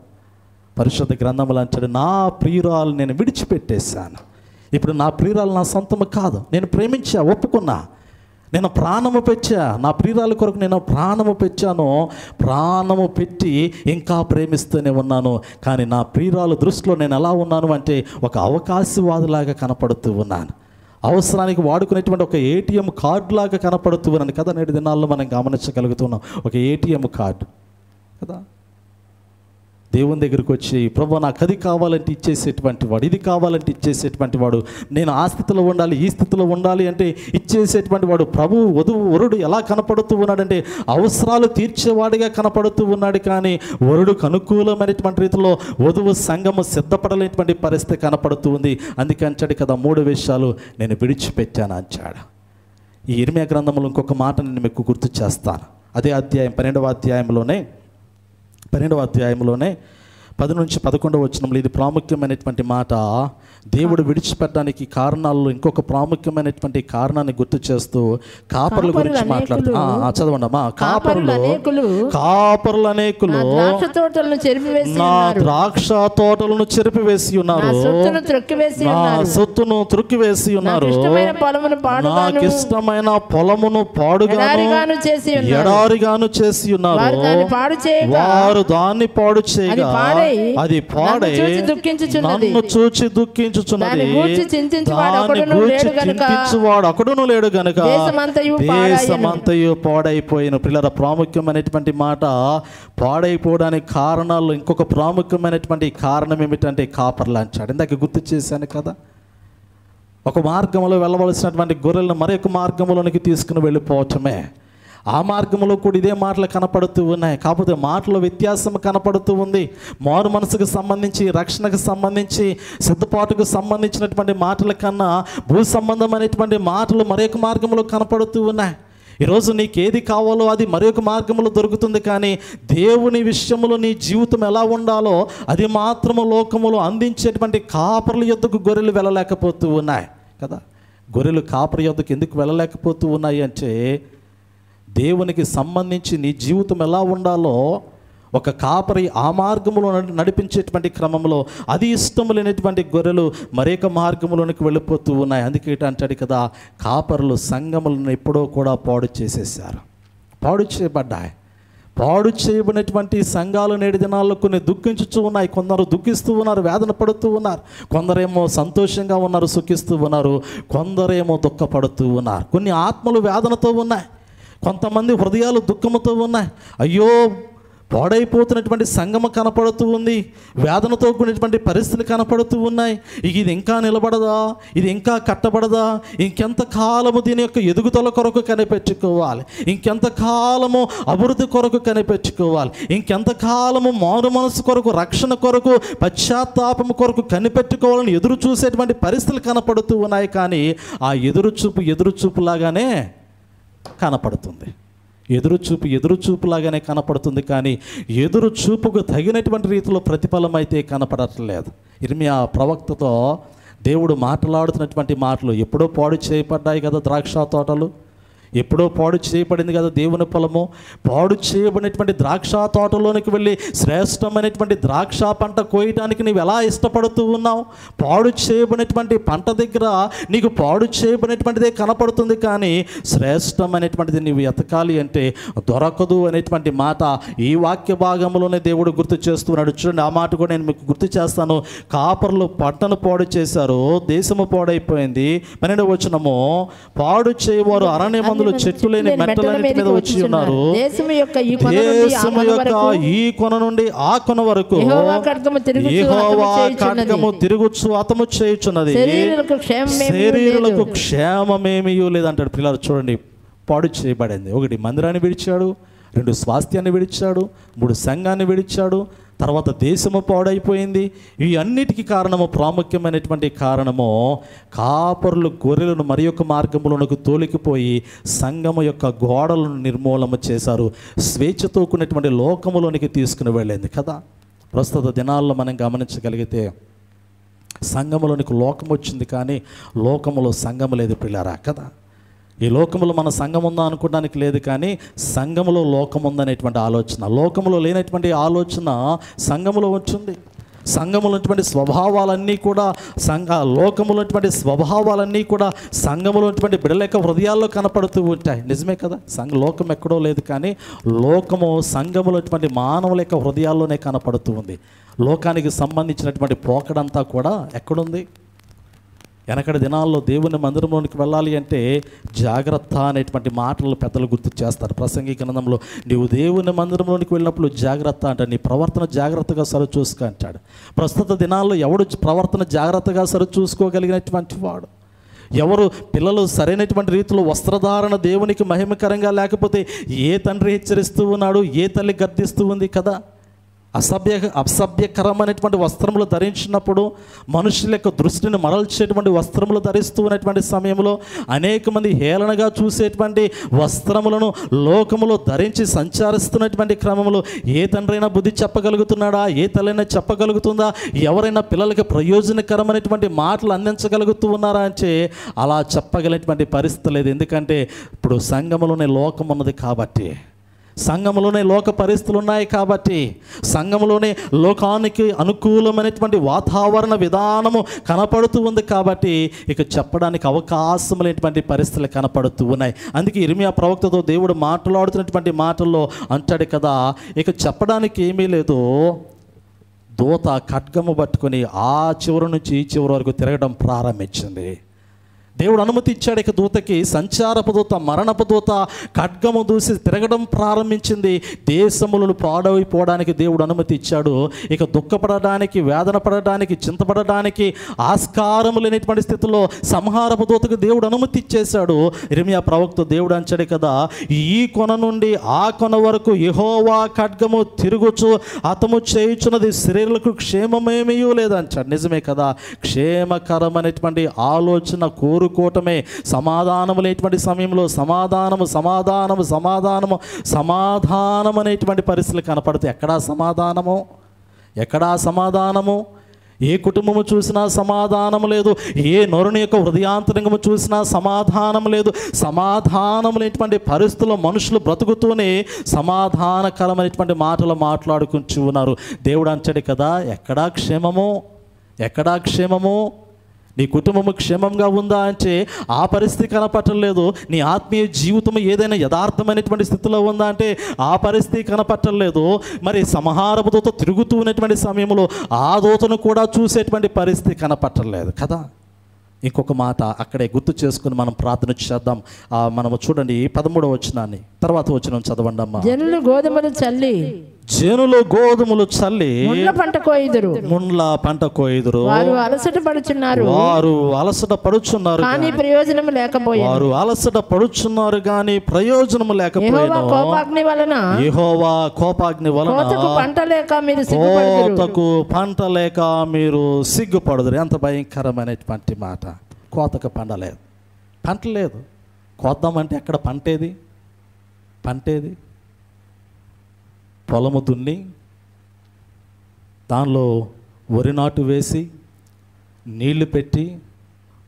పరిశుద్ధ గ్రంథములు అంటాడు, నా ప్రియురాలు నేను విడిచిపెట్టేశాను. ఇప్పుడు నా ప్రియురాలు నా సొంతము కాదు, నేను ప్రేమించా, ఒప్పుకున్నా, నేను ప్రాణము పెట్టా, నా ప్రియురాల కొరకు నేను ప్రాణము పెట్టాను, ప్రాణము పెట్టి ఇంకా ప్రేమిస్తూనే ఉన్నాను. కానీ నా ప్రియురాలు దృష్టిలో నేను ఎలా ఉన్నాను అంటే ఒక అవకాశవాదిలాగా కనపడుతూ ఉన్నాను, అవసరానికి వాడుకునేటువంటి ఒక ఏటీఎం కార్డు లాగా కనపడుతూ ఉన్నాను కదా. నేటి దినాల్లో మనం గమనించగలుగుతున్నాం, ఒక ఏటీఎం కార్డు కదా. దేవుని దగ్గరికి వచ్చి, ప్రభు నాకు అది కావాలంటే ఇచ్చేసేటువంటి వాడు, ఇది కావాలంటే ఇచ్చేసేటువంటి వాడు, నేను ఆ స్థితిలో ఉండాలి, ఈ స్థితిలో ఉండాలి అంటే ఇచ్చేసేటువంటి వాడు. ప్రభు వరుడు ఎలా కనపడుతూ ఉన్నాడంటే అవసరాలు తీర్చేవాడిగా కనపడుతూ ఉన్నాడు, కానీ వరుడుకు అనుకూలమైనటువంటి రీతిలో వధువు సంఘము సిద్ధపడలేనటువంటి పరిస్థితి కనపడుతూ ఉంది. అందుకే అంచాడు కదా, 3 విషయాలు నేను విడిచిపెట్టాను అంచాడు. ఈ ఇర్మియా గ్రంథంలో ఇంకొక మాట నేను మీకు గుర్తు చేస్తాను. అదే అధ్యాయం 12వ అధ్యాయంలోనే 10 నుంచి 11 వచనంలో ఇది ప్రాముఖ్యమైనటువంటి మాట. దేవుడు విడిచిపెట్టడానికి కారణాల్లో ఇంకొక ప్రాముఖ్యమైనటువంటి కారణాన్ని గుర్తు చేస్తూ కాపర్ల గురించి మాట్లాడుతూ చదవండి అమ్మా. కాపరులు అనేకులు నా ద్రాక్ష తోటలను చెరిపివేసి ఉన్నారు, నా సొత్తును త్రొక్కివేసి ఉన్నారు, నాకు ఇష్టమైన పొలమును పాడుగాను ఎడారిగాను చేసి ఉన్నారు, వారు దాన్ని పాడు చేయగా అది పాడై నన్ను చూచి దుఃఖించుచున్నది, దాన్ని గూర్చి చింతించువాడు ఒకడును లేడు గనుక దేశమంతయు పాడైపోయిన. పిల్లల ప్రాముఖ్యమైనటువంటి మాట, పాడైపోవడానికి కారణాలు ఇంకొక ప్రాముఖ్యమైనటువంటి కారణం ఏమిటంటే కాపర్లు అంటాడు. ఇందాక గుర్తు చేశాను కదా, ఒక మార్గంలో వెళ్ళవలసినటువంటి గొర్రెలను మరొక మార్గంలోనికి తీసుకుని వెళ్ళిపోవటమే. ఆ మార్గంలో కూడా ఇదే మాటలు కనపడుతూ ఉన్నాయి. కాకపోతే మాటలో వ్యత్యాసం కనపడుతూ ఉంది. మారు మనసుకు సంబంధించి, రక్షణకు సంబంధించి, సిద్ధపాటుకు సంబంధించినటువంటి మాటల కన్నా భూ సంబంధమైనటువంటి మాటలు మరొక మార్గంలో కనపడుతూ ఉన్నాయి. ఈరోజు నీకు ఏది కావాలో అది మరొక మార్గంలో దొరుకుతుంది, కానీ దేవుని విషయంలో నీ జీవితం ఎలా ఉండాలో అది మాత్రము లోకములో అందించేటువంటి కాపరుల యొద్దకు గొర్రెలు వెళ్ళలేకపోతూ ఉన్నాయి కదా. గొర్రెలు కాపరి యొద్దకు ఎందుకు వెళ్ళలేకపోతూ ఉన్నాయి అంటే, దేవునికి సంబంధించి నీ జీవితం ఎలా ఉండాలో ఒక కాపరి ఆ మార్గంలో నడిపించేటువంటి క్రమంలో అది ఇష్టం లేనటువంటి గొర్రెలు మరొక మార్గంలోనికి వెళ్ళిపోతూ ఉన్నాయి. అందుకే అంటాడు కదా, కాపరులు సంఘములను ఎప్పుడో కూడా పాడు చేసేసారు, పాడు చేయబడ్డాయి. పాడు చేయబడినటువంటి సంఘాలు నేటి దినాల్లో కొన్ని దుఃఖించుతూ ఉన్నాయి. కొందరు దుఃఖిస్తూ ఉన్నారు, వేదన పడుతూ ఉన్నారు. కొందరేమో సంతోషంగా ఉన్నారు, సుఖిస్తూ ఉన్నారు. కొందరేమో దుఃఖపడుతూ ఉన్నారు. కొన్ని ఆత్మలు వేదనతో ఉన్నాయి, కొంతమంది హృదయాలు దుఃఖముతో ఉన్నాయి. అయ్యో, పాడైపోతున్నటువంటి సంఘము కనపడుతూ ఉంది, వేదనతో కూడినటువంటి పరిస్థితులు కనపడుతూ ఉన్నాయి. ఇది ఇంకా నిలబడదా, ఇది ఇంకా కట్టబడదా, ఇంకెంత కాలము దీని యొక్క ఎదుగుదల కొరకు కనిపెట్టుకోవాలి, ఇంకెంత కాలము అభివృద్ధి కొరకు కనిపెట్టుకోవాలి, ఇంకెంత కాలము మారు మనసు కొరకు, రక్షణ కొరకు, పశ్చాత్తాపము కొరకు కనిపెట్టుకోవాలని ఎదురు చూసేటువంటి పరిస్థితులు కనపడుతూ ఉన్నాయి. కానీ ఆ ఎదురుచూపులాగానే కనపడుతుంది, ఎదురుచూపులాగానే కనపడుతుంది. కానీ ఎదురుచూపుకు తగినటువంటి రీతిలో ప్రతిఫలం అయితే కనపడట్లేదు. ఇర్మియా ప్రవక్తతో దేవుడు మాట్లాడుతున్నటువంటి మాటలు ఎప్పుడో పాడు చేయబడ్డాయి కదా ద్రాక్ష తోటలు, ఎప్పుడో పాడు చేయబడింది కదా దేవుని పొలము. పాడు చేయబడినటువంటి ద్రాక్ష తోటలోనికి వెళ్ళి శ్రేష్టమైనటువంటి ద్రాక్ష పంట కోయడానికి నీవు ఎలా ఇష్టపడుతూ ఉన్నావు? పాడు చేయబడినటువంటి పంట దగ్గర నీకు పాడు చేయబడినటువంటిదే కనపడుతుంది, కానీ శ్రేష్టమైనటువంటిది నీవు ఎతకాలి అంటే దొరకదు అనేటువంటి మాట ఈ వాక్య భాగంలోనే దేవుడు గుర్తు చేస్తున్నాడు. చూడండి, ఆ మాట కూడా నేను మీకు గుర్తు చేస్తాను. కాపర్లు పంటను పాడు చేశారు, దేశము పాడైపోయింది. 12వ వచనము, పాడు చేయవారు అరణ్యమందు చెట్లు లేని మెట్టలన్నిటి మీద వచ్చి ఉన్నారు. దేశము యొక్క ఈ కొన నుండి ఆ కొన వరకు యెహోవా ఖడ్గము తిరుగుచు హతము చేయుచున్నది, శరీరులకు క్షేమమేమీ లేదంటాడు. పిల్లలు చూడండి, పాడు చేయబడింది. 1 మందిరాన్ని విడిచాడు, 2 స్వాస్థ్యాన్ని విడిచాడు, 3 సంఘాన్ని విడిచాడు, తర్వాత దేశము పాడైపోయింది. ఈ అన్నిటికీ కారణము, ప్రాముఖ్యమైనటువంటి కారణము, కాపరులు గొర్రెలను మరి యొక్క మార్గములకు తోలికిపోయి సంఘము యొక్క గోడలను నిర్మూలన చేశారు, స్వేచ్ఛతో కూడినటువంటి లోకములోనికి తీసుకుని వెళ్ళింది కదా. ప్రస్తుత దినాల్లో మనం గమనించగలిగితే సంఘములోనికి లోకం వచ్చింది, కానీ లోకములో సంఘము లేదు పిల్లరా కదా. ఈ లోకములో మన సంఘం ఉందా అనుకోవడానికి లేదు, కానీ సంఘములో లోకం ఉందనేటువంటి ఆలోచన, లోకములో లేనటువంటి ఆలోచన సంఘములో వచ్చింది. సంఘములో ఉన్నటువంటి స్వభావాలన్నీ కూడా లోకములో ఉన్నటువంటి స్వభావాలన్నీ కూడా సంఘములో ఉన్నటువంటి బిడ్డల యొక్క హృదయాల్లో కనపడుతూ ఉంటాయి. నిజమే కదా, లోకం ఎక్కడో లేదు, కానీ లోకము సంఘములో ఉన్నటువంటి మానవుల యొక్క హృదయాల్లోనే కనపడుతూ ఉంది. లోకానికి సంబంధించినటువంటి పోకడంతా కూడా ఎక్కడుంది? వెనకటి దినాల్లో దేవుని మందిరంలోనికి వెళ్ళాలి అంటే జాగ్రత్త అనేటువంటి మాటలు పెద్దలు గుర్తు చేస్తారు. ప్రసంగి గ్రంథంలో నీవు దేవుని మందిరంలోనికి వెళ్ళినప్పుడు జాగ్రత్త అంటే నీ ప్రవర్తన జాగ్రత్తగా సరిచూసుకో అంటాడు. ప్రస్తుత దినాల్లో ఎవడు ప్రవర్తన జాగ్రత్తగా సరిచూసుకోగలిగినటువంటి వాడు? ఎవరు పిల్లలు సరైనటువంటి రీతిలో వస్త్రధారణ దేవునికి మహిమకరంగా లేకపోతే ఏ తండ్రి హెచ్చరిస్తూ ఉన్నాడు, ఏ తల్లి గద్దిస్తూ ఉంది కదా. అసభ్యకరమైనటువంటి వస్త్రములు ధరించినప్పుడు, మనుషుల యొక్క దృష్టిని మరల్చేటువంటి వస్త్రములు ధరిస్తూ ఉన్నటువంటి సమయంలో అనేక మంది హేళనగా చూసేటువంటి వస్త్రములను లోకములో ధరించి సంచరిస్తున్నటువంటి క్రమంలో ఏ తండ్రైనా బుద్ధి చెప్పగలుగుతున్నాడా? ఏ తల్లైనా చెప్పగలుగుతుందా? ఎవరైనా పిల్లలకి ప్రయోజనకరమైనటువంటి మాటలు అందించగలుగుతూ ఉన్నారా అంటే అలా చెప్పగలిగినటువంటి పరిస్థితి లేదు. ఎందుకంటే ఇప్పుడు సంఘములోనే లోకం ఉన్నది కాబట్టి, సంఘములోనే లోక పరిస్థితులు ఉన్నాయి కాబట్టి, సంఘములోనే లోకానికి అనుకూలమైనటువంటి వాతావరణ విధానము కనపడుతూ ఉంది కాబట్టి ఇక చెప్పడానికి అవకాశం లేనటువంటి పరిస్థితులు కనపడుతూ ఉన్నాయి. అందుకే ఇర్మియా ప్రవక్తతో దేవుడు మాట్లాడుతున్నటువంటి మాటల్లో అంటాడు కదా, ఇక చెప్పడానికి ఏమీ లేదు. దూత ఖడ్గము పట్టుకొని ఆ చివరి నుంచి ఈ చివరి వరకు తిరగడం ప్రారంభించింది. దేవుడు అనుమతి ఇచ్చాడు. ఇక దూతకి సంచారపు దూత, మరణపు దూత ఖడ్గము దూసి తిరగడం ప్రారంభించింది. దేశములను పాడైపోవడానికి దేవుడు అనుమతి ఇచ్చాడు. ఇక దుఃఖపడడానికి, వేదన పడడానికి, చింతపడడానికి ఆస్కారము లేనిటువంటి స్థితిలో సంహారపు దూతకు దేవుడు అనుమతి ఇచ్చేశాడు. ఇర్మియా ప్రవక్త దేవుడు అంచాడు కదా, ఈ కొన నుండి ఆ కొన వరకు యెహోవా ఖడ్గము తిరుగుచు హతము చేయుచున్నది, శరీరులకు క్షేమమేమీ లేదంటాడు. నిజమే కదా, క్షేమకరమైనటువంటి ఆలోచన కోరుకోవటమే సమాధానము లేనటువంటి సమయంలో సమాధానం అనేటువంటి పరిస్థితులు కనపడితే ఎక్కడా సమాధానము? ఏ కుటుంబము చూసినా సమాధానం లేదు. ఏ నరుని యొక్క హృదయాంతరంగము చూసినా సమాధానం లేదు. సమాధానం లేనటువంటి పరిస్థితుల్లో మనుషులు బ్రతుకుతూనే సమాధానకరమైనటువంటి మాటలు మాట్లాడుకుంటూ ఉన్నారు. దేవుడు అంటాడు కదా, ఎక్కడా క్షేమము? నీ కుటుంబము క్షేమంగా ఉందా అంటే ఆ పరిస్థితి కనపట్టలేదు. నీ ఆత్మీయ జీవితం ఏదైనా యథార్థమైనటువంటి స్థితిలో ఉందా అంటే ఆ పరిస్థితి కనపట్టలేదు. మరి సంహారపు దూత తిరుగుతూ ఉన్నటువంటి సమయంలో ఆ దూతను కూడా చూసేటువంటి పరిస్థితి కనపట్టలేదు కదా. ఇంకొక మాట అక్కడే గుర్తు చేసుకుని మనం ప్రార్థన చేద్దాం. మనము చూడండి 13వ వచనాన్ని, తర్వాత వచనం చదవండి అమ్మా. జనులు గోధుమలు చల్లి ముండ్ల పంట కోయుదురు. వారు అలసట పడుచున్నారు కానీ ప్రయోజనం లేకపోయినా యెహోవా కోపాగ్ని వలన కోతకు పంట లేక మీరు సిగ్గుపడుదురు. ఎంత భయంకరమైనటువంటి మాట. కోతకు పంట లేదు. కోద్దామంటే ఎక్కడ పంటేది? పొలము దున్ని దానిలో వరి నాటు వేసి నీళ్లు పెట్టి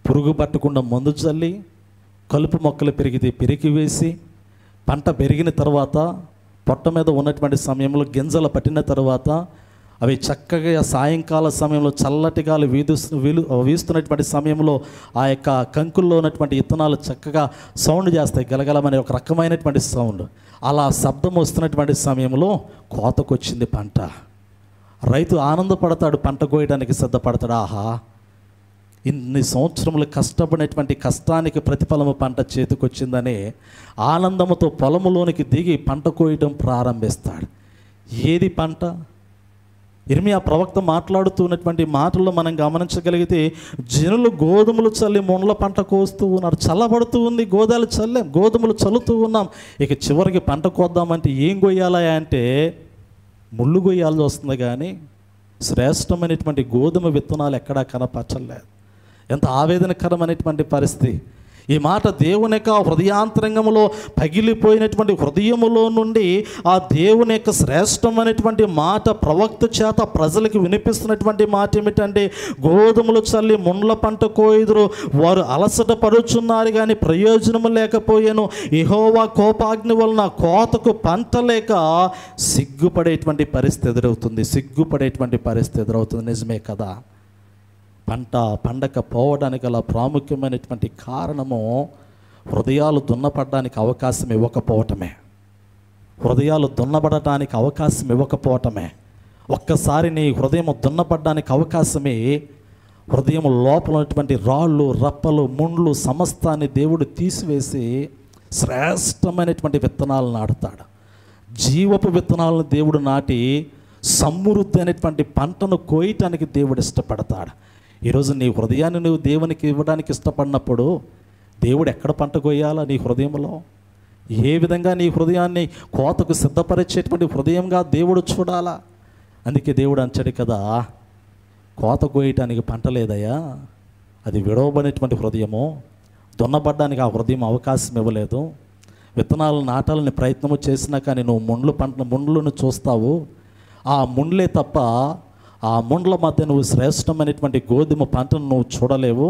పురుగు పట్టకుండా మందు చల్లి కలుపు మొక్కలు పెరిగి వేసి పంట పెరిగిన తర్వాత పొట్ట మీద ఉన్నటువంటి సమయంలో గింజలు పట్టిన తర్వాత అవి చక్కగా సాయంకాల సమయంలో చల్లటి గాలి వీస్తున్నటువంటి సమయంలో ఆ యొక్క కంకుల్లో ఉన్నటువంటి విత్తనాలు చక్కగా సౌండ్ చేస్తాయి, గలగలమనే ఒక రకమైనటువంటి సౌండ్. అలా శబ్దం వస్తున్నటువంటి సమయంలో కోతకొచ్చింది పంట. రైతు ఆనందపడతాడు, పంట కోయడానికి సిద్ధపడతాడు. ఆహా, ఇన్ని సంవత్సరములు కష్టపడినటువంటి కష్టానికి ప్రతిఫలము పంట చేతికొచ్చిందని ఆనందముతో పొలములోనికి దిగి పంట కోయడం ప్రారంభిస్తాడు. ఏది పంట? ఇర్మియా ప్రవక్త మాట్లాడుతున్నటువంటి మాటల్లో మనం గమనించగలిగితే జనులు గోధుమలు చల్లి ముండ్ల పంట కోస్తూ ఉన్నారు. చల్లబడుతూ ఉంది, గోధుమలు చల్లుతూ ఉన్నాం. ఇక చివరికి పంట కోద్దామంటే ఏం కొయ్యాలా అంటే ముళ్ళు కొయ్యాల్సి వస్తుంది, కానీ శ్రేష్టమైనటువంటి గోధుమ విత్తనాలు ఎక్కడా కనపరచలేదు. ఎంత ఆవేదనకరమైనటువంటి పరిస్థితి. ఈ మాట దేవుని యొక్క హృదయాంతరంగంలో పగిలిపోయినటువంటి హృదయములో నుండి ఆ దేవుని యొక్క శ్రేష్టమైనటువంటి మాట ప్రవక్త చేత ప్రజలకు వినిపిస్తున్నటువంటి మాట ఏమిటంటే, గోధుమలు చల్లి ముండ్ల పంట కోయుదురు, వారు అలసట పడుచున్నారు కానీ ప్రయోజనము లేకపోయాను. యెహోవా కోపాగ్ని వలన కోతకు పంట లేక సిగ్గుపడేటువంటి పరిస్థితి ఎదురవుతుంది. నిజమే కదా. పంట పండకపోవడానికి గల ప్రాముఖ్యమైనటువంటి కారణము హృదయాలు దున్నపడడానికి అవకాశం ఇవ్వకపోవటమే. ఒక్కసారి నీ హృదయం దున్నపడడానికి అవకాశమే హృదయం లోపల ఉన్నటువంటి రాళ్ళు, రప్పలు, ముండ్లు సమస్తాన్ని దేవుడు తీసివేసి శ్రేష్టమైనటువంటి విత్తనాలను నాటుతాడు. జీవపు విత్తనాలను దేవుడు నాటి సమృద్ధి అనేటువంటి పంటను కోయటానికి దేవుడు ఇష్టపడతాడు. ఈరోజు నీ హృదయాన్ని నువ్వు దేవునికి ఇవ్వడానికి ఇష్టపడినప్పుడు దేవుడు ఎక్కడ పంట కొయ్యాలా? నీ హృదయంలో. ఏ విధంగా నీ హృదయాన్ని కోతకు సిద్ధపరిచేటువంటి హృదయంగా దేవుడు చూడాలా? అందుకే దేవుడు అంచాడు కదా, కోత కోయటానికి పంట లేదయ్యా, అది విడవబడినటువంటి హృదయము. దున్నబడ్డానికి ఆ హృదయం అవకాశం ఇవ్వలేదు. విత్తనాలు నాటాలని ప్రయత్నము చేసినా కానీ నువ్వు ముండ్లను చూస్తావు. ఆ ముండ్లే తప్ప ఆ ముండ్ల మధ్య నువ్వు శ్రేష్టమైనటువంటి గోధుమ పంటను నువ్వు చూడలేవు.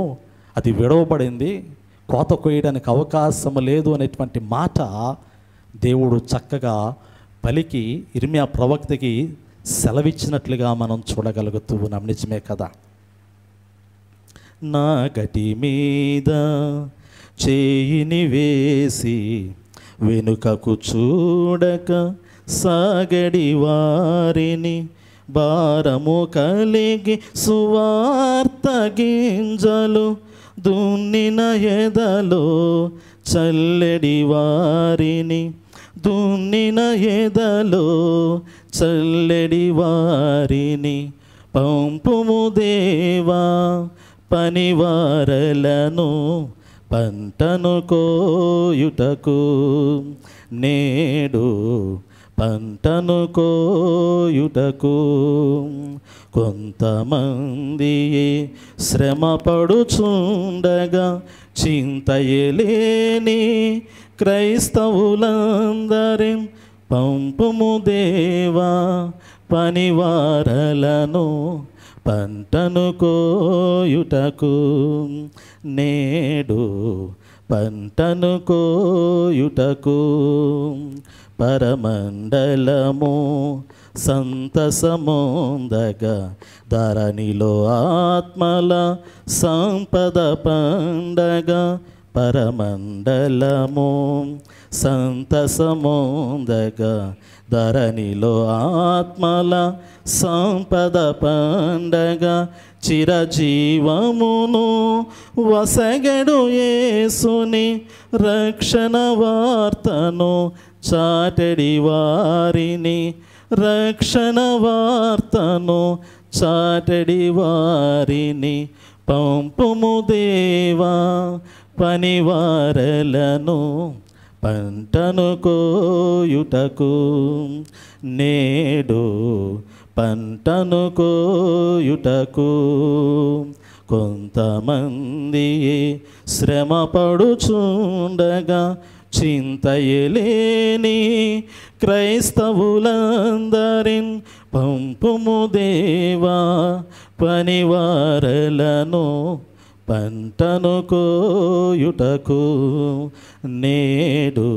అది విడవబడింది, కోత కోయడానికి అవకాశం లేదు అనేటువంటి మాట దేవుడు చక్కగా పలికి ఇర్మియా ప్రవక్తకి సెలవిచ్చినట్లుగా మనం చూడగలుగుతూ ఉన్నాం. నిజమే కదా. నా గటి మీద చేయిని వేసి వెనుకకు చూడక సాగడి వారిని భారము కలిగి సువార్త గింజలు దున్నిన ఎదలో చల్లెడి వారిని, దున్నిన ఎదలో చల్లెడి వారిని పంపుము దేవా, పనివారలను పంటను కోయుటకు, నేడు పంటను కోయుటకు. కొంతమంది శ్రమ పడుచుండగా చింతయలేని క్రైస్తవులందరి పంపుము దేవా, పనివారలను పంటను కోయుటకు, నేడు పంటను కోయుటకు. పరమండలము సంతసమొందగా ధరణిలో ఆత్మల సంపద పండగ. పరమండలము సంతసమొందగా ధరణిలో ఆత్మల సంపద పండగ. చిరజీవమును వసగడు యేసుని రక్షణ వార్తను చాటెడి వారిని, రక్షణ వార్తను చాటెడి వారిని పంపుము దేవా, పనివారలను పంటను కోయుటకు, నేడు పంటను కోయుటకు. కొంతమంది శ్రమ పడుచుండగా చింతయలేని క్రైస్తవులందరిన్ పంపుము దేవా, పనివారలను పంటను కోయుటకు, నేడు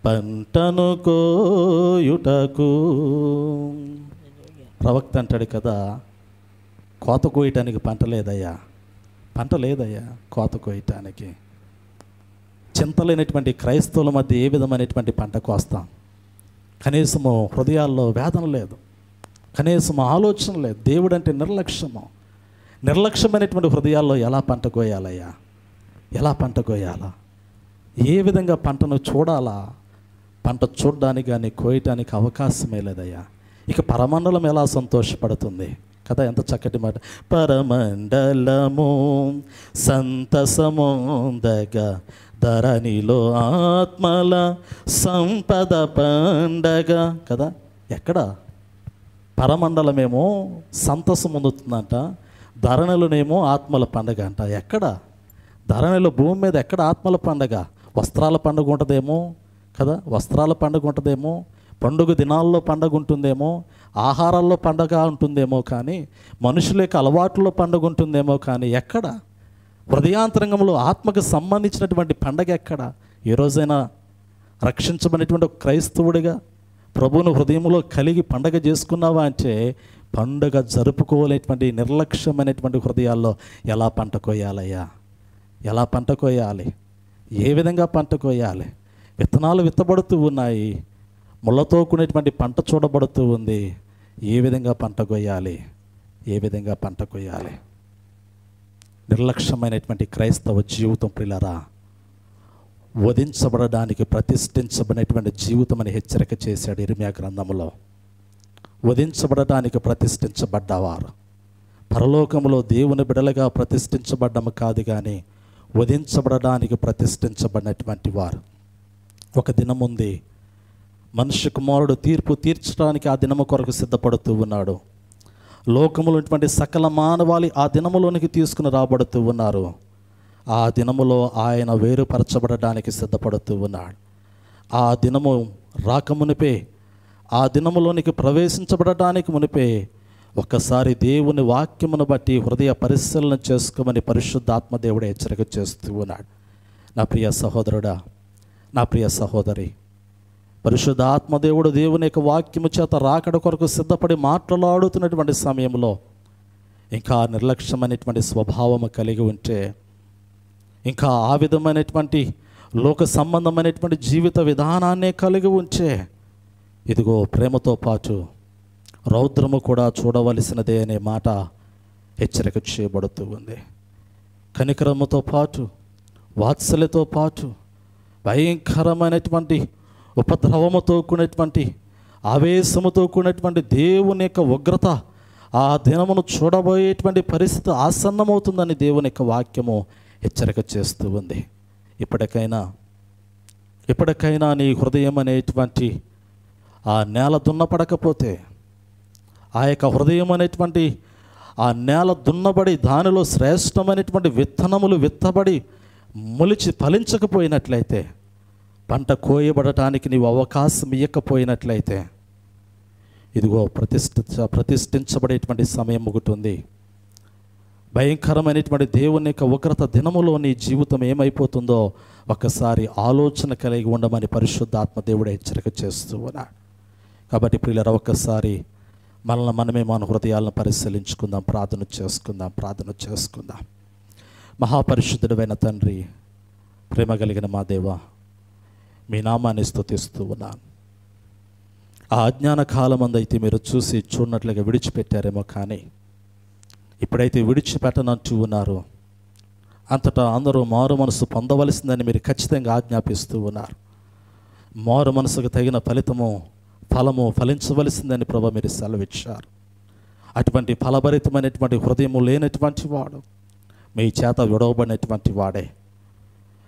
పంటను కోయుటకు. ప్రవక్త అంటాడు కదా, కోత కోయటానికి పంట లేదయ్యా, పంట లేదయ్యా కోత కోయటానికి. చింతలేనటువంటి క్రైస్తవుల మధ్య ఏ విధమైనటువంటి పంట కోస్తాం? కనీసము హృదయాల్లో వేదన లేదు, కనీసం ఆలోచన లేదు. దేవుడు అంటే నిర్లక్ష్యము. నిర్లక్ష్యమైనటువంటి హృదయాల్లో ఎలా పంట కోయాలయ్యా? ఎలా పంట కోయాలా? ఏ విధంగా పంటను చూడాలా? పంట చూడడానికి కానీ కోయటానికి అవకాశమే లేదయ్యా. ఇక పరమండలం ఎలా సంతోషపడుతుంది కదా? ఎంత చక్కటి మాట. పరమండలము సంతసమొందగా ధరణిలో ఆత్మల సంపద పండగ కదా. ఎక్కడ పరమండలమేమో సంతసం పొందుతుందంట, ధరణిలోనేమో ఆత్మల పండగ అంట. ఎక్కడ ధరణిలో, భూమి మీద ఎక్కడ ఆత్మల పండగ? వస్త్రాల పండుగ ఉంటుందేమో కదా, వస్త్రాల పండుగ ఉంటుందేమో, పండుగ దినాల్లో పండుగ ఉంటుందేమో, ఆహారాల్లో పండుగ ఉంటుందేమో, కానీ మనుషుల యొక్క అలవాట్లలో పండుగ ఉంటుందేమో, కానీ ఎక్కడ హృదయాంతరంగంలో ఆత్మకు సంబంధించినటువంటి పండగ ఎక్కడ? ఏ రోజైనా రక్షించబడినటువంటి ఒక క్రైస్తవుడిగా ప్రభువును హృదయంలో కలిగి పండగ చేసుకున్నావా అంటే, పండుగ జరుపుకోలేటువంటి నిర్లక్ష్యమైనటువంటి హృదయాల్లో ఎలా పంట కోయాలయ్యా? ఎలా పంట కోయాలి? ఏ విధంగా పంట కోయాలి? విత్తనాలు విత్తబడుతూ ఉన్నాయి, ముళ్ళతో కూడినటువంటి పంట చూడబడుతూ ఉంది. ఏ విధంగా పంట కోయాలి? ఏ విధంగా పంట కోయాలి? నిర్లక్ష్యమైనటువంటి క్రైస్తవ జీవితం ప్రియులారా, వధించబడడానికి ప్రతిష్ఠించబడినటువంటి జీవితం అని హెచ్చరిక చేశాడు ఇర్మియా గ్రంథంలో. వధించబడడానికి ప్రతిష్ఠించబడ్డవారు పరలోకంలో దేవుని బిడలుగా ప్రతిష్ఠించబడ్డము కాదు, కానీ వధించబడడానికి ప్రతిష్ఠించబడినటువంటి వారు. ఒక దినం ఉంది, మనుష్య కుమారుడు తీర్పు తీర్చడానికి ఆ దినము కొరకు సిద్ధపడుతూ ఉన్నాడు. లోకములో ఉన్నటువంటి సకల మానవాళి ఆ దినములోనికి తీసుకుని రాబడుతూ ఉన్నారు. ఆ దినములో ఆయన వేరుపరచబడడానికి సిద్ధపడుతూ ఉన్నాడు. ఆ దినము రాకమునిపే, ఆ దినములోనికి ప్రవేశించబడటానికి మునిపే ఒక్కసారి దేవుని వాక్యమును బట్టి హృదయ పరిశీలన చేసుకోమని పరిశుద్ధాత్మదేవుడు హెచ్చరిక చేస్తూ ఉన్నాడు. నా ప్రియ సహోదరుడా, నా ప్రియ సహోదరి, పరిశుద్ధాత్మదేవుడు దేవుని యొక్క వాక్యము చేత రాకడ కొరకు సిద్ధపడి మాట్లాడుతున్నటువంటి సమయంలో ఇంకా నిర్లక్ష్యమైనటువంటి స్వభావము కలిగి ఉంటే, ఇంకా ఆ విధమైనటువంటి లోక సంబంధమైనటువంటి జీవిత విధానాన్నే కలిగి ఉంచే, ఇదిగో ప్రేమతో పాటు రౌద్రము కూడా చూడవలసినదే అనే మాట హెచ్చరిక చేయబడుతూ ఉంది. కనికరముతో పాటు, వాత్సల్యతో పాటు, భయంకరమైనటువంటి ఉపద్రవముతో కూడినటువంటి, ఆవేశముతో కూడినటువంటి దేవుని యొక్క ఉగ్రత ఆ దినమును చూడబోయేటువంటి పరిస్థితి ఆసన్నమవుతుందని దేవుని యొక్క వాక్యము హెచ్చరిక చేస్తూ ఉంది. ఇప్పటికైనా నీ హృదయం అనేటువంటి ఆ నేల దున్నపడకపోతే, ఆ యొక్క హృదయం అనేటువంటి ఆ నేల దున్నబడి దానిలో శ్రేష్టమైనటువంటి విత్తనములు విత్తబడి మొలిచి ఫలించకపోయినట్లయితే, పంట కోయబడటానికి నీవు అవకాశం ఇవ్వకపోయినట్లయితే, ఇదిగో ప్రతిష్ఠించబడేటువంటి సమయం ఒకటి ఉంది. భయంకరమైనటువంటి దేవుని యొక్క ఉగ్రత దినములో నీ జీవితం ఏమైపోతుందో ఒక్కసారి ఆలోచన కలిగి ఉండమని పరిశుద్ధాత్మ దేవుడు హెచ్చరిక చేస్తూ ఉన్నాడు. కాబట్టి ప్రియులారా, ఒక్కసారి మనమే మన హృదయాలను పరిశీలించుకుందాం, ప్రార్థన చేసుకుందాం. మహాపరిశుద్ధుడైన తండ్రి, ప్రేమ కలిగిన మా దేవా, మీ నామాన్ని స్తుతిస్తూ ఉన్నాను. ఆ అజ్ఞాన కాలమందైతే మీరు చూసి చూడనట్లుగా విడిచిపెట్టారేమో, కానీ ఇప్పుడైతే విడిచిపెట్టనంటూ ఉన్నారు. అంతటా అందరూ మారు మనసు పొందవలసిందని మీరు ఖచ్చితంగా ఆజ్ఞాపిస్తూ ఉన్నారు. మారు మనసుకు తగిన ఫలము ఫలించవలసిందని ప్రభు మీరు సెలవిచ్చారు. అటువంటి ఫలభరితమైనటువంటి హృదయము లేనటువంటి వాడు మీ చేత విడవబడినటువంటి వాడే,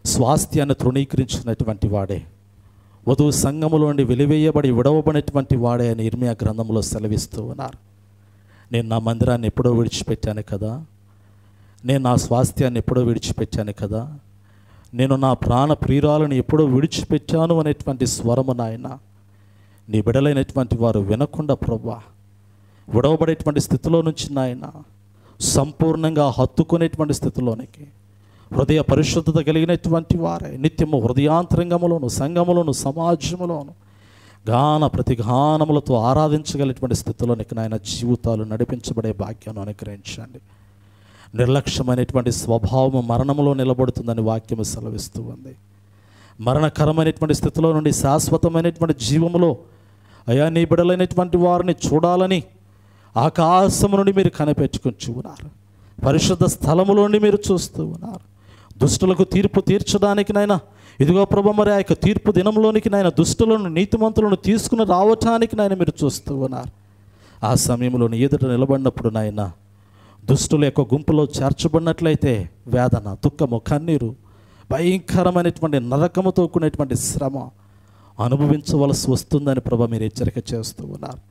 స్వాస్థ్యాన్ని తృణీకరించినటువంటి వాడే, వధువు సంఘములోండి వెలివేయబడి విడవబడినటువంటి వాడే అని ఇర్మియా గ్రంథంలో సెలవిస్తూ ఉన్నారు. నేను నా మందిరాన్ని ఎప్పుడో విడిచిపెట్టాను కదా, నేను నా స్వాస్థ్యాన్ని ఎప్పుడో విడిచిపెట్టాను కదా, నేను నా ప్రాణ ప్రియురాలను ఎప్పుడో విడిచిపెట్టాను అనేటువంటి స్వరము నాయన నీ బిడలైనటువంటి వారు వినకుండా ప్రభువా, విడవబడేటువంటి స్థితిలో నుంచి నాయన సంపూర్ణంగా హత్తుకునేటువంటి స్థితిలోనికి హృదయ పరిశుద్ధత కలిగినటువంటి వారే నిత్యము హృదయాంతరంగములోను, సంఘములోను, సమాజములోను ప్రతిగానములతో ఆరాధించగలిగినటువంటి స్థితిలోనికి నాయన జీవితాలు నడిపించబడే భాగ్యాన్ని అనుగ్రహించండి. నిర్లక్ష్యమైనటువంటి స్వభావము మరణములో నిలబడుతుందని వాక్యము సెలవిస్తూ ఉంది. మరణకరమైనటువంటి స్థితిలో నుండి శాశ్వతమైనటువంటి జీవములో అయా నీ బిడలైనటువంటి వారిని చూడాలని ఆకాశము నుండి మీరు కనిపెట్టుకుంటూ ఉన్నారు. పరిశుద్ధ స్థలములోని మీరు చూస్తూ ఉన్నారు. దుష్టులకు తీర్పు తీర్చడానికి నాయన ఇదిగో ప్రభు మరి ఆ యొక్క తీర్పు దినంలోనికి నాయన దుష్టులను నీతిమంతులను తీసుకుని రావటానికి నాయన మీరు చూస్తూ ఉన్నారు. ఆ సమయంలో నీ ఎదుట నిలబడినప్పుడు నాయన దుష్టుల యొక్క గుంపులో చేర్చబడినట్లయితే వేదన, దుఃఖము, కన్నీరు, భయంకరమైనటువంటి నరకముతో కూడినటువంటి శ్రమ అనుభవించవలసి వస్తుందని ప్రభు మీరు హెచ్చరిక చేస్తూ ఉన్నారు.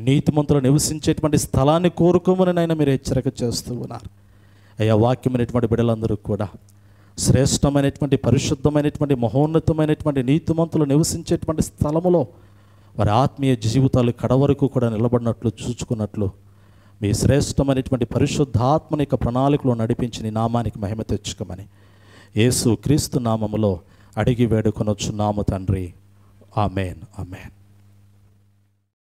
నీతిమంతులు నివసించేటువంటి స్థలాన్ని కోరుకోమని నాయన మీరు హెచ్చరిక చేస్తూ ఉన్నారు. అయ్యా, వాక్యమైనటువంటి బిడ్డలందరూ కూడా శ్రేష్టమైనటువంటి, పరిశుద్ధమైనటువంటి, మహోన్నతమైనటువంటి నీతిమంతులు నివసించేటువంటి స్థలములో వారి ఆత్మీయ జీవితాలు కడవరకు కూడా నిలబడినట్లు చూచుకున్నట్లు మీ శ్రేష్టమైనటువంటి పరిశుద్ధాత్మని యొక్క ప్రణాళికలో నడిపించి నీ నామానికి మహిమ తెచ్చుకోమని యేసు క్రీస్తు నామములో అడిగి వేడుకొనొచ్చున్నాము తండ్రి. Amen, amen.